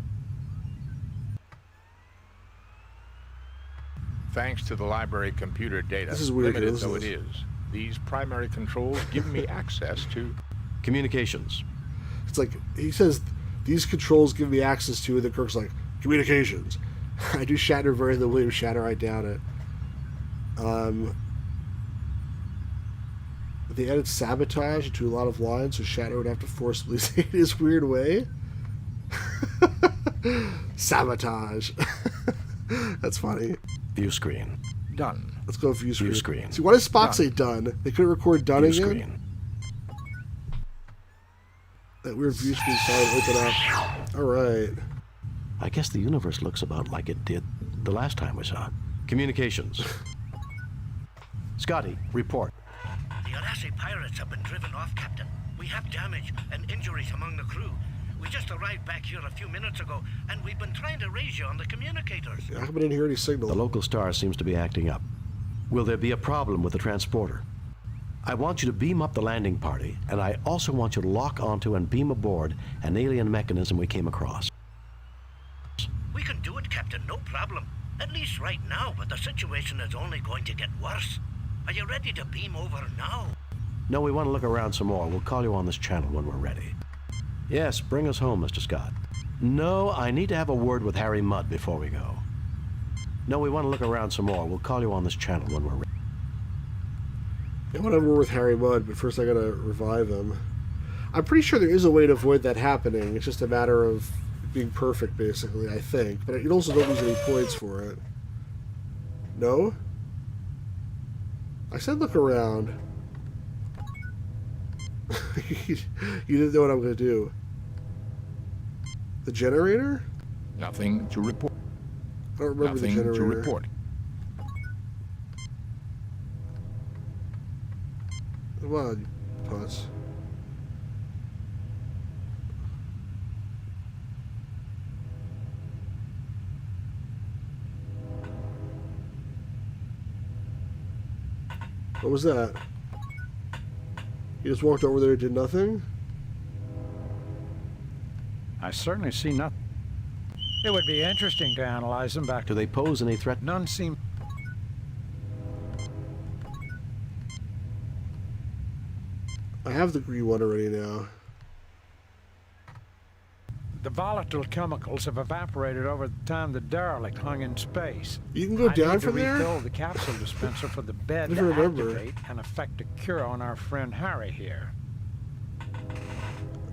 [SPEAKER 3] Thanks to the library computer data,
[SPEAKER 1] This is weird,
[SPEAKER 3] limited
[SPEAKER 1] isn't
[SPEAKER 3] though
[SPEAKER 1] it?
[SPEAKER 3] it is, these primary controls give me access to
[SPEAKER 2] communications.
[SPEAKER 1] It's like, he says, these controls give me access to, and then Kirk's like, communications. I do Shatner very the William Shatner, I doubt it. They added sabotage to a lot of lines, so Shatner would have to forcibly say it his weird way. Sabotage. That's funny.
[SPEAKER 2] View screen.
[SPEAKER 3] Done.
[SPEAKER 1] Let's go view screen.
[SPEAKER 2] View screen.
[SPEAKER 1] See, why does Spock
[SPEAKER 3] Done.
[SPEAKER 1] say done? They couldn't record done
[SPEAKER 2] View
[SPEAKER 1] again?
[SPEAKER 2] screen.
[SPEAKER 1] That weird view screen sign open up. Alright.
[SPEAKER 2] I guess the universe looks about like it did the last time we saw it. Communications. Scotty, report.
[SPEAKER 14] The Arasi pirates have been driven off, Captain. We have damage and injuries among the crew. We just arrived back here a few minutes ago, and we've been trying to raise you on the communicators.
[SPEAKER 1] Yeah, I didn't hear any signal.
[SPEAKER 2] The local star seems to be acting up. Will there be a problem with the transporter? I want you to beam up the landing party, and I also want you to lock onto and beam aboard an alien mechanism we came across.
[SPEAKER 14] We can do it, Captain, no problem. At least right now, but the situation is only going to get worse. Are you ready to beam over now?
[SPEAKER 2] No, we want to look around some more. We'll call you on this channel when we're ready. Yes, bring us home, Mr. Scott. No, I need to have a word with Harry Mudd before we go. No, we want to look around some more. We'll call you on this channel when we're ready.
[SPEAKER 1] I want to have a word with Harry Mudd, but first I gotta revive him. I'm pretty sure there is a way to avoid that happening. It's just a matter of being perfect, basically, I think. But you also don't lose any points for it. No? I said look around. You didn't know what I'm going to do. The generator?
[SPEAKER 3] Nothing to report.
[SPEAKER 1] I don't remember
[SPEAKER 3] Nothing
[SPEAKER 1] the generator.
[SPEAKER 3] to report.
[SPEAKER 1] Come on, you putz. What was that? You just walked over there and did nothing?
[SPEAKER 10] I certainly see nothing. It would be interesting to analyze them back.
[SPEAKER 2] Do they pose any threat?
[SPEAKER 10] None seem...
[SPEAKER 1] I have the green one already now.
[SPEAKER 10] The volatile chemicals have evaporated over the time the derelict hung in space.
[SPEAKER 1] You can go down from there?
[SPEAKER 10] I need to refill the capsule dispenser for the bed
[SPEAKER 1] I
[SPEAKER 10] to
[SPEAKER 1] remember.
[SPEAKER 10] activate and effect a cure on our friend Harry here.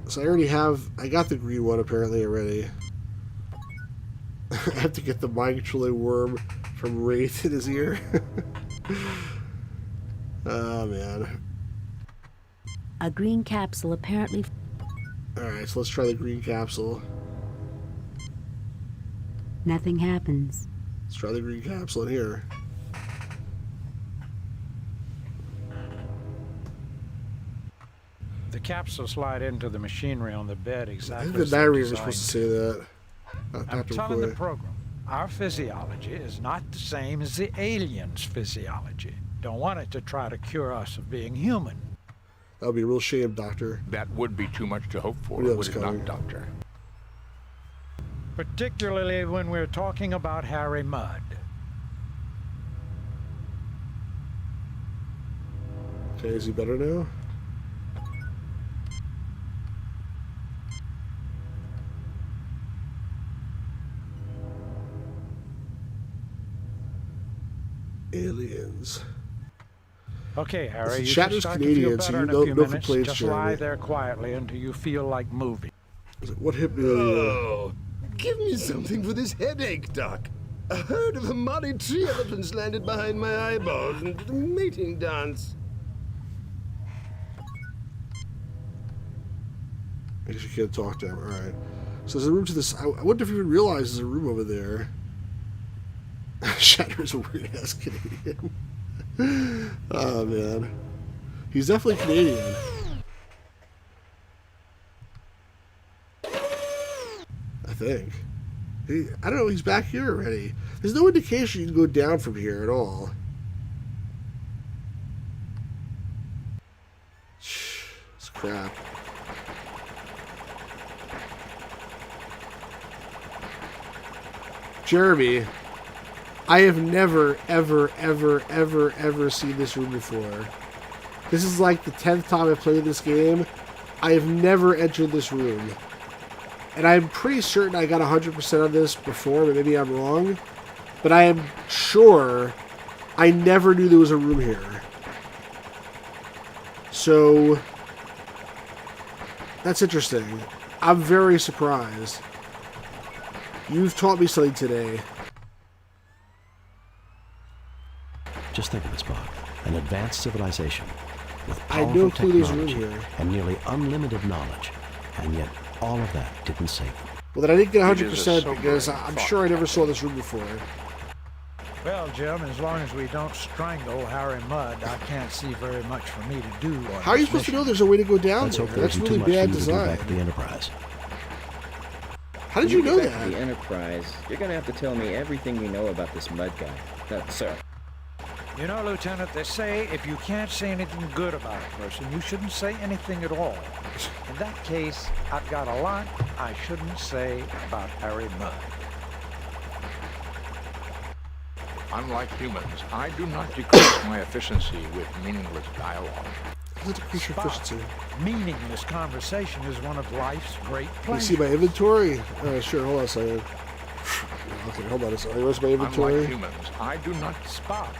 [SPEAKER 1] So I already have... I got the green one apparently already. I have to get the mind-controlling worm from Wraith in his ear. Oh, man.
[SPEAKER 8] A green capsule apparently...
[SPEAKER 1] Alright, so let's try the green capsule.
[SPEAKER 8] Nothing happens.
[SPEAKER 1] Let's try the green capsule in here.
[SPEAKER 10] The capsule slide into the machinery on the bed
[SPEAKER 1] I
[SPEAKER 10] exactly
[SPEAKER 1] think
[SPEAKER 10] as
[SPEAKER 1] the
[SPEAKER 10] they're
[SPEAKER 1] narrator was supposed to
[SPEAKER 10] designed
[SPEAKER 1] say that.
[SPEAKER 10] I'm
[SPEAKER 1] Dr.
[SPEAKER 10] telling the
[SPEAKER 1] McCoy.
[SPEAKER 10] program, our physiology is not the same as the aliens' physiology. Don't want it to try to cure us of being human.
[SPEAKER 1] That would be a real shame, Doctor.
[SPEAKER 3] That would be too much to hope for,
[SPEAKER 1] We knew that
[SPEAKER 3] would
[SPEAKER 1] was
[SPEAKER 3] it
[SPEAKER 1] coming.
[SPEAKER 3] not, Doctor?
[SPEAKER 10] Particularly when we're talking about Harry Mudd.
[SPEAKER 1] Okay, is he better now? Aliens.
[SPEAKER 10] Okay, Harry,
[SPEAKER 1] Listen,
[SPEAKER 10] you should
[SPEAKER 1] Shatner's
[SPEAKER 10] start to
[SPEAKER 1] Canadian,
[SPEAKER 10] feel
[SPEAKER 1] so
[SPEAKER 10] better
[SPEAKER 1] you
[SPEAKER 10] in a
[SPEAKER 1] no
[SPEAKER 10] few minutes.
[SPEAKER 1] complaints,
[SPEAKER 10] Just
[SPEAKER 1] Jeremy.
[SPEAKER 10] lie there quietly until you feel like moving.
[SPEAKER 1] What hit me?
[SPEAKER 5] Oh, give me something for this headache, Doc. A herd of Amari tree elephants landed behind my eyeballs and did a mating dance.
[SPEAKER 1] I guess you can't talk to him. Alright. So there's a room to this. I wonder if you even realize there's a room over there. Shatner's a weird ass Canadian. Oh, man. He's definitely Canadian. I think. I don't know, he's back here already. There's no indication you can go down from here at all. It's crap. Jeremy, I have never, ever seen this room before. This is like the 10th time I played this game. I have never entered this room. And I'm pretty certain I got 100% on this before, but maybe I'm wrong. But I am sure I never knew there was a room here. So, that's interesting. I'm very surprised. You've taught me something today.
[SPEAKER 2] Just think of it, Spock. An advanced civilization with
[SPEAKER 1] I had
[SPEAKER 2] powerful
[SPEAKER 1] no clue there's room
[SPEAKER 2] technology
[SPEAKER 1] here.
[SPEAKER 2] and nearly unlimited knowledge, and yet all of that didn't save them.
[SPEAKER 1] Well, then I didn't get
[SPEAKER 3] It is a
[SPEAKER 1] 100% because
[SPEAKER 3] sobering
[SPEAKER 1] I'm
[SPEAKER 3] thought,
[SPEAKER 1] sure I never saw
[SPEAKER 3] Captain.
[SPEAKER 1] this room before.
[SPEAKER 10] Well, Jim, as long as we don't strangle Harry Mudd, I can't see very much for me to do.
[SPEAKER 1] How are you supposed to know there's a way to go down
[SPEAKER 2] Let's
[SPEAKER 1] there?
[SPEAKER 2] hope there
[SPEAKER 1] That's
[SPEAKER 2] isn't
[SPEAKER 1] really
[SPEAKER 2] too much for
[SPEAKER 1] bad
[SPEAKER 2] you to do
[SPEAKER 1] design.
[SPEAKER 2] back at the Enterprise.
[SPEAKER 1] How did you know
[SPEAKER 9] Back to
[SPEAKER 1] that?
[SPEAKER 9] the Enterprise, you're gonna have to tell me everything you know about this Mudd guy. No, sir.
[SPEAKER 10] You know, Lieutenant, they say if you can't say anything good about a person, you shouldn't say anything at all. In that case, I've got a lot I shouldn't say about Harry Mudd.
[SPEAKER 3] Unlike humans, I do not decrease my efficiency with meaningless dialogue.
[SPEAKER 1] How's it decrease your efficiency?
[SPEAKER 10] Meaningless conversation is one of life's great
[SPEAKER 1] Can you see
[SPEAKER 10] pleasures.
[SPEAKER 1] my inventory? Sure, hold on a second. Okay, hold on a second. Where's my inventory?
[SPEAKER 3] Unlike humans, I do not
[SPEAKER 10] Spock.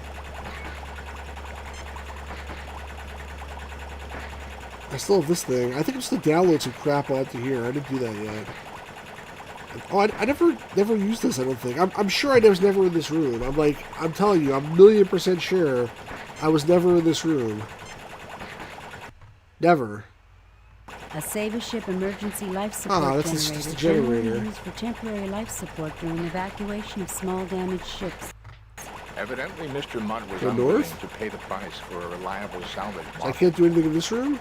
[SPEAKER 1] I still have this thing. I think I'm still download some crap onto here. I didn't do that yet. Oh, I never used this, I don't think. I'm sure I was never in this room. I'm telling you, I'm 1,000,000% sure I was never in this room. Never.
[SPEAKER 8] A Saber ship emergency life support
[SPEAKER 1] that's
[SPEAKER 8] generator,
[SPEAKER 1] just a
[SPEAKER 8] generally
[SPEAKER 1] generator.
[SPEAKER 8] used for temporary life support during evacuation of small damaged ships.
[SPEAKER 3] Evidently, Mr. Mudd was
[SPEAKER 1] Go
[SPEAKER 3] unwilling
[SPEAKER 1] north?
[SPEAKER 3] to pay the price for a reliable salvage
[SPEAKER 1] So I
[SPEAKER 3] model.
[SPEAKER 1] can't do anything in this room?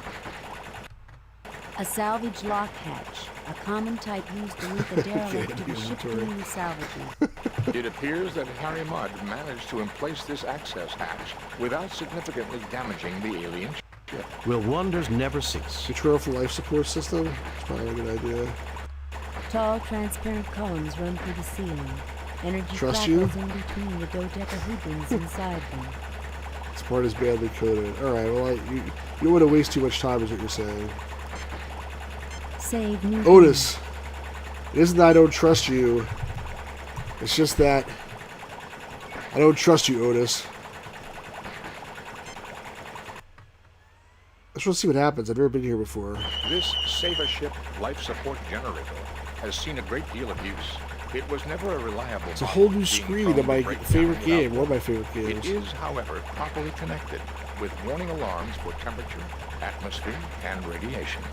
[SPEAKER 8] A salvage lock hatch, a common type used to link a derelict to the ship
[SPEAKER 1] inventory.
[SPEAKER 8] doing the salvaging.
[SPEAKER 3] It appears that Harry Mudd managed to emplace this access hatch without significantly damaging the alien ship.
[SPEAKER 2] Will wonders never cease?
[SPEAKER 1] Control for life support system? It's probably a good idea.
[SPEAKER 8] Tall, transparent columns run through the ceiling. Energy
[SPEAKER 1] Trust you?
[SPEAKER 8] crackles in between the dodecahedrons inside them.
[SPEAKER 1] This part is badly coded. Alright, well, you don't want to waste too much time, is what you're saying.
[SPEAKER 8] Save new
[SPEAKER 1] Otis, it isn't that I don't trust you. It's just that I don't trust you, Otis. I just want to see what happens. I've never been here before.
[SPEAKER 3] This Saber ship life support generator has seen a great deal of use. It was never a reliable.
[SPEAKER 1] It's a whole new
[SPEAKER 3] model, being
[SPEAKER 1] screen
[SPEAKER 3] prone
[SPEAKER 1] of my
[SPEAKER 3] to break
[SPEAKER 1] favorite
[SPEAKER 3] down
[SPEAKER 1] game.
[SPEAKER 3] without
[SPEAKER 1] One of my favorite
[SPEAKER 3] It
[SPEAKER 1] games.
[SPEAKER 3] is, however, properly connected with warning alarms for temperature, atmosphere, and radiation.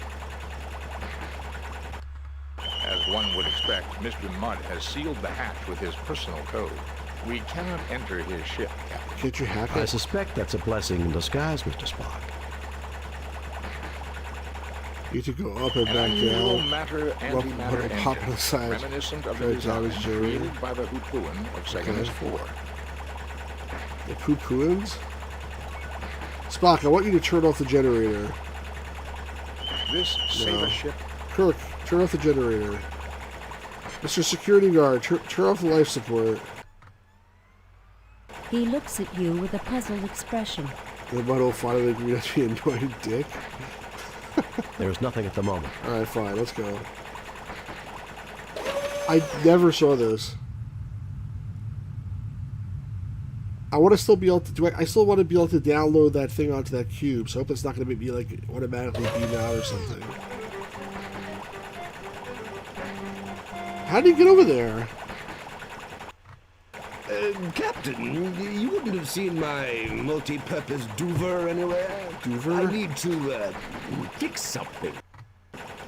[SPEAKER 3] As one would expect, Mr. Mudd has sealed the hatch with his personal code. We cannot enter his ship, Captain.
[SPEAKER 1] Can't you hack
[SPEAKER 2] I
[SPEAKER 1] it?
[SPEAKER 2] suspect that's a blessing in disguise, Mr. Spock.
[SPEAKER 1] You need to go up and
[SPEAKER 3] An
[SPEAKER 1] back
[SPEAKER 3] unusual
[SPEAKER 1] down.
[SPEAKER 3] matter-antimatter
[SPEAKER 1] Pop on the
[SPEAKER 3] engine,
[SPEAKER 1] side.
[SPEAKER 3] reminiscent of
[SPEAKER 1] Try
[SPEAKER 3] the
[SPEAKER 1] to
[SPEAKER 3] design
[SPEAKER 1] damage Jerry.
[SPEAKER 3] created by the Hoopoon of Segment 4.
[SPEAKER 1] The poo-pooins? Spock, I want you to turn off the generator.
[SPEAKER 3] This Saber ship
[SPEAKER 1] Kirk, turn off the generator. Mr. Security Guard, turn off the life support.
[SPEAKER 8] He looks at you with a puzzled expression.
[SPEAKER 1] The Mudd will finally agree not to be an annoying dick.
[SPEAKER 2] There's nothing at the moment.
[SPEAKER 1] Alright, fine, let's go. I never saw this. I want to still be able to I still want to be able to download that thing onto that cube, so I hope it's not going to make me like automatically beam out or something. How did you get over there?
[SPEAKER 5] Captain, you wouldn't have seen my multi-purpose Doover anywhere?
[SPEAKER 1] Doover?
[SPEAKER 5] I need to, fix something.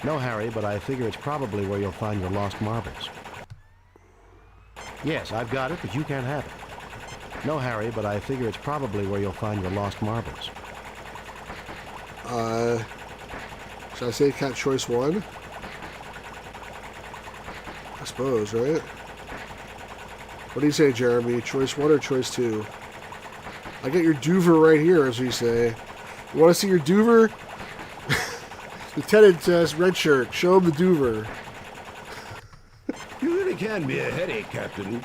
[SPEAKER 2] No, Harry, but I figure it's probably where you'll find your lost marbles. Yes, I've got it, but you can't have it. No, Harry, but I figure it's probably where you'll find your lost marbles.
[SPEAKER 1] Should I say cat choice 1? I suppose, right? What do you say, Jeremy? Choice 1 or choice 2? I got your Doover right here, as we say. You want to see your Doover? Lieutenant red shirt. Show him the Doover.
[SPEAKER 5] You really can be a headache, Captain.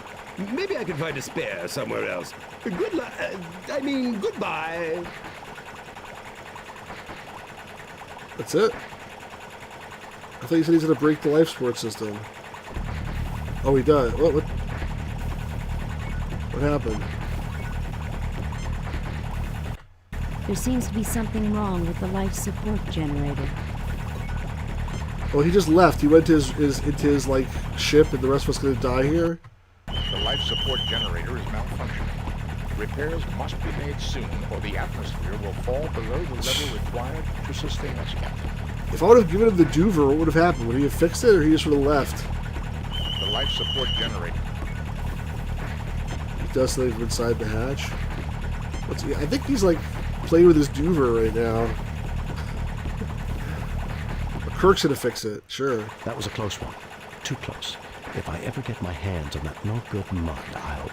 [SPEAKER 5] Maybe I can find a spare somewhere else. Good luck. Goodbye.
[SPEAKER 1] That's it? I thought you said he's going to break the life support system. Oh, he does. What happened?
[SPEAKER 8] There seems to be something wrong with the life support generator.
[SPEAKER 1] Well, he just left. He went to his like ship, and the rest of us gonna die here.
[SPEAKER 3] The life support generator is malfunctioning. Repairs must be made soon, or the atmosphere will fall below the level required to sustain us, Captain.
[SPEAKER 1] If I would have given him the Doover, what would have happened? Would he have fixed it, or he just would have left?
[SPEAKER 3] The life support generator.
[SPEAKER 1] He does something from inside the hatch. I think he's like playing with his Doover right now. Kirk's gonna fix it, sure.
[SPEAKER 2] That was a close one. Too close. If I ever get my hands on that no-good mud, I'll...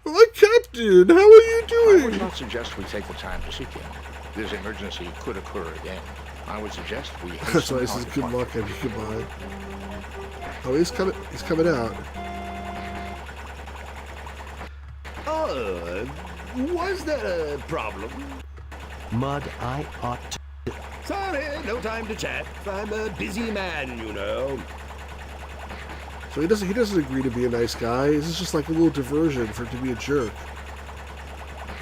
[SPEAKER 1] My Captain, how are you doing?
[SPEAKER 3] I would not suggest we take the time to seek him. This emergency could occur again. I would suggest we hasten
[SPEAKER 1] That's why he
[SPEAKER 3] our
[SPEAKER 1] says good
[SPEAKER 3] departure.
[SPEAKER 1] luck and goodbye. Oh, he's coming out.
[SPEAKER 5] Was there a problem?
[SPEAKER 2] Mud, I ought to...
[SPEAKER 5] Sorry, no time to chat. I'm a busy man, you know.
[SPEAKER 1] So he doesn't agree to be a nice guy. This is just like a little diversion for him to be a jerk.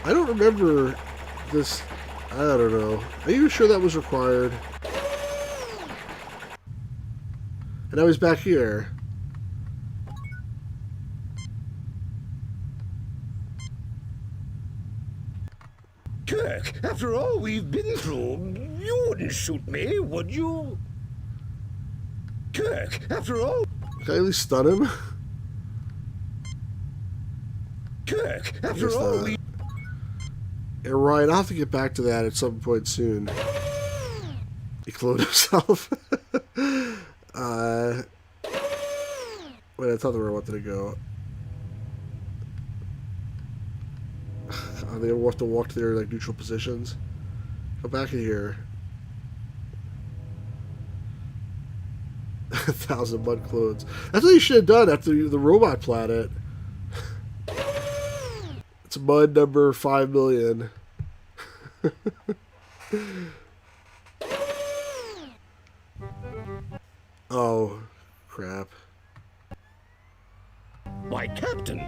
[SPEAKER 1] I don't remember this. I don't know. Are you sure that was required? And now he's back here.
[SPEAKER 5] Kirk, after all we've been through, you wouldn't shoot me, would you? Kirk, after all...
[SPEAKER 1] Can I at least stun him?
[SPEAKER 5] Kirk, after all we...
[SPEAKER 1] Yeah, Ryan, I'll have to get back to that at some point soon. He cloned himself. Wait, that's not the way I wanted to go. They have to walk to their like neutral positions. Go back in here. 1,000 mud clones. That's what you should have done after the robot planet. It's mud number 5 million. Oh, crap.
[SPEAKER 5] Why, Captain,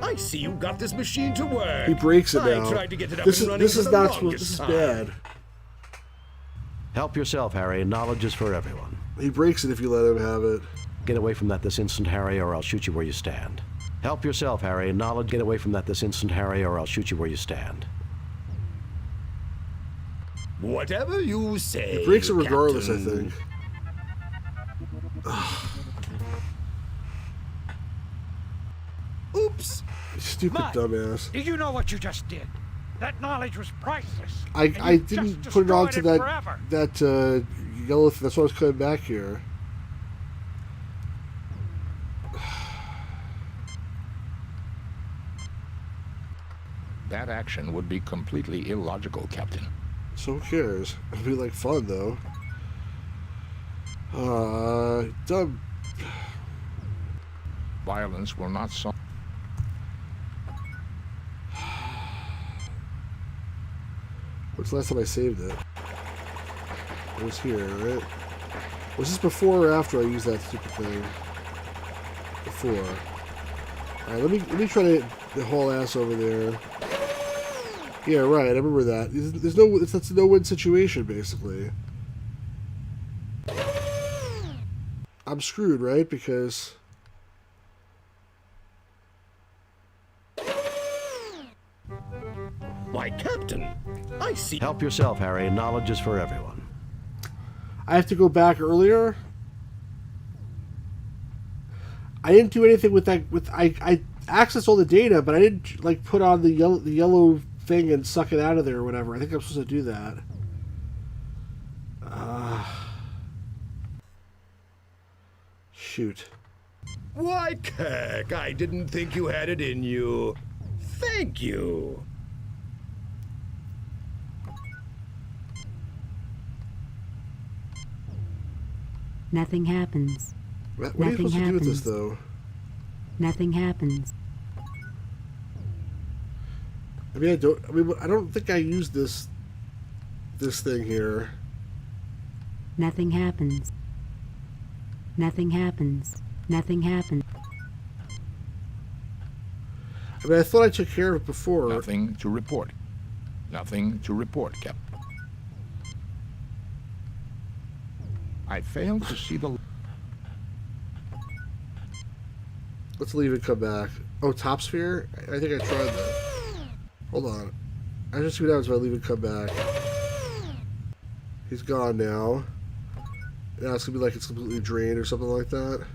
[SPEAKER 5] I see you got this machine to work.
[SPEAKER 1] He breaks it now.
[SPEAKER 5] I tried to get it up
[SPEAKER 1] This
[SPEAKER 5] and
[SPEAKER 1] is
[SPEAKER 5] running
[SPEAKER 1] this
[SPEAKER 5] for
[SPEAKER 1] is
[SPEAKER 5] the
[SPEAKER 1] not supposed.
[SPEAKER 5] longest
[SPEAKER 1] This is
[SPEAKER 5] time.
[SPEAKER 1] bad.
[SPEAKER 2] Help yourself, Harry. Knowledge is for everyone.
[SPEAKER 1] He breaks it if you let him have it.
[SPEAKER 2] Get away from that this instant, Harry, or I'll shoot you where you stand. Help yourself, Harry. Knowledge, get away from that this instant, Harry, or I'll shoot you where you stand.
[SPEAKER 5] Whatever you say.
[SPEAKER 1] He breaks it regardless,
[SPEAKER 5] Captain.
[SPEAKER 1] I think.
[SPEAKER 5] Oops.
[SPEAKER 1] Stupid
[SPEAKER 10] Mud,
[SPEAKER 1] dumbass.
[SPEAKER 10] Did you know what you just did? That knowledge was priceless.
[SPEAKER 1] I
[SPEAKER 10] and you
[SPEAKER 1] didn't
[SPEAKER 10] just
[SPEAKER 1] put it onto
[SPEAKER 10] destroyed
[SPEAKER 1] that
[SPEAKER 10] forever.
[SPEAKER 1] yellow thing. That's why I was coming back here.
[SPEAKER 3] That action would be completely illogical, Captain.
[SPEAKER 1] So who cares? It'd be like fun though. Dumb.
[SPEAKER 3] Violence will not solve.
[SPEAKER 1] When's the last time I saved it? It was here, right? Was this before or after I used that stupid thing? Before. Alright, let me try to haul ass over there. Yeah, right, I remember that. That's a no-win situation, basically. I'm screwed, right? Because...
[SPEAKER 5] Why, Captain, I see...
[SPEAKER 2] Help yourself, Harry. Knowledge is for everyone.
[SPEAKER 1] I have to go back earlier? I didn't do anything with that. I accessed all the data, but I didn't like put on the yellow thing and suck it out of there or whatever. I think I'm supposed to do that. Shoot.
[SPEAKER 5] Why, Kirk, I didn't think you had it in you. Thank you.
[SPEAKER 8] Nothing happens.
[SPEAKER 1] What are you supposed to do with this, though?
[SPEAKER 8] Nothing happens.
[SPEAKER 1] I mean, I don't think I used this thing here.
[SPEAKER 8] Nothing happens. Nothing happens. Nothing happens.
[SPEAKER 1] I mean, I thought I took care of it before.
[SPEAKER 3] Nothing to report. Nothing to report, Captain. I failed to see the...
[SPEAKER 1] Let's leave and come back. Oh, top sphere? I think I tried that. Hold on. I just see what happens if I leave and come back. He's gone now. Now it's gonna be like it's completely drained or something like that.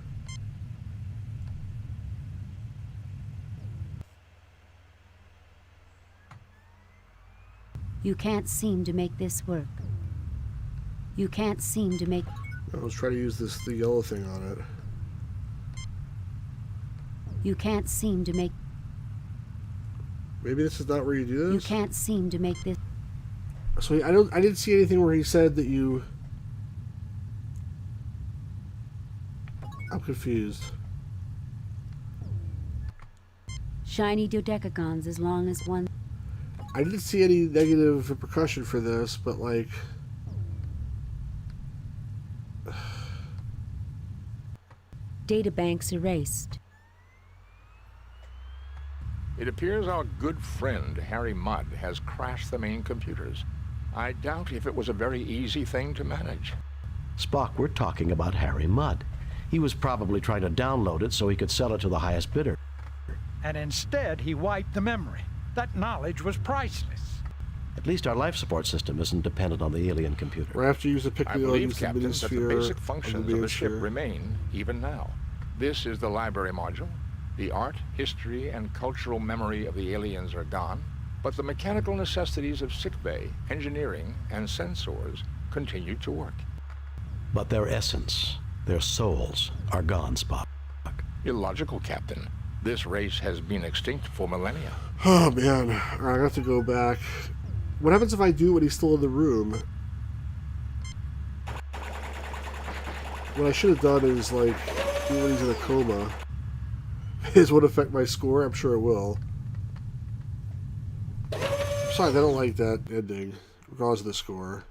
[SPEAKER 8] You can't seem to make this work. You can't seem to make...
[SPEAKER 1] I was trying to use the yellow thing on it.
[SPEAKER 8] You can't seem to make...
[SPEAKER 1] Maybe this is not where you do this?
[SPEAKER 8] You can't seem to make this...
[SPEAKER 1] So I didn't see anything where he said that you... I'm confused.
[SPEAKER 8] Shiny dodecagons as long as one...
[SPEAKER 1] I didn't see any negative repercussion for this, but like...
[SPEAKER 8] Databanks erased.
[SPEAKER 3] It appears our good friend, Harry Mudd, has crashed the main computers. I doubt if it was a very easy thing to manage.
[SPEAKER 2] Spock, we're talking about Harry Mudd. He was probably trying to download it so he could sell it to the highest bidder.
[SPEAKER 10] And instead, he wiped the memory. That knowledge was priceless.
[SPEAKER 2] At least our life support system isn't dependent on the alien computer.
[SPEAKER 1] We're have to use the pick
[SPEAKER 3] I
[SPEAKER 1] the
[SPEAKER 3] believe,
[SPEAKER 1] use the
[SPEAKER 3] Captain, that the
[SPEAKER 1] minisphere
[SPEAKER 3] basic functions of the ship
[SPEAKER 1] sphere.
[SPEAKER 3] remain, even now. This is the library module. The art, history, and cultural memory of the aliens are gone, but the mechanical necessities of sickbay, engineering, and sensors continue to work.
[SPEAKER 2] But their essence, their souls, are gone, Spock.
[SPEAKER 3] Illogical, Captain. This race has been extinct for millennia.
[SPEAKER 1] Oh man, alright, I have to go back. What happens if I do when he's still in the room? What I should have done is like do when he's in a coma. This would affect my score, I'm sure it will. Besides, I don't like that ending, regardless of the score.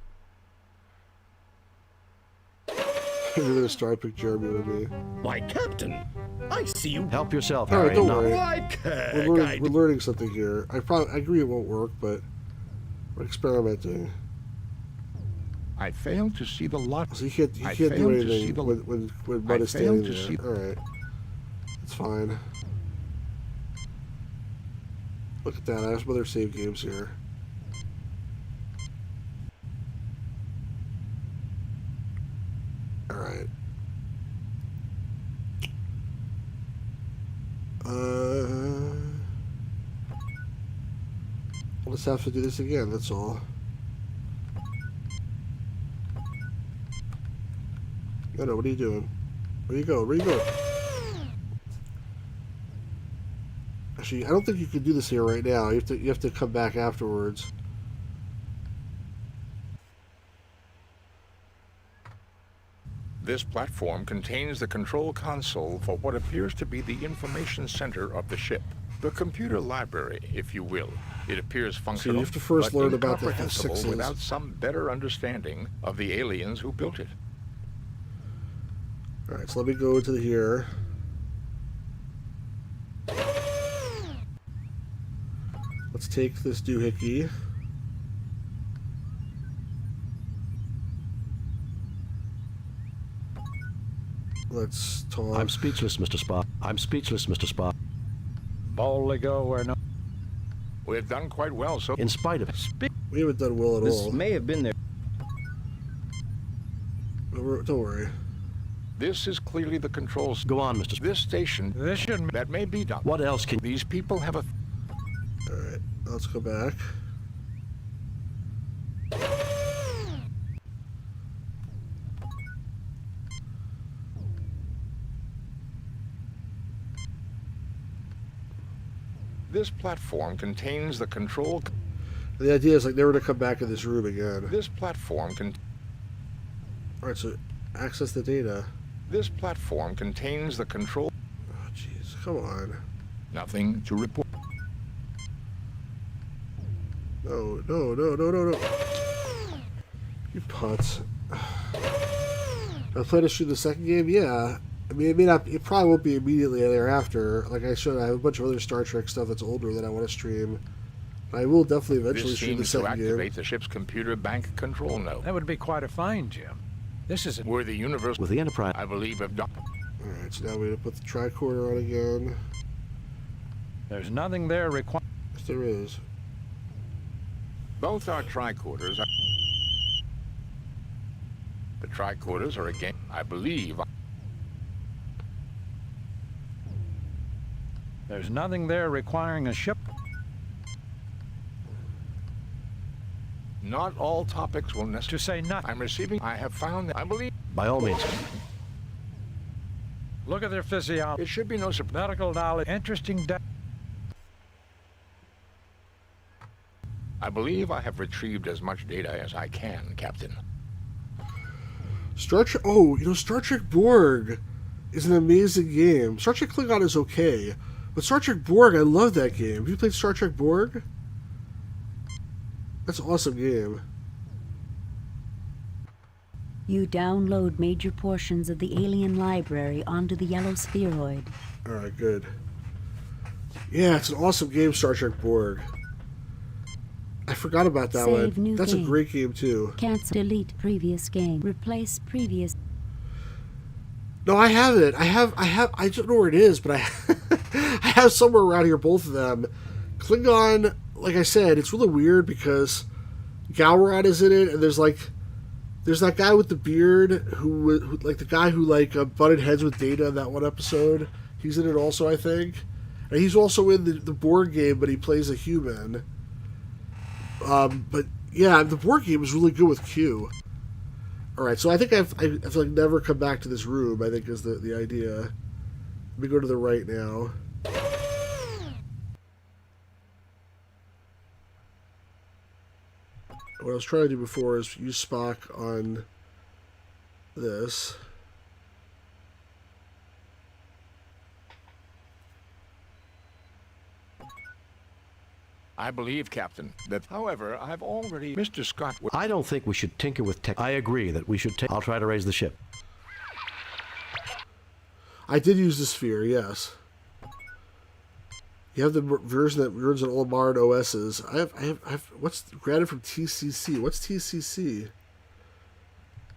[SPEAKER 1] They're gonna start pick Jeremy with me.
[SPEAKER 5] Why, Captain, I see you.
[SPEAKER 2] Help yourself,
[SPEAKER 1] All right,
[SPEAKER 2] Harry.
[SPEAKER 1] don't
[SPEAKER 2] not-
[SPEAKER 1] worry. We're learning something here. I agree it won't work, but we're experimenting.
[SPEAKER 3] I failed to see the lot.
[SPEAKER 1] So you can't do anything when Bud is standing there. Alright. It's fine. Look at that. I have some other save games here. Alright. We'll just have to do this again, that's all. No, what are you doing? Where you go? Where you go? Actually, I don't think you can do this here right now. You have to come back afterwards.
[SPEAKER 3] This platform contains the control console for what appears to be the information center of the ship. The computer library, if you will. It appears functional,
[SPEAKER 1] So you have to first
[SPEAKER 3] but
[SPEAKER 1] learn about the
[SPEAKER 3] incomprehensible
[SPEAKER 1] F6s.
[SPEAKER 3] without some better understanding of the aliens who built it.
[SPEAKER 1] Alright, so let me go to here. Let's take this doohickey. Let's talk.
[SPEAKER 2] I'm speechless, Mr. Spock. I'm speechless, Mr. Spock.
[SPEAKER 10] Boldly go where no...
[SPEAKER 3] We've done quite well, so...
[SPEAKER 2] In spite of it.
[SPEAKER 1] We haven't done well at
[SPEAKER 9] This
[SPEAKER 1] all.
[SPEAKER 9] may have been their...
[SPEAKER 1] Don't worry.
[SPEAKER 3] This is clearly the control...
[SPEAKER 2] Go on, Mr.
[SPEAKER 3] This station...
[SPEAKER 10] This shouldn't...
[SPEAKER 3] That may be done.
[SPEAKER 2] What else can...
[SPEAKER 3] These people have a...
[SPEAKER 1] Alright, let's go back.
[SPEAKER 3] This platform contains the control...
[SPEAKER 1] The idea is like never to come back in this room again.
[SPEAKER 3] This platform can...
[SPEAKER 1] Alright, so access the data.
[SPEAKER 3] This platform contains the control...
[SPEAKER 1] Oh, jeez, come on.
[SPEAKER 3] Nothing to report.
[SPEAKER 1] No. You putz. I plan to shoot the second game? Yeah. I mean, it probably won't be immediately thereafter. Like I showed, I have a bunch of other Star Trek stuff that's older that I want to stream. I will definitely eventually
[SPEAKER 3] This
[SPEAKER 1] shoot the
[SPEAKER 3] seems to
[SPEAKER 1] second game.
[SPEAKER 3] activate the ship's computer bank control node.
[SPEAKER 10] That would be quite a find, Jim. This is
[SPEAKER 3] where the universe
[SPEAKER 2] with the Enterprise,
[SPEAKER 3] I believe, have done.
[SPEAKER 1] Alright, so now we gotta put the tricorder on again.
[SPEAKER 10] There's nothing there required.
[SPEAKER 1] Yes, there is.
[SPEAKER 3] Both our tricorders are... The tricorders are again, I believe...
[SPEAKER 10] There's nothing there requiring a ship.
[SPEAKER 3] Not all topics will necessarily...
[SPEAKER 10] To say nothing.
[SPEAKER 3] I'm receiving... I have found that... I believe...
[SPEAKER 2] by all means.
[SPEAKER 10] Look at their physiology.
[SPEAKER 3] It should be no surprise.
[SPEAKER 10] Medical knowledge. Interesting
[SPEAKER 3] I believe I have retrieved as much data as I can, Captain.
[SPEAKER 1] Star Trek... Oh, you know, Star Trek Borg is an amazing game. Star Trek Klingon is okay. But Star Trek Borg, I love that game. Have you played Star Trek Borg? That's an awesome game.
[SPEAKER 8] You download major portions of the alien library onto the yellow spheroid.
[SPEAKER 1] Alright, good. Yeah, it's an awesome game, Star Trek Borg. I forgot about that
[SPEAKER 8] Save
[SPEAKER 1] one.
[SPEAKER 8] new
[SPEAKER 1] That's
[SPEAKER 8] game.
[SPEAKER 1] a great game, too.
[SPEAKER 8] Cancel. Delete previous game. Replace previous.
[SPEAKER 1] No, I have it. I don't know where it is, but I I have somewhere around here both of them. Klingon, like I said, it's really weird because Galrod is in it, and there's that guy with the beard who like the guy who butted heads with Data in that one episode. He's in it also, I think. And he's also in the Borg game, but he plays a human. But yeah, the Borg game is really good with Q. Alright, so I think I've never come back to this room, I think is the idea. Let me go to the right now. What I was trying to do before is use Spock on this.
[SPEAKER 3] I believe, Captain, that, however, I've already... Mr. Scott...
[SPEAKER 2] I don't think we should tinker with tech. I agree that we should take... I'll try to raise the ship.
[SPEAKER 1] I did use the sphere, yes. You have the version that runs on all modern OSs. I have what's granted from TCC? What's TCC?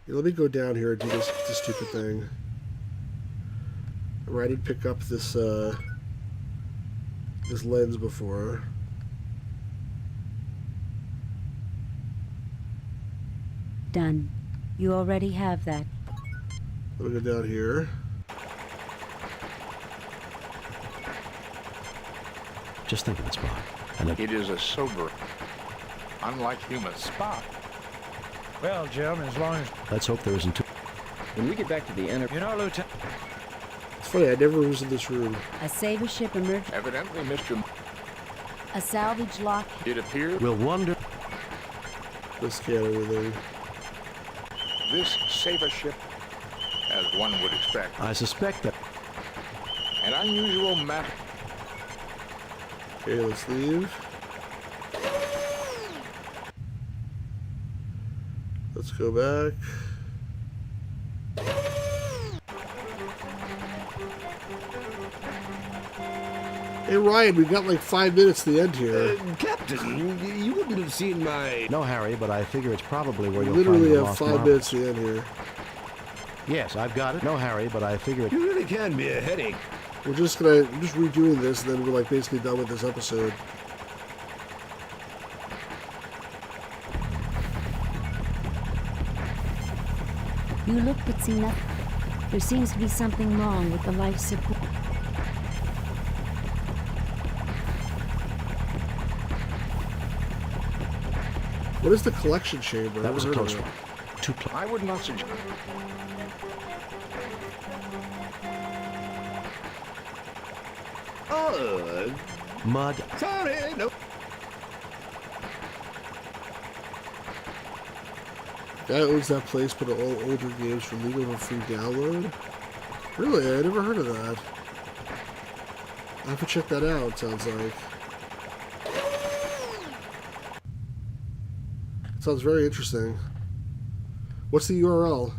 [SPEAKER 1] Yeah, let me go down here and do this stupid thing. Where I didn't pick up this this lens before.
[SPEAKER 8] Done. You already have that.
[SPEAKER 1] Let me go down here.
[SPEAKER 2] Just think of it, Spock. And
[SPEAKER 3] It is a sober, unlike human
[SPEAKER 10] Spock. Well, Jim, as long as...
[SPEAKER 2] let's hope there isn't too...
[SPEAKER 9] When we get back to the Enterprise...
[SPEAKER 10] You know, Lieutenant...
[SPEAKER 1] It's funny, I never was in this room.
[SPEAKER 8] A saver ship emerged.
[SPEAKER 3] Evidently, Mr.
[SPEAKER 8] A salvage lock.
[SPEAKER 3] It appears
[SPEAKER 2] We'll wonder...
[SPEAKER 1] Let's scan everything.
[SPEAKER 3] this saber ship, as one would expect,
[SPEAKER 2] I suspect that...
[SPEAKER 3] an unusual matter.
[SPEAKER 1] Okay, let's leave. Let's go back. Hey Ryan, we've got like 5 minutes to the end here.
[SPEAKER 5] Captain, you wouldn't have seen my...
[SPEAKER 2] No, Harry, but I figure it's probably where
[SPEAKER 1] We
[SPEAKER 2] you'll
[SPEAKER 1] literally
[SPEAKER 2] find the
[SPEAKER 1] have
[SPEAKER 2] lost
[SPEAKER 1] 5
[SPEAKER 2] marble.
[SPEAKER 1] minutes to the end here.
[SPEAKER 2] Yes, I've got it. No, Harry, but I figure it...
[SPEAKER 5] You really can be a headache.
[SPEAKER 1] We're just redoing this, and then we're like basically done with this episode.
[SPEAKER 8] You look but see nothing. There seems to be something wrong with the life support.
[SPEAKER 1] What is the collection chamber?
[SPEAKER 2] That was a
[SPEAKER 1] I've heard
[SPEAKER 2] close
[SPEAKER 1] of it.
[SPEAKER 2] one. Too close.
[SPEAKER 3] I would not suggest...
[SPEAKER 5] Oh,
[SPEAKER 2] Mud.
[SPEAKER 5] sorry, no.
[SPEAKER 1] Guy owns that place, but all older games for legal for free download. Really, I never heard of that. I have to check that out. Sounds like. Sounds very interesting. What's the URL?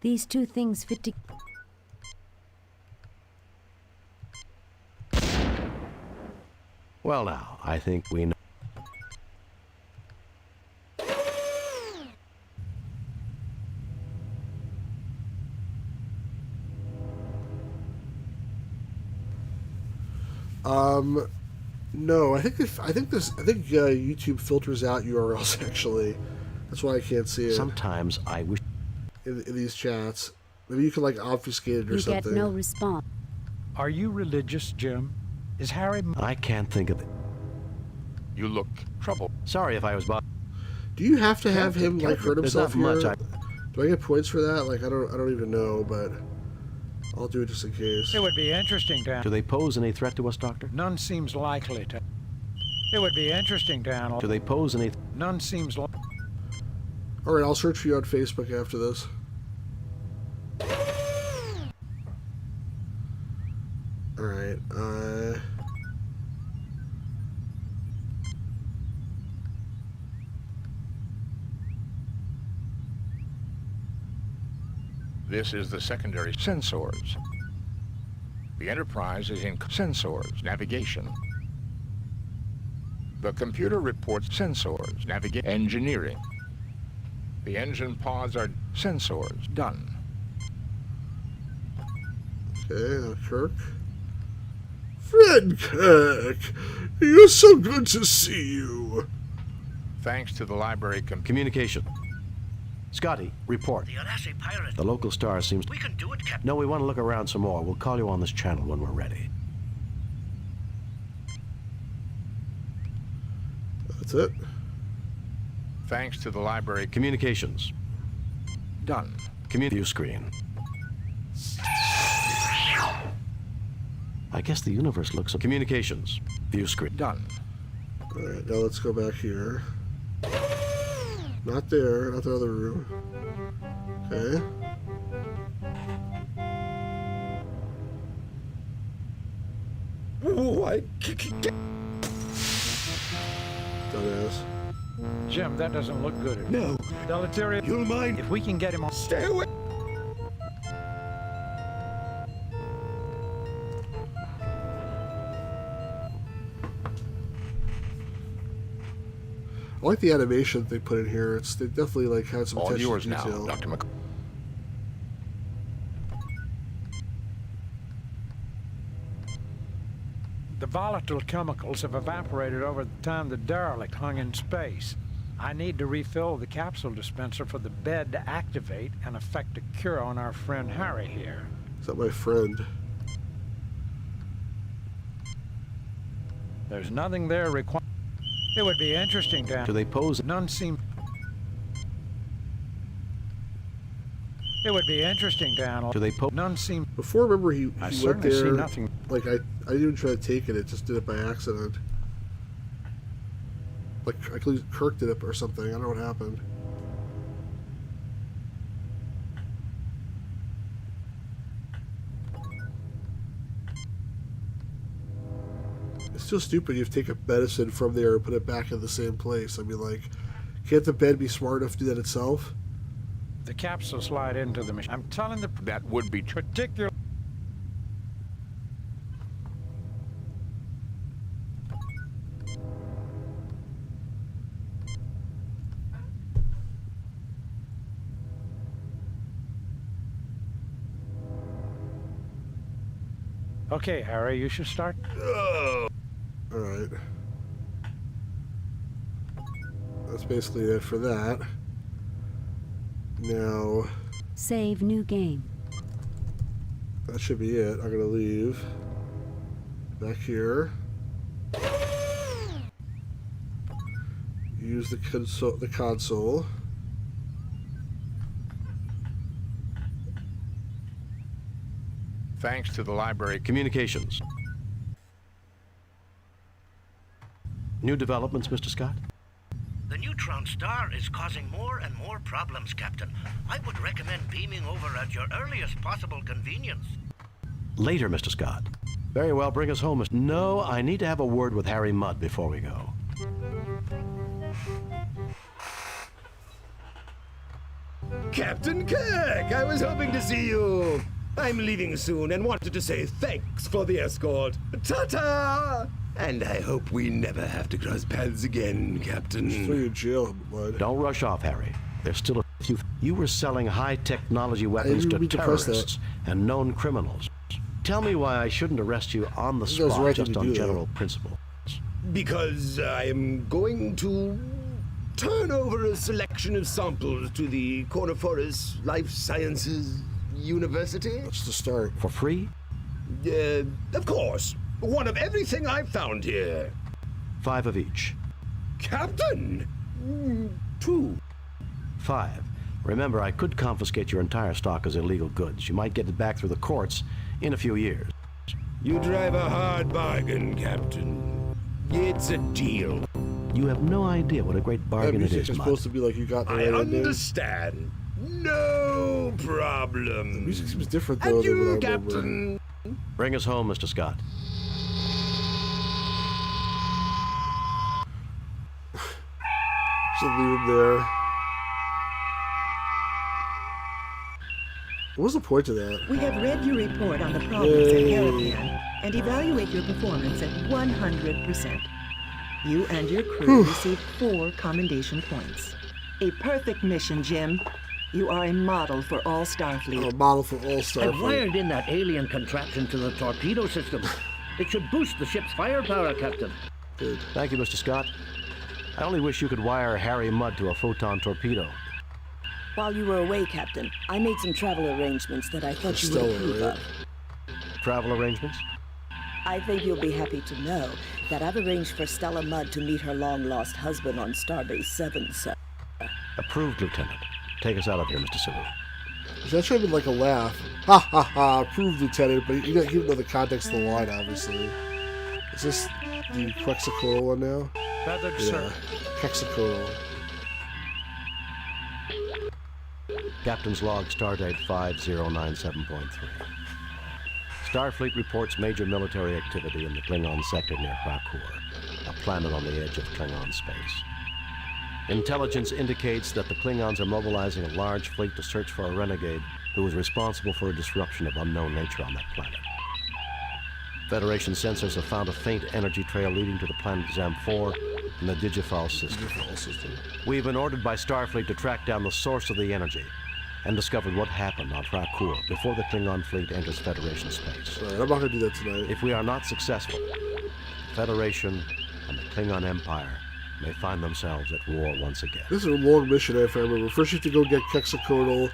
[SPEAKER 8] These two things fit together.
[SPEAKER 2] Well, now, I think we know.
[SPEAKER 1] No, I think YouTube filters out URLs actually. That's why I can't see it.
[SPEAKER 2] Sometimes I wish
[SPEAKER 1] in these chats. Maybe you can like obfuscate it or something.
[SPEAKER 8] You get no response.
[SPEAKER 10] Are you religious, Jim? Is Harry...
[SPEAKER 2] I can't think of it.
[SPEAKER 3] You look troubled.
[SPEAKER 2] Sorry if I was bothered.
[SPEAKER 1] Do you have to have him like hurt himself here?
[SPEAKER 2] Much
[SPEAKER 1] Do I get points for that? Like I don't even know, but I'll do it just in case.
[SPEAKER 10] It would be interesting to...
[SPEAKER 2] Do they pose any threat to us, Doctor?
[SPEAKER 10] None seems likely to... It would be interesting to analyze...
[SPEAKER 2] Do they pose any...
[SPEAKER 10] None seems like...
[SPEAKER 1] Alright, I'll search for you on Facebook after this. Alright,
[SPEAKER 3] This is the secondary sensors. The Enterprise is in sensors, navigation. The computer reports sensors, navigation, engineering. The engine pods are sensors, done.
[SPEAKER 1] Okay, Kirk. Friend Kirk, you're so good to see you.
[SPEAKER 3] Thanks to the library
[SPEAKER 2] communication. Scotty, report.
[SPEAKER 14] The Onassi pirate.
[SPEAKER 2] The local star seems...
[SPEAKER 14] We can do it, Captain.
[SPEAKER 2] No, we want to look around some more. We'll call you on this channel when we're ready.
[SPEAKER 1] That's it.
[SPEAKER 3] Thanks to the library
[SPEAKER 2] communications.
[SPEAKER 3] Done.
[SPEAKER 2] View screen. I guess the universe looks... Communications. View screen.
[SPEAKER 3] Done.
[SPEAKER 1] Alright, now let's go back here. Not there, not the other room. Okay.
[SPEAKER 5] Oh,
[SPEAKER 1] Dumbass.
[SPEAKER 10] Jim, that doesn't look good.
[SPEAKER 5] No.
[SPEAKER 10] Deleterious.
[SPEAKER 5] You'll mind.
[SPEAKER 10] If we can get him on...
[SPEAKER 5] Stay away.
[SPEAKER 1] I like the animation they put in here. They definitely like had some
[SPEAKER 3] all
[SPEAKER 1] attention
[SPEAKER 3] yours
[SPEAKER 1] to
[SPEAKER 3] now,
[SPEAKER 1] detail.
[SPEAKER 3] Dr. Mc...
[SPEAKER 10] The volatile chemicals have evaporated over the time the derelict hung in space. I need to refill the capsule dispenser for the bed to activate and effect a cure on our friend Harry here.
[SPEAKER 1] Is that my friend?
[SPEAKER 10] There's nothing there required. It would be interesting to...
[SPEAKER 2] Do they pose...
[SPEAKER 10] None seem... It would be interesting to analyze.
[SPEAKER 2] Do they pose...
[SPEAKER 10] None seem...
[SPEAKER 1] Before, remember, he
[SPEAKER 10] I
[SPEAKER 1] went
[SPEAKER 10] certainly
[SPEAKER 1] there...
[SPEAKER 10] see nothing.
[SPEAKER 1] Like, I didn't even try to take it. It just did it by accident. Like, I believe Kirk did it or something. I don't know what happened. It's still stupid you have to take a medicine from there and put it back in the same place. I mean, like, can't the bed be smart enough to do that itself?
[SPEAKER 10] The capsule slide into the machine. I'm telling the...
[SPEAKER 3] That would be
[SPEAKER 10] particular... Okay, Harry, you should start.
[SPEAKER 1] Alright. That's basically it for that. Now...
[SPEAKER 8] Save new game.
[SPEAKER 1] That should be it. I'm gonna leave. Back here. Use the console.
[SPEAKER 3] Thanks to the library
[SPEAKER 2] communications. New developments, Mr. Scott?
[SPEAKER 14] The neutron star is causing more and more problems, Captain. I would recommend beaming over at your earliest possible convenience.
[SPEAKER 2] Later, Mr. Scott. Very well, bring us home, Mr. No, I need to have a word with Harry Mudd before we go.
[SPEAKER 5] Captain Kirk, I was hoping to see you. I'm leaving soon and wanted to say thanks for the escort. Ta-ta! And I hope we never have to cross paths again, Captain.
[SPEAKER 1] Just throw you in jail, bud.
[SPEAKER 2] Don't rush off, Harry. There's still a few. You were selling high-technology weapons to terrorists and known criminals. Tell me why I shouldn't arrest you on the spot just on general principle.
[SPEAKER 5] Because I am going to turn over a selection of samples to the Corniforous Life Sciences University.
[SPEAKER 1] What's the start?
[SPEAKER 2] For free?
[SPEAKER 5] Of course. One of everything I've found here.
[SPEAKER 2] 5 of each.
[SPEAKER 5] Captain! 2.
[SPEAKER 2] 5. Remember, I could confiscate your entire stock as illegal goods. You might get it back through the courts in a few years.
[SPEAKER 5] You drive a hard bargain, Captain. It's a deal.
[SPEAKER 2] You have no idea what a great bargain it is,
[SPEAKER 1] It's supposed to be like you got the right
[SPEAKER 5] I understand. No problem.
[SPEAKER 1] The music seems different, though,
[SPEAKER 5] and
[SPEAKER 1] than
[SPEAKER 5] you,
[SPEAKER 1] what I remember.
[SPEAKER 5] Captain.
[SPEAKER 2] Bring us home, Mr. Scott.
[SPEAKER 1] Should leave him there. What was the point of that?
[SPEAKER 12] We have read your report on the problems at Caribbean and evaluate your performance at 100%. You and your crew receive 4 commendation points. A perfect mission, Jim. You are a model for all Starfleet.
[SPEAKER 1] A model for all Starfleet.
[SPEAKER 14] I've wired in that alien contraption to the torpedo system. It should boost the ship's firepower, Captain.
[SPEAKER 1] Good.
[SPEAKER 2] Thank you, Mr. Scott. I only wish you could wire Harry Mudd to a photon torpedo.
[SPEAKER 4] While you were away, Captain, I made some travel arrangements that I thought you would approve of.
[SPEAKER 2] Travel arrangements?
[SPEAKER 4] I think you'll be happy to know that I've arranged for Stella Mudd to meet her long-lost husband on Starbase 7, sir.
[SPEAKER 2] Approved, Lieutenant. Take us out of here, Mr. Saru.
[SPEAKER 1] That should have been like a laugh. Ha ha ha, approved, Lieutenant, but you don't know the context of the line, obviously. Is this the Quetzalcoatl one now?
[SPEAKER 10] Feathered
[SPEAKER 1] Yeah,
[SPEAKER 10] sir.
[SPEAKER 1] Quetzalcoatl.
[SPEAKER 2] Captain's log, stardate 5097.3. Starfleet reports major military activity in the Klingon sector near Krakur, a planet on the edge of Klingon space. Intelligence indicates that the Klingons are mobilizing a large fleet to search for a renegade who is responsible for a disruption of unknown nature on that planet. Federation sensors have found a faint energy trail leading to the planet Zam-4 in the Digifal system. We've been ordered by Starfleet to track down the source of the energy and discovered what happened on Krakur before the Klingon fleet enters Federation space.
[SPEAKER 1] Alright, I'm not going to do that tonight.
[SPEAKER 2] If we are not successful, the Federation and the Klingon Empire may find themselves at war once again.
[SPEAKER 1] This is a long mission, if I remember. First you have to go get Quetzalcoatl,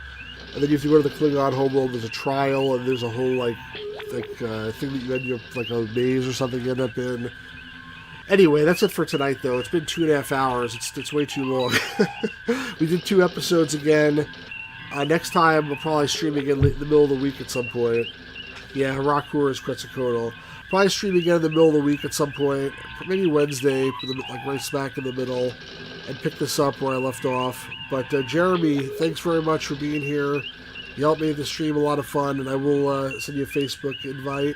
[SPEAKER 1] and then you have to go to the Klingon homeworld. There's a trial, and there's a whole, thing that you end up, like a maze or something you end up in. Anyway, that's it for tonight, though. It's been 2.5 hours. It's way too long. We did 2 episodes again. Next time, we'll probably stream again in the middle of the week at some point. Yeah, Harakur is Quetzalcoatl. Probably stream again in the middle of the week at some point. Maybe Wednesday, like right smack in the middle, and pick this up where I left off. But Jeremy, thanks very much for being here. You helped make the stream a lot of fun, and I will send you a Facebook invite.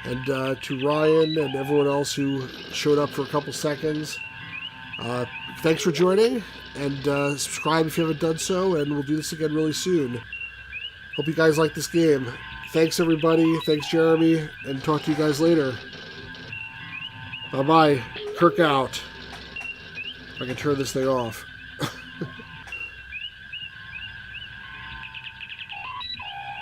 [SPEAKER 1] And to Ryan and everyone else who showed up for a couple seconds, thanks for joining, and subscribe if you haven't done so, and we'll do this again really soon. Hope you guys like this game. Thanks, everybody. Thanks, Jeremy, and talk to you guys later. Bye-bye. Kirk out. If I can turn this thing off.